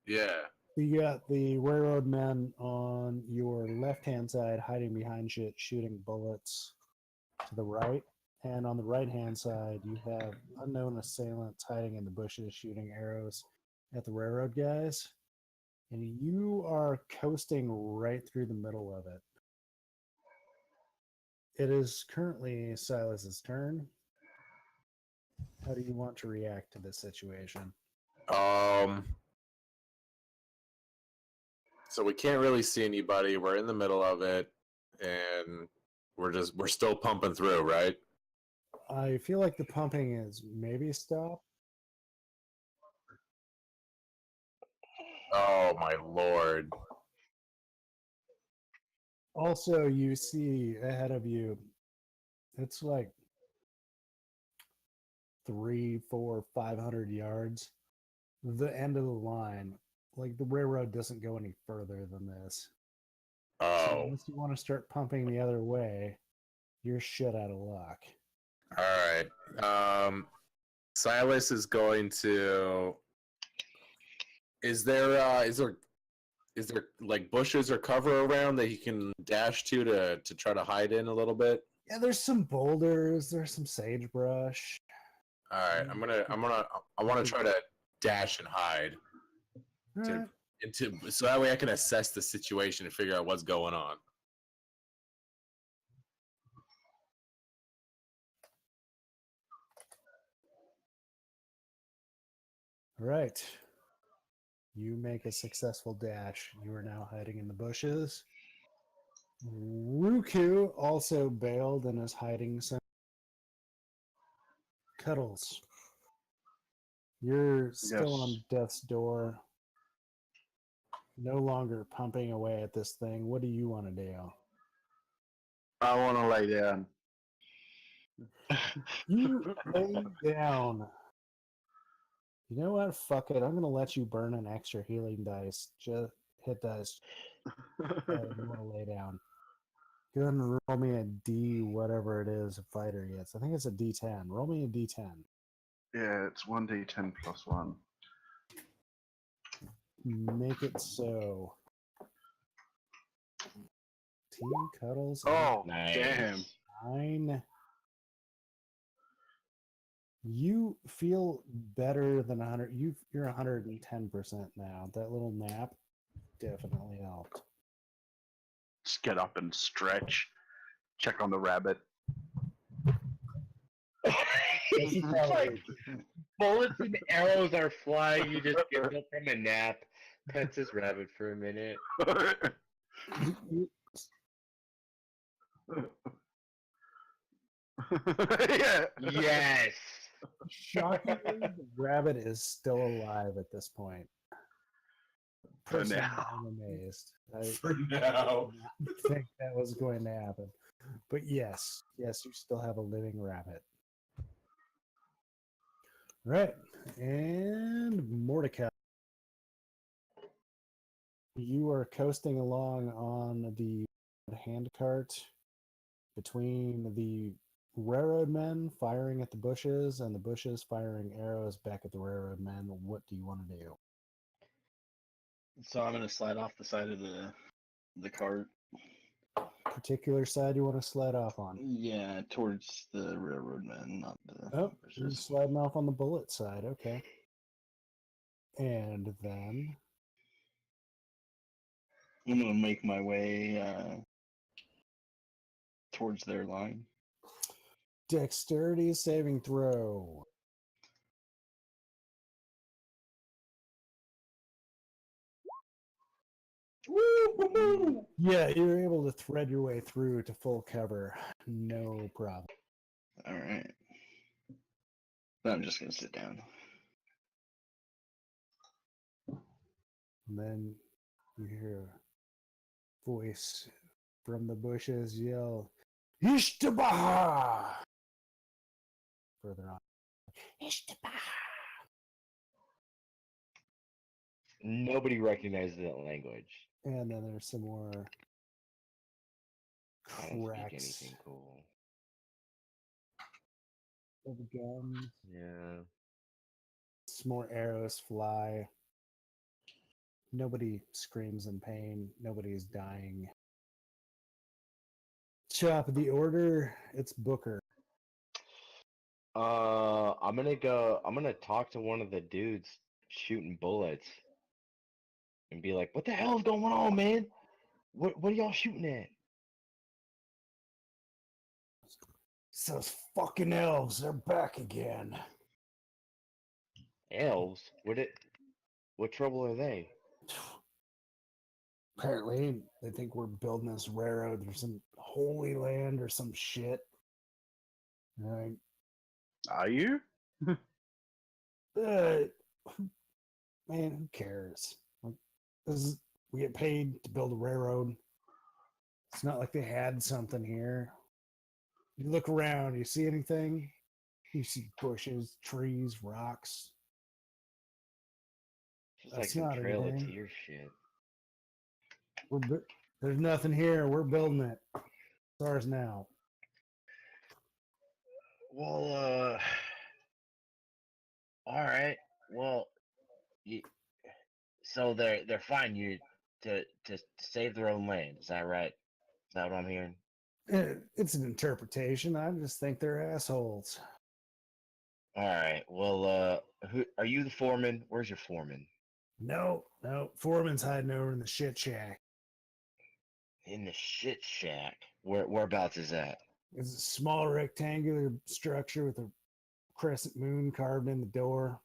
Yeah. You got the railroad men on your left-hand side hiding behind shit, shooting bullets to the right. And on the right-hand side, you have unknown assailants hiding in the bushes, shooting arrows at the railroad guys. And you are coasting right through the middle of it. It is currently Silas's turn. How do you want to react to this situation? So we can't really see anybody. We're in the middle of it, and we're still pumping through, right? I feel like the pumping is maybe stopped. Oh my lord! Also, you see ahead of you, it's like 300, 400, 500 yards. The end of the line, like the railroad doesn't go any further than this. So Oh, unless you want to start pumping the other way, you're shit out of luck. all right. Silas is going to. Is there like bushes or cover around that he can dash to try to hide in a little bit? Yeah, there's some boulders, there's some sagebrush. All right, I want to try to dash and hide Alright. so that way I can assess the situation and figure out what's going on. All right. You make a successful dash. You are now hiding in the bushes. Ruku also bailed and is hiding some. Cuddles. You're still Yes. on death's door. No longer pumping away at this thing. What do you want to do? I want to lay down. You lay down. You know what? Fuck it. I'm going to let you burn an extra healing dice. Just hit dice. You want to lay down. Go ahead and roll me a D, whatever it is a fighter gets. I think it's a D10. Roll me a D10. Yeah, it's 1d10 plus 1. Make it so. Team Cuddles. Oh, Nice. damn. 9. You feel better than 100. You're 110% now. That little nap definitely helped. Just get up and stretch. Check on the rabbit. It's like bullets and arrows are flying. You just get up from a nap, pets his rabbit for a minute. Yeah. Yes. Shockingly, the rabbit is still alive at this point. For Personally, now. I'm amazed. I For now. did not think that was going to happen. But yes, you still have a living rabbit. Right. And Mordecai. You are coasting along on the handcart between the railroad men firing at the bushes and the bushes firing arrows back at the railroad men. What do you want to do? So I'm gonna slide off the side of the cart. Particular side you want to slide off on? Yeah, towards the railroad men, not the Oh, you're bushes. sliding off on the bullet side. Okay. And then I'm gonna make my way towards their line. dexterity saving throw. Woo-hoo-hoo! Yeah, you're able to thread your way through to full cover. No problem. All right. I'm just gonna sit down. And then you hear a voice from the bushes yell, Ishtabaha! Further on. Ishtabaha! Nobody recognizes that language. And then there's some more I don't speak cracks anything cool. of guns. Yeah. Some more arrows fly. Nobody screams in pain. Nobody's dying. Top of the order, it's Booker. I'm gonna talk to one of the dudes shooting bullets and be like, "What the hell's going on, man? What are y'all shooting at?" It's those fucking elves. They're back again. Elves? What trouble are they? Apparently, they think we're building this railroad or some holy land or some shit. Like, Are you? man, who cares? Like, we get paid to build a railroad. It's not like they had something here. You look around, you see anything? You see bushes, trees, rocks. It's like That's some not Trail of anything. Tears shit. There's nothing here. We're building it. It's ours now. Well, all right. Well, you, so they're fine you to save their own land. Is that right? Is that what I'm hearing? It's an interpretation. I just think they're assholes. All right. Well, who are you? The foreman? Where's your foreman? No. Foreman's hiding over in the shit shack. In the shit shack. Whereabouts is that? It's a small rectangular structure with a crescent moon carved in the door.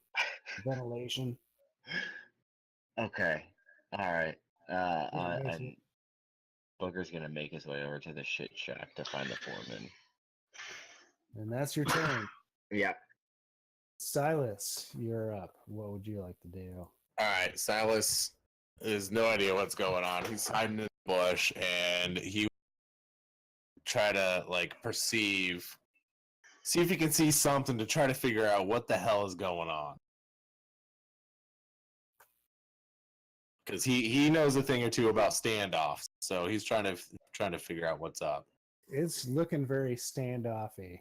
Ventilation. Okay. All right. Yeah, And Booker's gonna make his way over to the shit shack to find the foreman. and that's your turn. Yeah. Silas, you're up. What would you like to do? All right, Silas has no idea what's going on. He's hiding in the bush, and he try to like see if he can see something to try to figure out what the hell is going on. Because he knows a thing or two about standoffs, so he's trying to figure out what's up. It's looking very standoffy.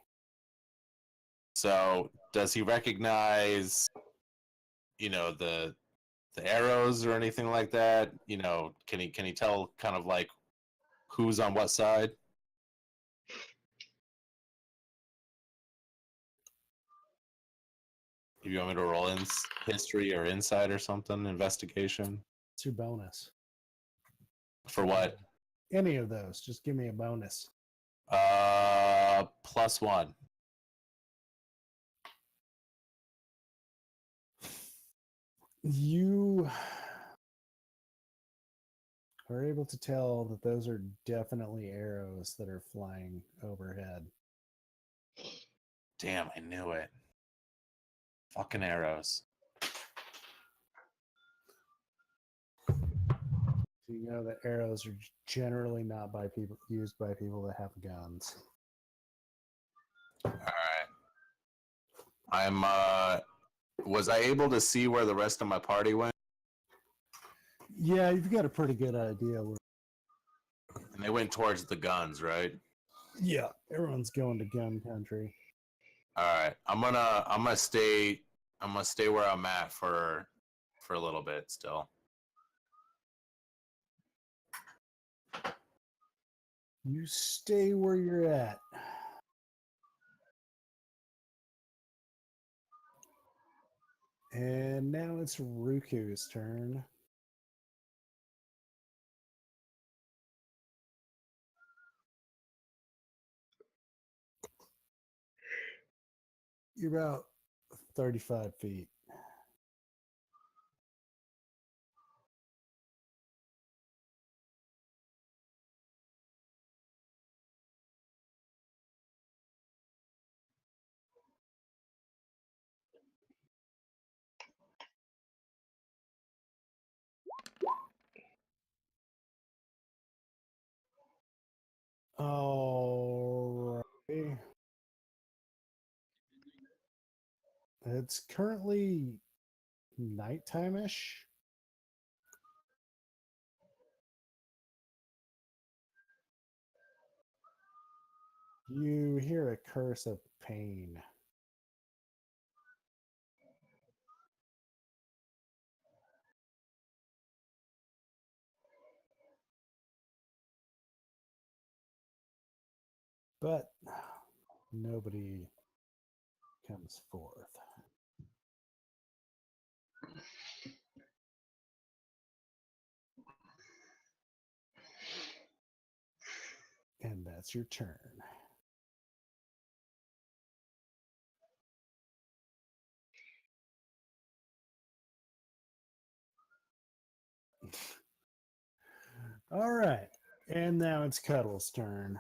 So does he recognize, the arrows or anything like that? Can he tell kind of like who's on what side? If you want me to roll in history or insight or something, investigation It's your bonus. for what? Any of those. Just give me a bonus. +1. You are able to tell that those are definitely arrows that are flying overhead. Damn, I knew it. Fucking arrows. So you know that arrows are generally not used by people that have guns. All right. Was I able to see where the rest of my party went? Yeah, you've got a pretty good idea. And they went towards the guns, right? Yeah, everyone's going to gun country. All right. I'm gonna stay where I'm at for a little bit still. You stay where you're at. And now it's Ruku's turn. You're about 35 feet. All right. It's currently nighttime-ish. You hear a curse of pain. But nobody comes forth. And that's your turn. All right. And now it's Cuddle's turn.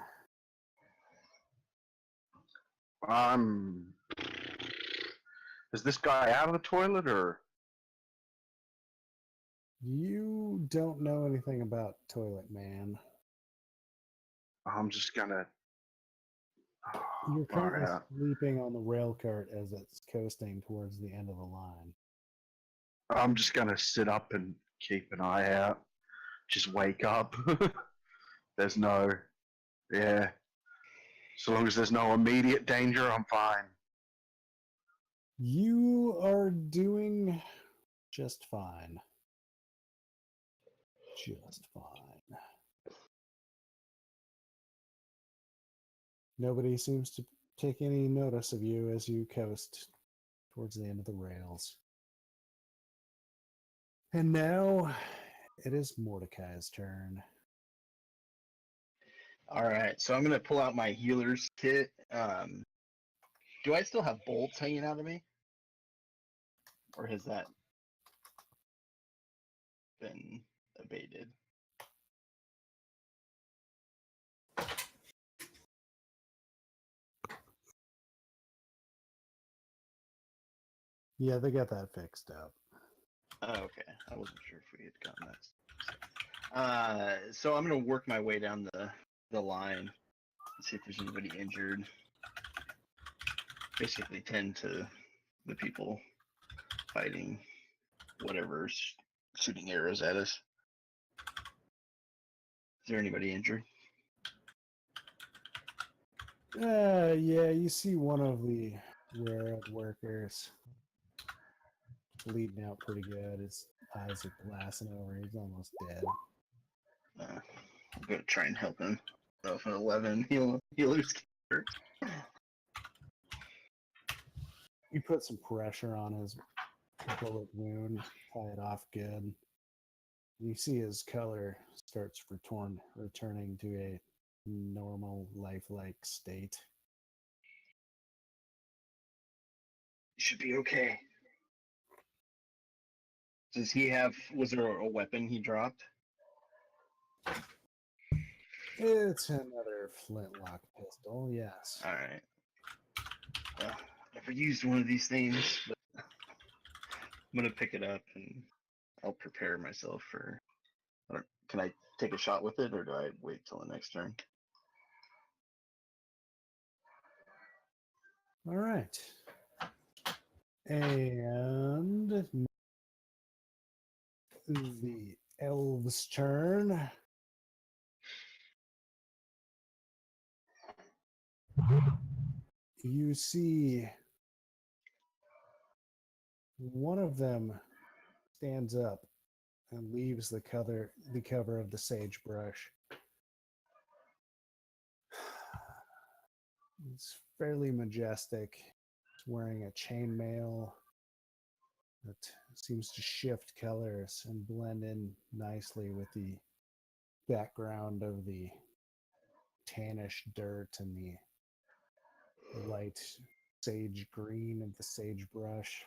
Is this guy out of the toilet or? You don't know anything about Toilet Man. I'm just gonna. You're Far currently out. sleeping on the rail cart as it's coasting towards the end of the line. I'm just gonna sit up and keep an eye out. Just wake up. There's no. Yeah. So long as there's no immediate danger, I'm fine. You are doing just fine. Just fine. Nobody seems to take any notice of you as you coast towards the end of the rails. And now it is Mordecai's turn. All right, so I'm gonna pull out my healer's kit. Do I still have bolts hanging out of me, or has that been abated? Yeah, they got that fixed up. Oh, okay, I wasn't sure if we had gotten that. So I'm gonna work my way down the line and see if there's anybody injured. Basically, tend to the people fighting whatever's shooting arrows at us. Is there anybody injured? Yeah, you see one of the railroad workers bleeding out pretty good. His eyes are glassing over. He's almost dead. I'm gonna try and help him. I don't know if an 11 healer's kit works. You put some pressure on his bullet wound, tie it off good. You see his color starts returning to a normal, lifelike state. You should be okay. Does he have? Was there a weapon he dropped? It's another flintlock pistol, yes. All right. Well, never used one of these things, but I'm gonna pick it up and I'll prepare myself for. Can I take a shot with it, or do I wait till the next turn? All right. And the elves' turn. You see one of them stands up and leaves the cover of the sagebrush. It's fairly majestic. It's wearing a chainmail that seems to shift colors and blend in nicely with the background of the tannish dirt and the light sage green of the sagebrush.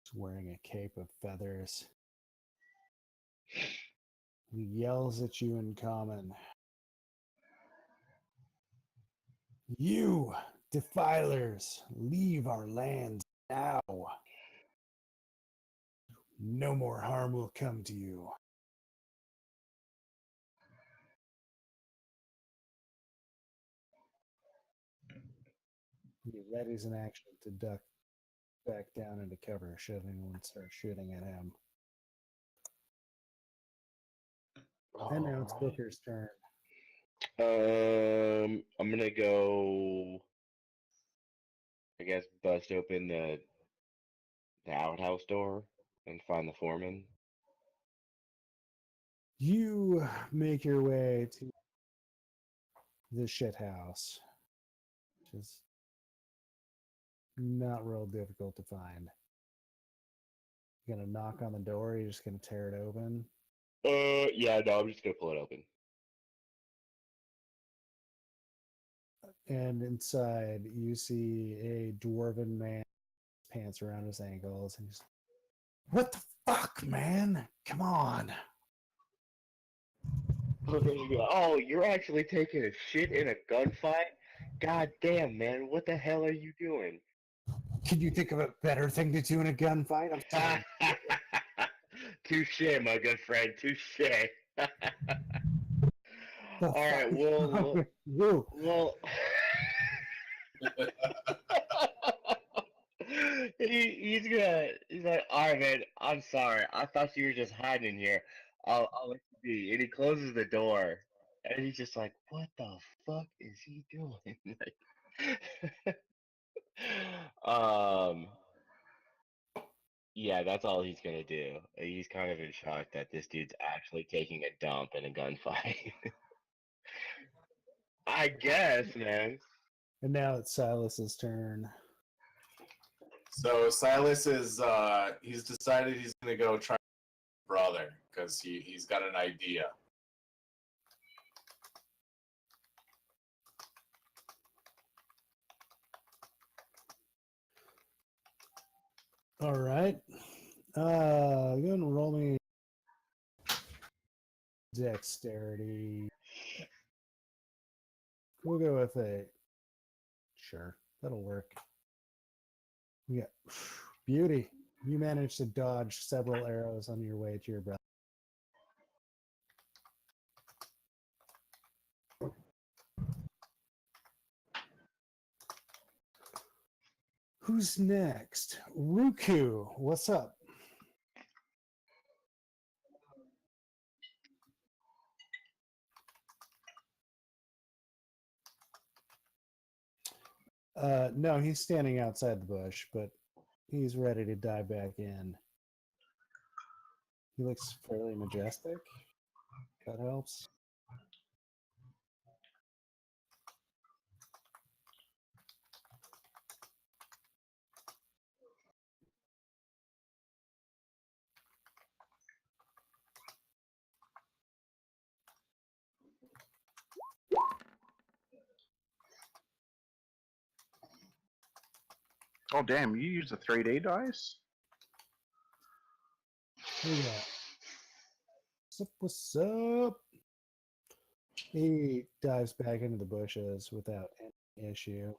He's wearing a cape of feathers. He yells at you in common. You defilers, leave our lands now. No more harm will come to you. He readies an action to duck back down into cover should anyone start shooting at him. And now it's Alright. Booker's turn. I'm gonna go. I guess bust open the outhouse door and find the foreman. You make your way to the shit house, which is not real difficult to find. You gonna knock on the door, or you're just gonna tear it open? Yeah, no, I'm just gonna pull it open. And inside you see a dwarven man, pants around his ankles, and he's, what the fuck, man? Come on. Oh, you're actually taking a shit in a gunfight? God damn, man, what the hell are you doing? Can you think of a better thing to do in a gunfight? I'm sorry. Touche, my good friend, touche. The All right, fuck is wrong with you? well. He's like, all right, man, I'm sorry. I thought you were just hiding in here. I'll let you be. And he closes the door, and he's just like, what the fuck is he doing? Like, um, yeah, that's all he's gonna do. He's kind of in shock that this dude's actually taking a dump in a gunfight. I guess, man. And now it's Silas's turn. So Silas is he's decided he's gonna go try brother because he's got an idea. All right. Go ahead and roll me dexterity. We'll go with a. Sure, that'll work. Yeah, beauty. You managed to dodge several arrows on your way to your brother. Who's next? Ruku, what's up? No, he's standing outside the bush, but he's ready to dive back in. He looks fairly majestic. That helps. Oh damn! You use a 3D dice? Who we got? What's up? What's up? He dives back into the bushes without any issue.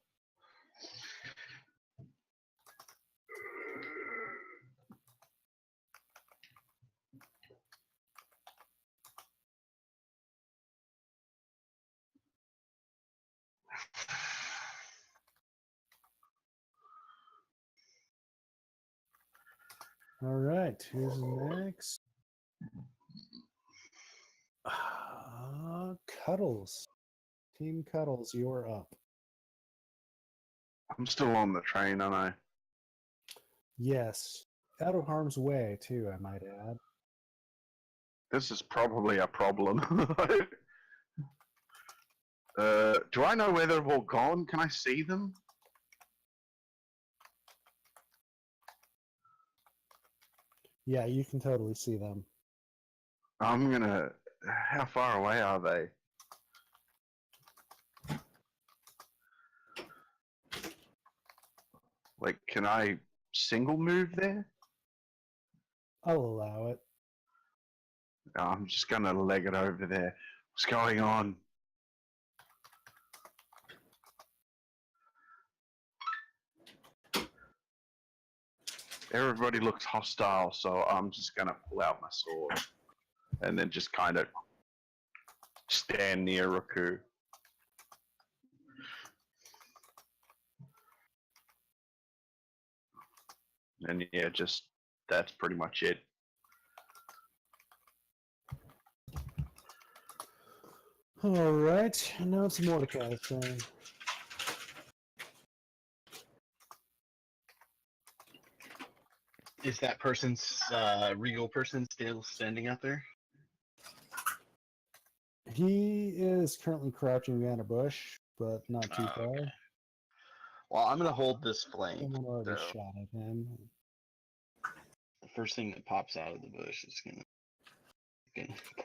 All right, who's next? Cuddles. Team Cuddles, you're up. I'm still on the train, aren't I? Yes. Out of harm's way, too, I might add. This is probably a problem. Do I know where they're all gone? Can I see them? Yeah, you can totally see them. I'm gonna. How far away are they? Like, can I single move there? I'll allow it. I'm just gonna leg it over there. What's going on? Everybody looks hostile, so I'm just gonna pull out my sword and then just kind of stand near Raku. And yeah, just that's pretty much it. All right, now it's Mordecai's turn. Is that person's regal person still standing out there? He is currently crouching behind a bush, but not too far. Okay. Well, I'm gonna hold this flank. Someone already So shot at him. the first thing that pops out of the bush is gonna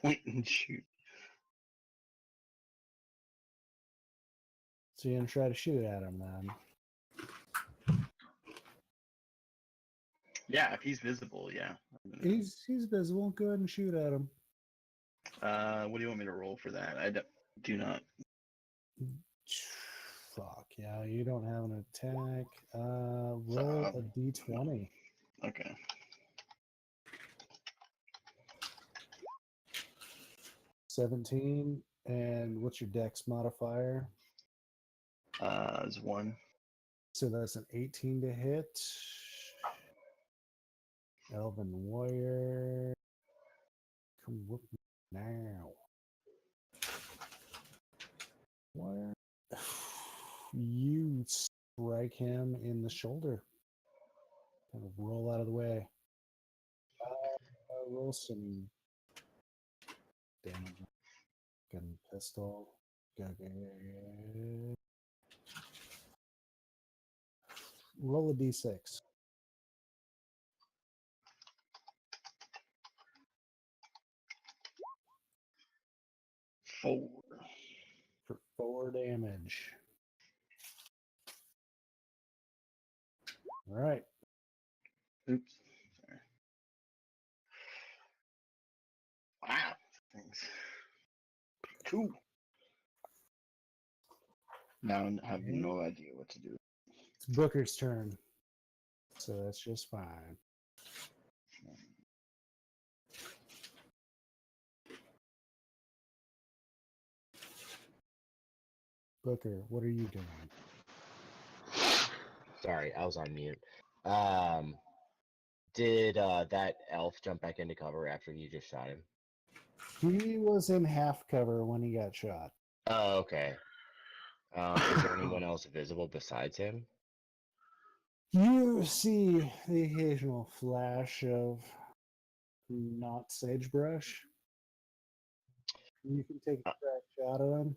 point and shoot. So you're gonna try to shoot at him then. Yeah, if he's visible, yeah. He's visible. Go ahead and shoot at him. What do you want me to roll for that? I do not. Fuck yeah, you don't have an attack. Roll a d20. Okay. $17. And what's your dex modifier? Is 1. So that's an 18 to hit. Elven Warrior. Come whoop me now. Where? You strike him in the shoulder. Kind of roll out of the way. Roll some damage. Gun pistol. Roll a d6. 4. For 4 damage. All right. Oops. Sorry. Wow. Thanks. Cool. Now I have no idea what to do. It's Booker's turn. So that's just fine. Booker, what are you doing? Sorry, I was on mute. Did that elf jump back into cover after you just shot him? He was in half cover when he got shot. Oh, okay. Is there anyone else visible besides him? You see the occasional flash of not sagebrush. You can take a crack shot at him.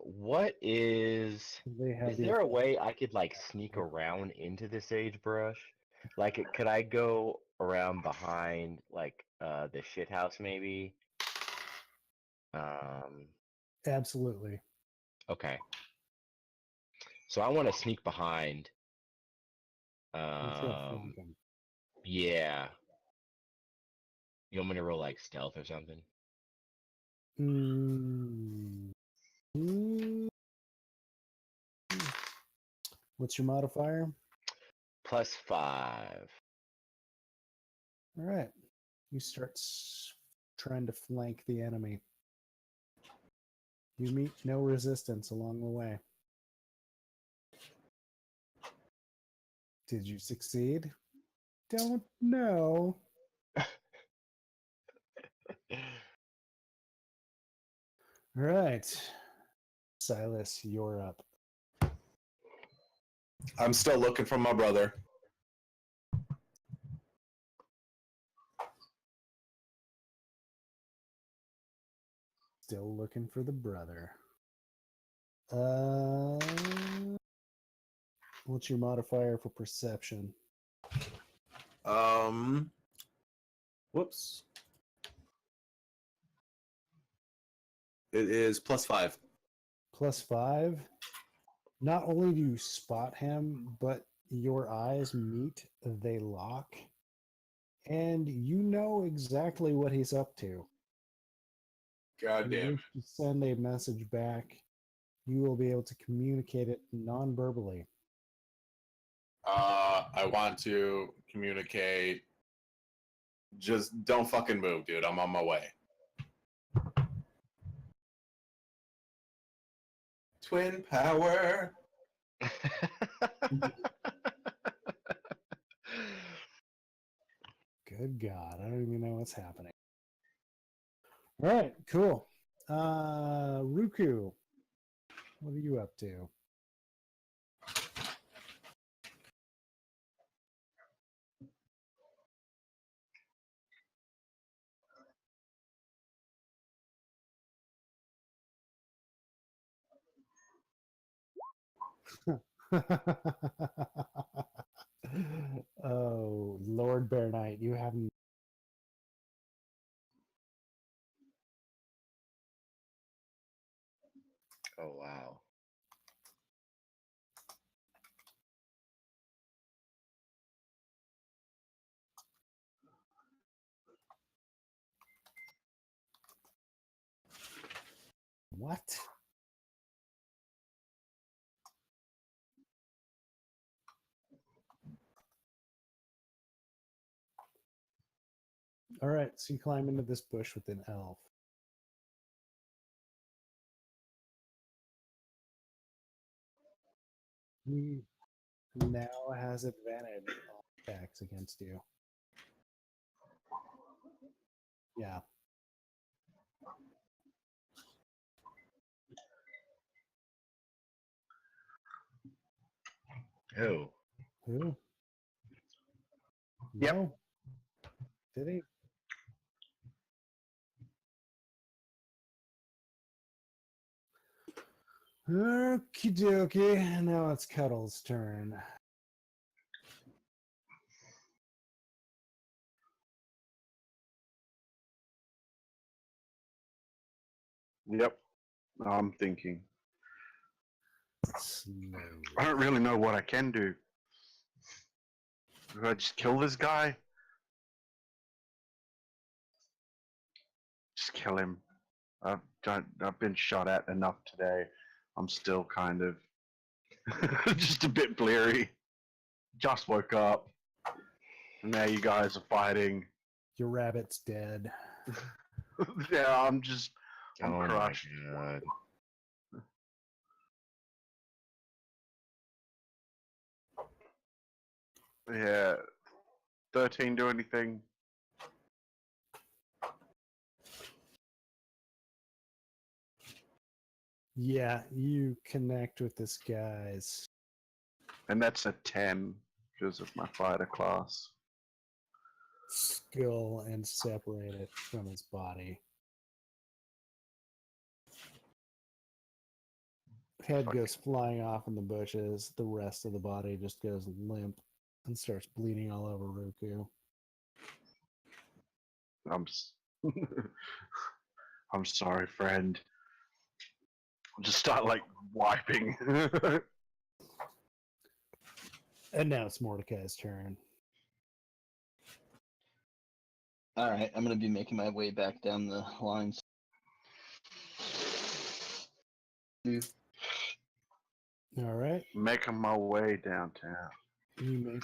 What is They have Is the there a effect. way I could like sneak around into the sagebrush? Like, could I go around behind like the shit house maybe? Absolutely. Okay. So I want to sneak behind. Instead of flanking. Yeah. You want me to roll like stealth or something? What's your modifier? +5. All right. You start trying to flank the enemy. You meet no resistance along the way. Did you succeed? Don't know. All right. Silas, you're up. I'm still looking for my brother. Still looking for the brother. What's your modifier for perception? Whoops. It is +5. +5. Not only do you spot him, but your eyes meet, they lock, and you know exactly what he's up to. God damn. If you send a message back, you will be able to communicate it non-verbally. I want to communicate. Just don't fucking move, dude. I'm on my way. Twin power. Good God, I don't even know what's happening. All right, cool. Ruku, what are you up to? Oh, Lord Bear Knight, you haven't. Oh wow. What? All right, so you climb into this bush with an elf. He now has advantage on attacks against you. Yeah. Oh. Who? Yep. No. Did he? Okie dokie. Now it's Cuddle's turn. Yep. I'm thinking. Slowly. I don't really know what I can do. Do I just kill this guy? Just kill him. I've been shot at enough today. I'm still kind of just a bit bleary. Just woke up. And now you guys are fighting. Your rabbit's dead. Yeah, I'm Oh my crushed. god. Yeah. 13 do anything? Yeah, you connect with this guy's And that's a 10 because of my fighter class. skull and separate it from his body. Head goes flying off in the bushes. The rest of the body just goes limp and starts bleeding all over Ruku. I'm sorry, friend. I'll just start like wiping. And now it's Mordecai's turn. All right, I'm gonna be making my way back down the lines. All right. Making my way downtown. You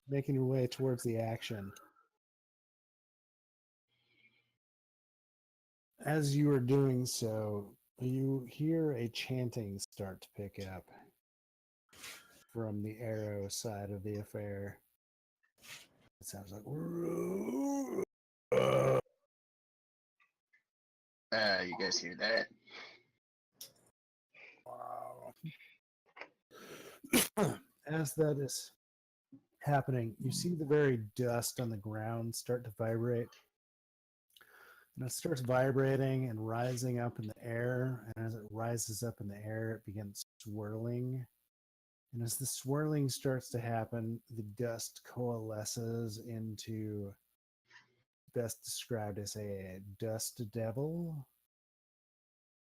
making your way towards the action. As you are doing so, you hear a chanting start to pick up from the arrow side of the affair. It sounds like You guys hear that? wow. As that is happening, you see the very dust on the ground start to vibrate. And it starts vibrating and rising up in the air. And as it rises up in the air, it begins swirling. And as the swirling starts to happen, the dust coalesces into best described as a dust devil.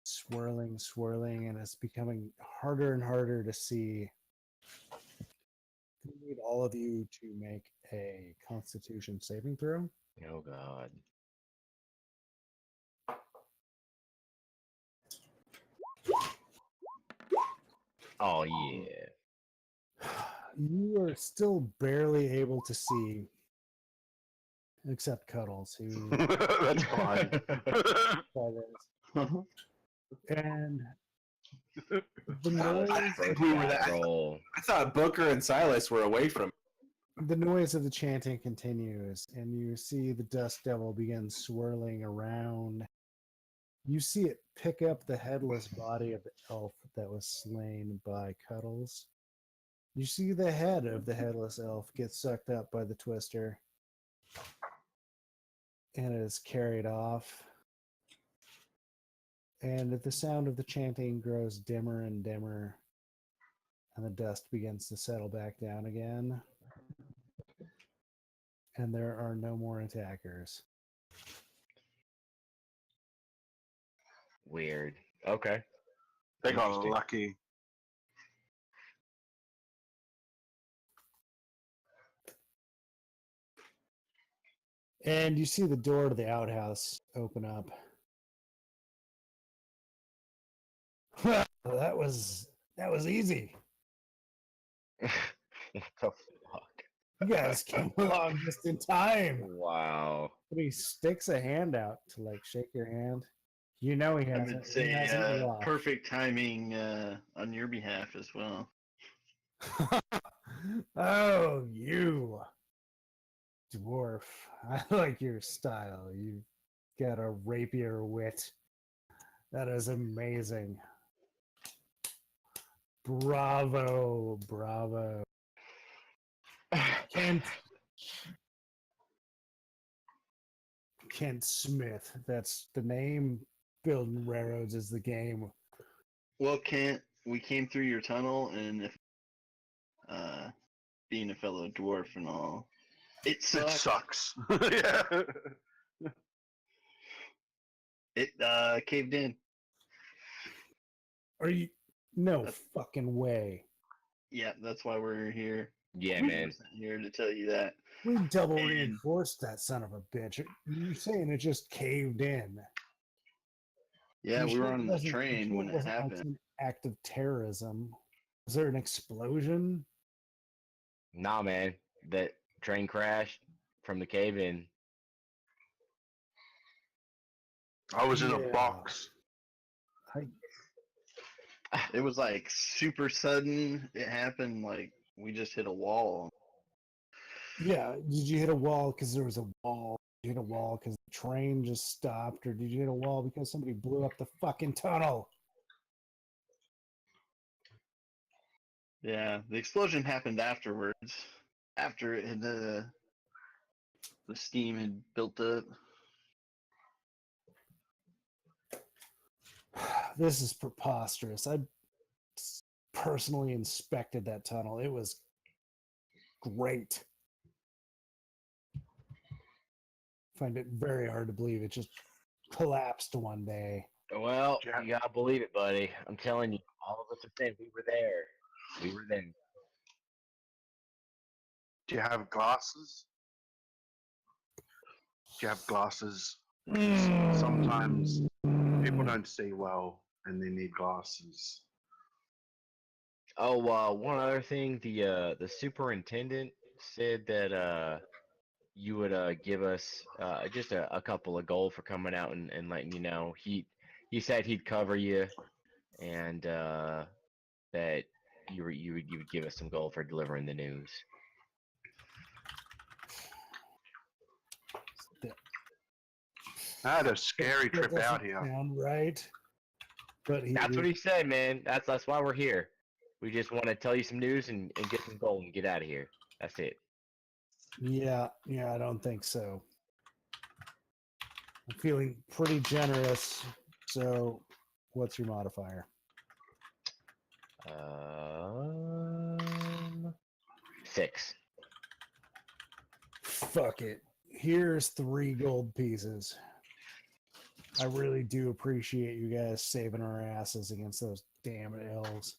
Swirling, swirling, and it's becoming harder and harder to see. I need all of you to make a Constitution saving throw. Oh god. Oh yeah. You are still barely able to see, except Cuddles, who That's fine. and the I noise, think we were That that. roll. I thought Booker and Silas were away from. the noise of the chanting continues, and you see the dust devil begin swirling around You see it pick up the headless body of the elf that was slain by Cuddles. You see the head of the headless elf get sucked up by the twister and it is carried off. And the sound of the chanting grows dimmer and dimmer, and the dust begins to settle back down again. And there are no more attackers. Weird. Okay. They got Interesting. lucky. And you see the door to the outhouse open up. that was easy. What the fuck? You guys came along just in time. Wow. But he sticks a hand out to like shake your hand. You know he I hasn't. would He say hasn't lost. perfect timing on your behalf as well. Oh, you dwarf! I like your style. You got a rapier wit. That is amazing. Bravo, bravo. Kent Smith. That's the name. Building railroads is the game. Well, Kent, we came through your tunnel, and if being a fellow dwarf and all, it It sucks. sucks. Yeah. It caved in. Are you? No That's- fucking way. Yeah, that's why we're here. Yeah, We're man. here to tell you that. We double And- reinforced that son of a bitch. You're saying it just caved in. Yeah, You we sure were it on the wasn't- you train sure when it it wasn't like happened. some act of terrorism? Was there an explosion? Nah, man. That train crashed from the cave in. I was in a Yeah. box. It was like super sudden. It happened like we just hit a wall. Yeah. Did you hit a wall because there was a wall? Did you hit a wall because the train just stopped? Or did you hit a wall because somebody blew up the fucking tunnel? Yeah, the explosion happened afterwards. After it had, the steam had built up. This is preposterous. I personally inspected that tunnel. It was great. Find it very hard to believe it just collapsed one day. Well, Yeah. you gotta believe it, buddy. I'm telling you, all of us are saying we were there. We were there. Do you have glasses? Do you have glasses? Sometimes people don't see well and they need glasses. Oh, one other thing, the superintendent said that you would give us just a couple of gold for coming out and letting you know. He said he'd cover you, and that you would give us some gold for delivering the news. I had a scary That trip out doesn't here. sound right. But That's what he said, man. That's why we're here. We just want to tell you some news and get some gold and get out of here. That's it. Yeah, I don't think so. I'm feeling pretty generous. So, what's your modifier? 6. Fuck it. Here's 3 gold pieces. I really do appreciate you guys saving our asses against those damn elves.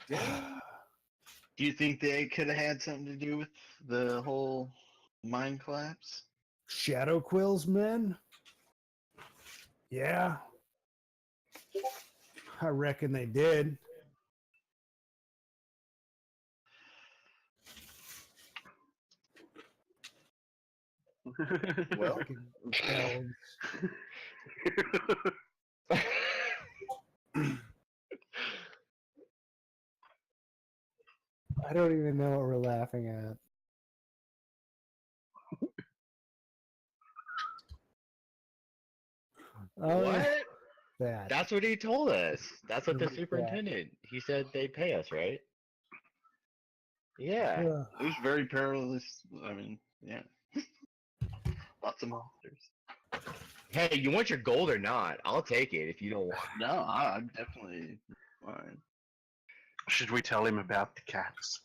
Do you think they could have had something to do with the whole mine collapse? Shadow Quill's men? Yeah. I reckon they did. Well, Fucking elves. I don't even know what we're laughing at. What? That. That's what he told us. That's what the What is that? superintendent. He said they'd pay us, right? Yeah. Ugh. It was very perilous. I mean, yeah. Lots of monsters. Hey, you want your gold or not? I'll take it if you don't want. No, I'm definitely fine. Should we tell him about the cats?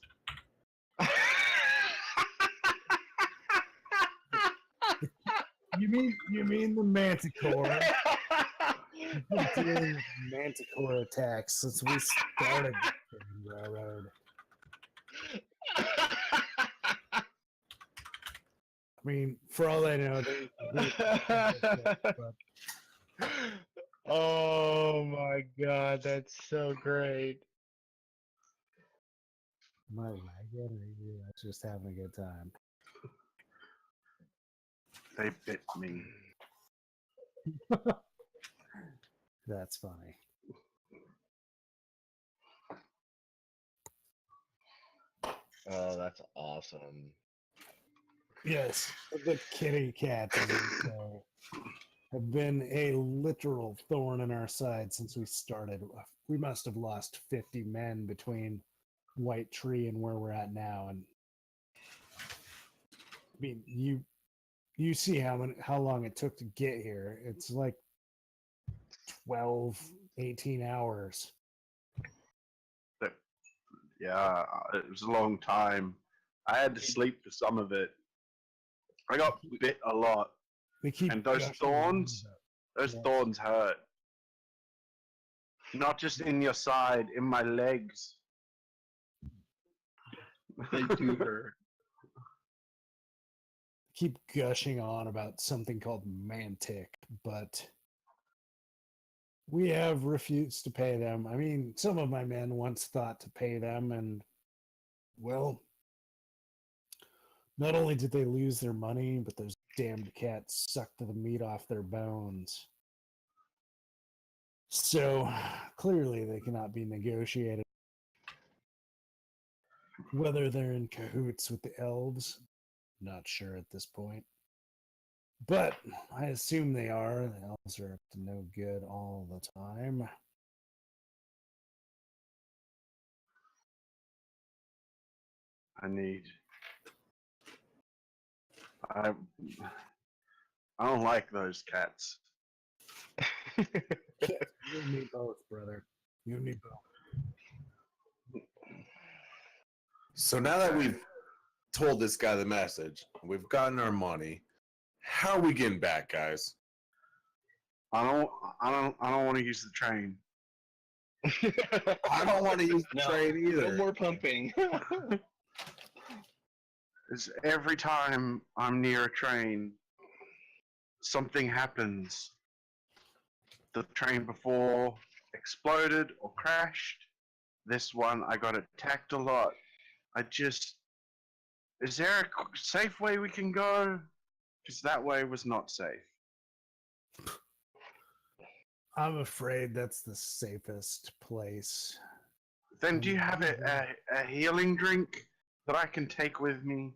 You mean the Manticore? We've been dealing with Manticore attacks since we started the railroad. I mean, for all I know, but Oh my god, that's so great. am I lagging or you guys just having a good time? They bit me. That's funny. Oh, that's awesome. Yes, the kitty cats, as we say, have been a literal thorn in our side since we started. We must have lost 50 men between White Tree and where we're at now. And I mean, you see how long it took to get here. It's like 12, 18 hours. Yeah, it was a long time. I had to sleep for some of it. I got bit a lot. They keep And those gushing thorns, around those Yes. thorns hurt. Not just in your side, in my legs. They do hurt. keep gushing on about something called Mantic, but we have refused to pay them. I mean, some of my men once thought to pay them, and, well, not only did they lose their money, but those damned cats sucked the meat off their bones. So, clearly they cannot be negotiated. Whether they're in cahoots with the elves, not sure at this point. But I assume they are. The elves are up to no good all the time. I don't like those cats. You and me both, brother. You and me both. So now that we've told this guy the message, we've gotten our money. How are we getting back, guys? I don't want to use the train. I don't want to use the No, train either. No more pumping. It's every time I'm near a train, something happens. The train before exploded or crashed. This one, I got attacked a lot. Is there a safe way we can go? Because that way was not safe. I'm afraid that's the safest place. Then do you have a healing drink that I can take with me?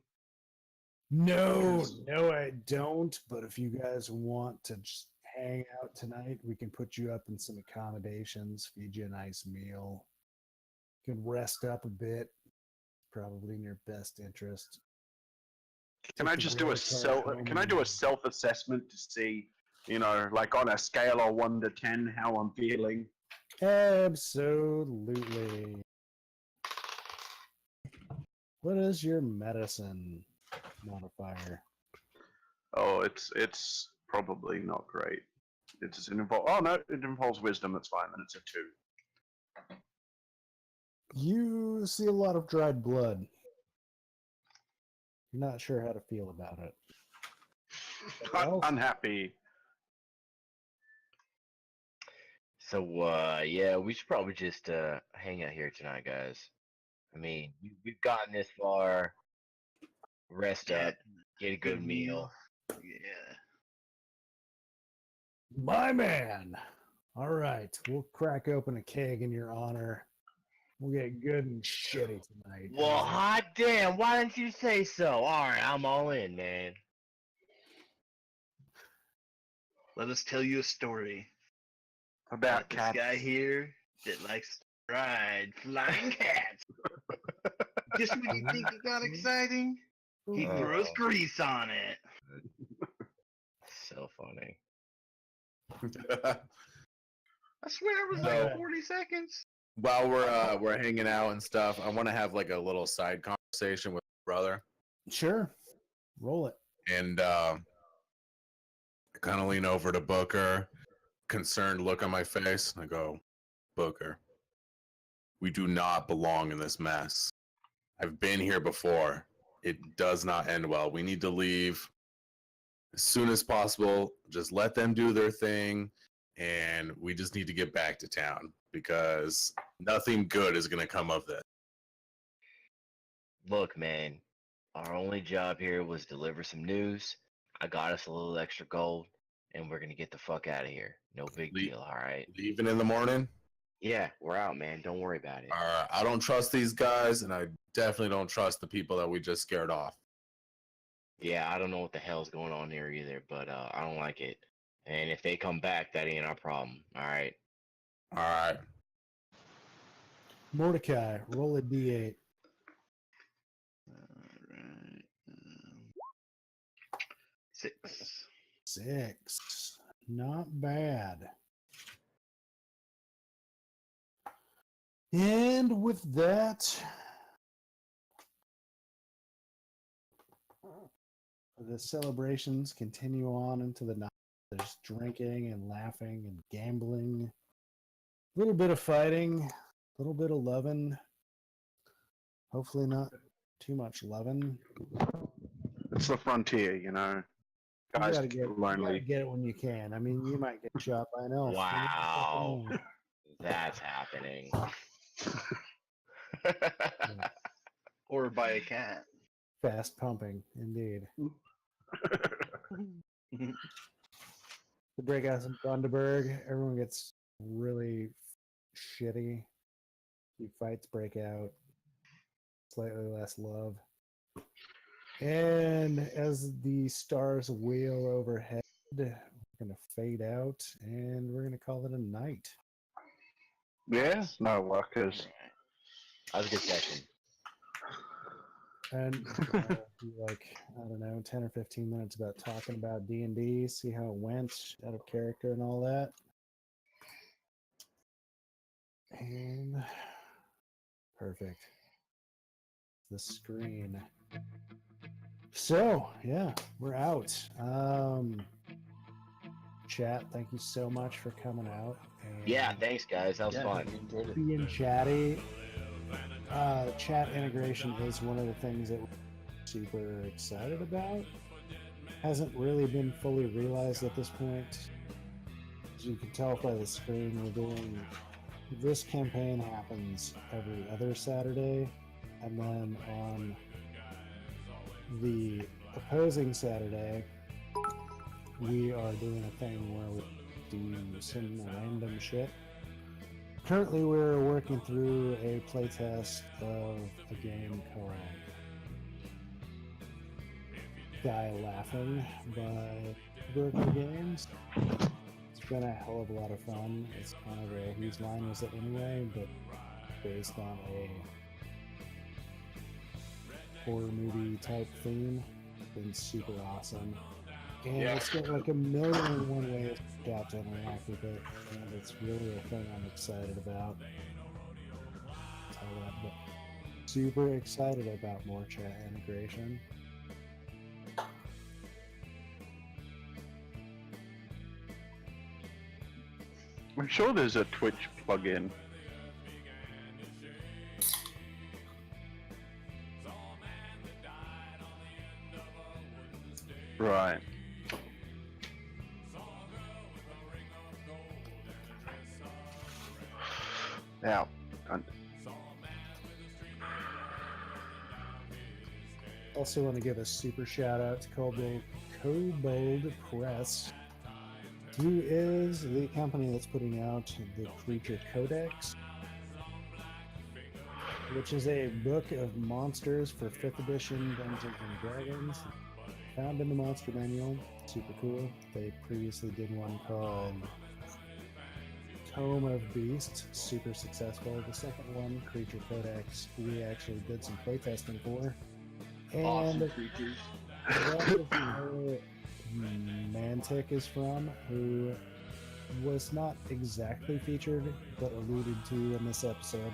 No, Because- no, I don't. But if you guys want to just hang out tonight, we can put you up in some accommodations, feed you a nice meal. You can rest up a bit. Probably in your best interest. Can I just do a self-assessment to see, like on a scale of 1 to 10, how I'm feeling? Absolutely. What is your medicine modifier? Oh, it's probably not great. It doesn't involve. Oh no, it involves wisdom. That's fine. Then it's a 2. You see a lot of dried blood. You're not sure how to feel about it. Well- Unhappy. So, yeah, we should probably just hang out here tonight, guys. I mean, we've gotten this far. Rest up, get a good meal. Yeah. My man. All right, we'll crack open a keg in your honor. We'll get good and shitty tonight. Well, hot damn, why didn't you say so? All right, I'm all in, man. Let us tell you a story About this cats. guy here that likes to ride flying cats. Just when you think it got exciting, he throws grease on it. So funny. I swear it was So- like 40 seconds. While we're hanging out and stuff, I want to have like a little side conversation with my brother, Sure. Roll it. and I kind of lean over to Booker, concerned look on my face. And I go, Booker, we do not belong in this mess. I've been here before. It does not end well. We need to leave as soon as possible. Just let them do their thing, and we just need to get back to town because nothing good is going to come of this. Look, man, our only job here was deliver some news. I got us a little extra gold, and we're gonna get the fuck out of here. No big Le- deal, all right? Leaving in the morning. Yeah, we're out, man. Don't worry about it. I don't trust these guys, and I definitely don't trust the people that we just scared off. Yeah, I don't know what the hell's going on here either, but I don't like it. And if they come back, that ain't our problem, all right? All right. Mordecai, roll a d8. Alright. 6. 6. Not bad. And with that, the celebrations continue on into the night. There's drinking and laughing and gambling. A little bit of fighting, a little bit of loving. Hopefully not too much loving. It's the frontier, you know. You Guys gotta get get, you gotta lonely. get it when you can. I mean, you might get shot by an elf. You never fucking Wow. know. That's happening. Or by a cat. Fast pumping, indeed. To break out some Bundaberg, everyone gets really shitty. Few fights break out. Slightly less love. And as the stars wheel overhead, we're going to fade out and we're going to call it a night. Yeah, no workers. That was a good session. And do like, I don't know, 10 or 15 minutes about talking about D&D, see how it went, out of character and all that. And perfect. The screen. So, yeah, we're out. Chat, thank you so much for coming out. And Yeah, thanks, guys. That was fun. being chatty. Chat integration is one of the things that we're super excited about. Hasn't really been fully realized at this point. As you can tell by the screen, we're doing this campaign happens every other Saturday, and then on the opposing Saturday, we are doing a thing where we do some random shit. Currently, we're working through a playtest of a game called Die Laughing by Broker Games. It's been a hell of a lot of fun. It's kind of a whose line was it anyway, but based on a horror movie type theme. It's been super awesome. And it's got like a million and one ways to interact with it, and it's really a thing I'm excited about. Tell that, but super excited about more chat integration. I'm sure there's a Twitch plugin. Right. Now, Also want to give a super shout out to Kobold Press, who is the company that's putting out the Creature Codex, which is a book of monsters for 5th edition Dungeons and Dragons. found in the Monster Manual. Super cool. They previously did one called Tome of Beasts, super successful. The second one, Creature Codex, we actually did some playtesting for. Awesome And creatures. that is where Mantic is from, who was not exactly featured, but alluded to in this episode.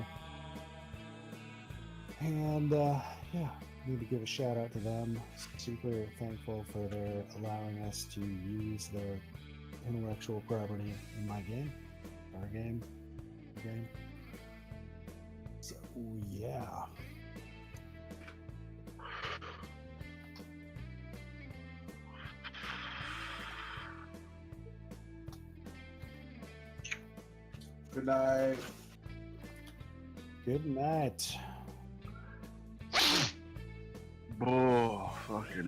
And yeah, need to give a shout out to them. Super thankful for their allowing us to use their intellectual property in my game, our game. So yeah. Good night. Good night. Oh, fucking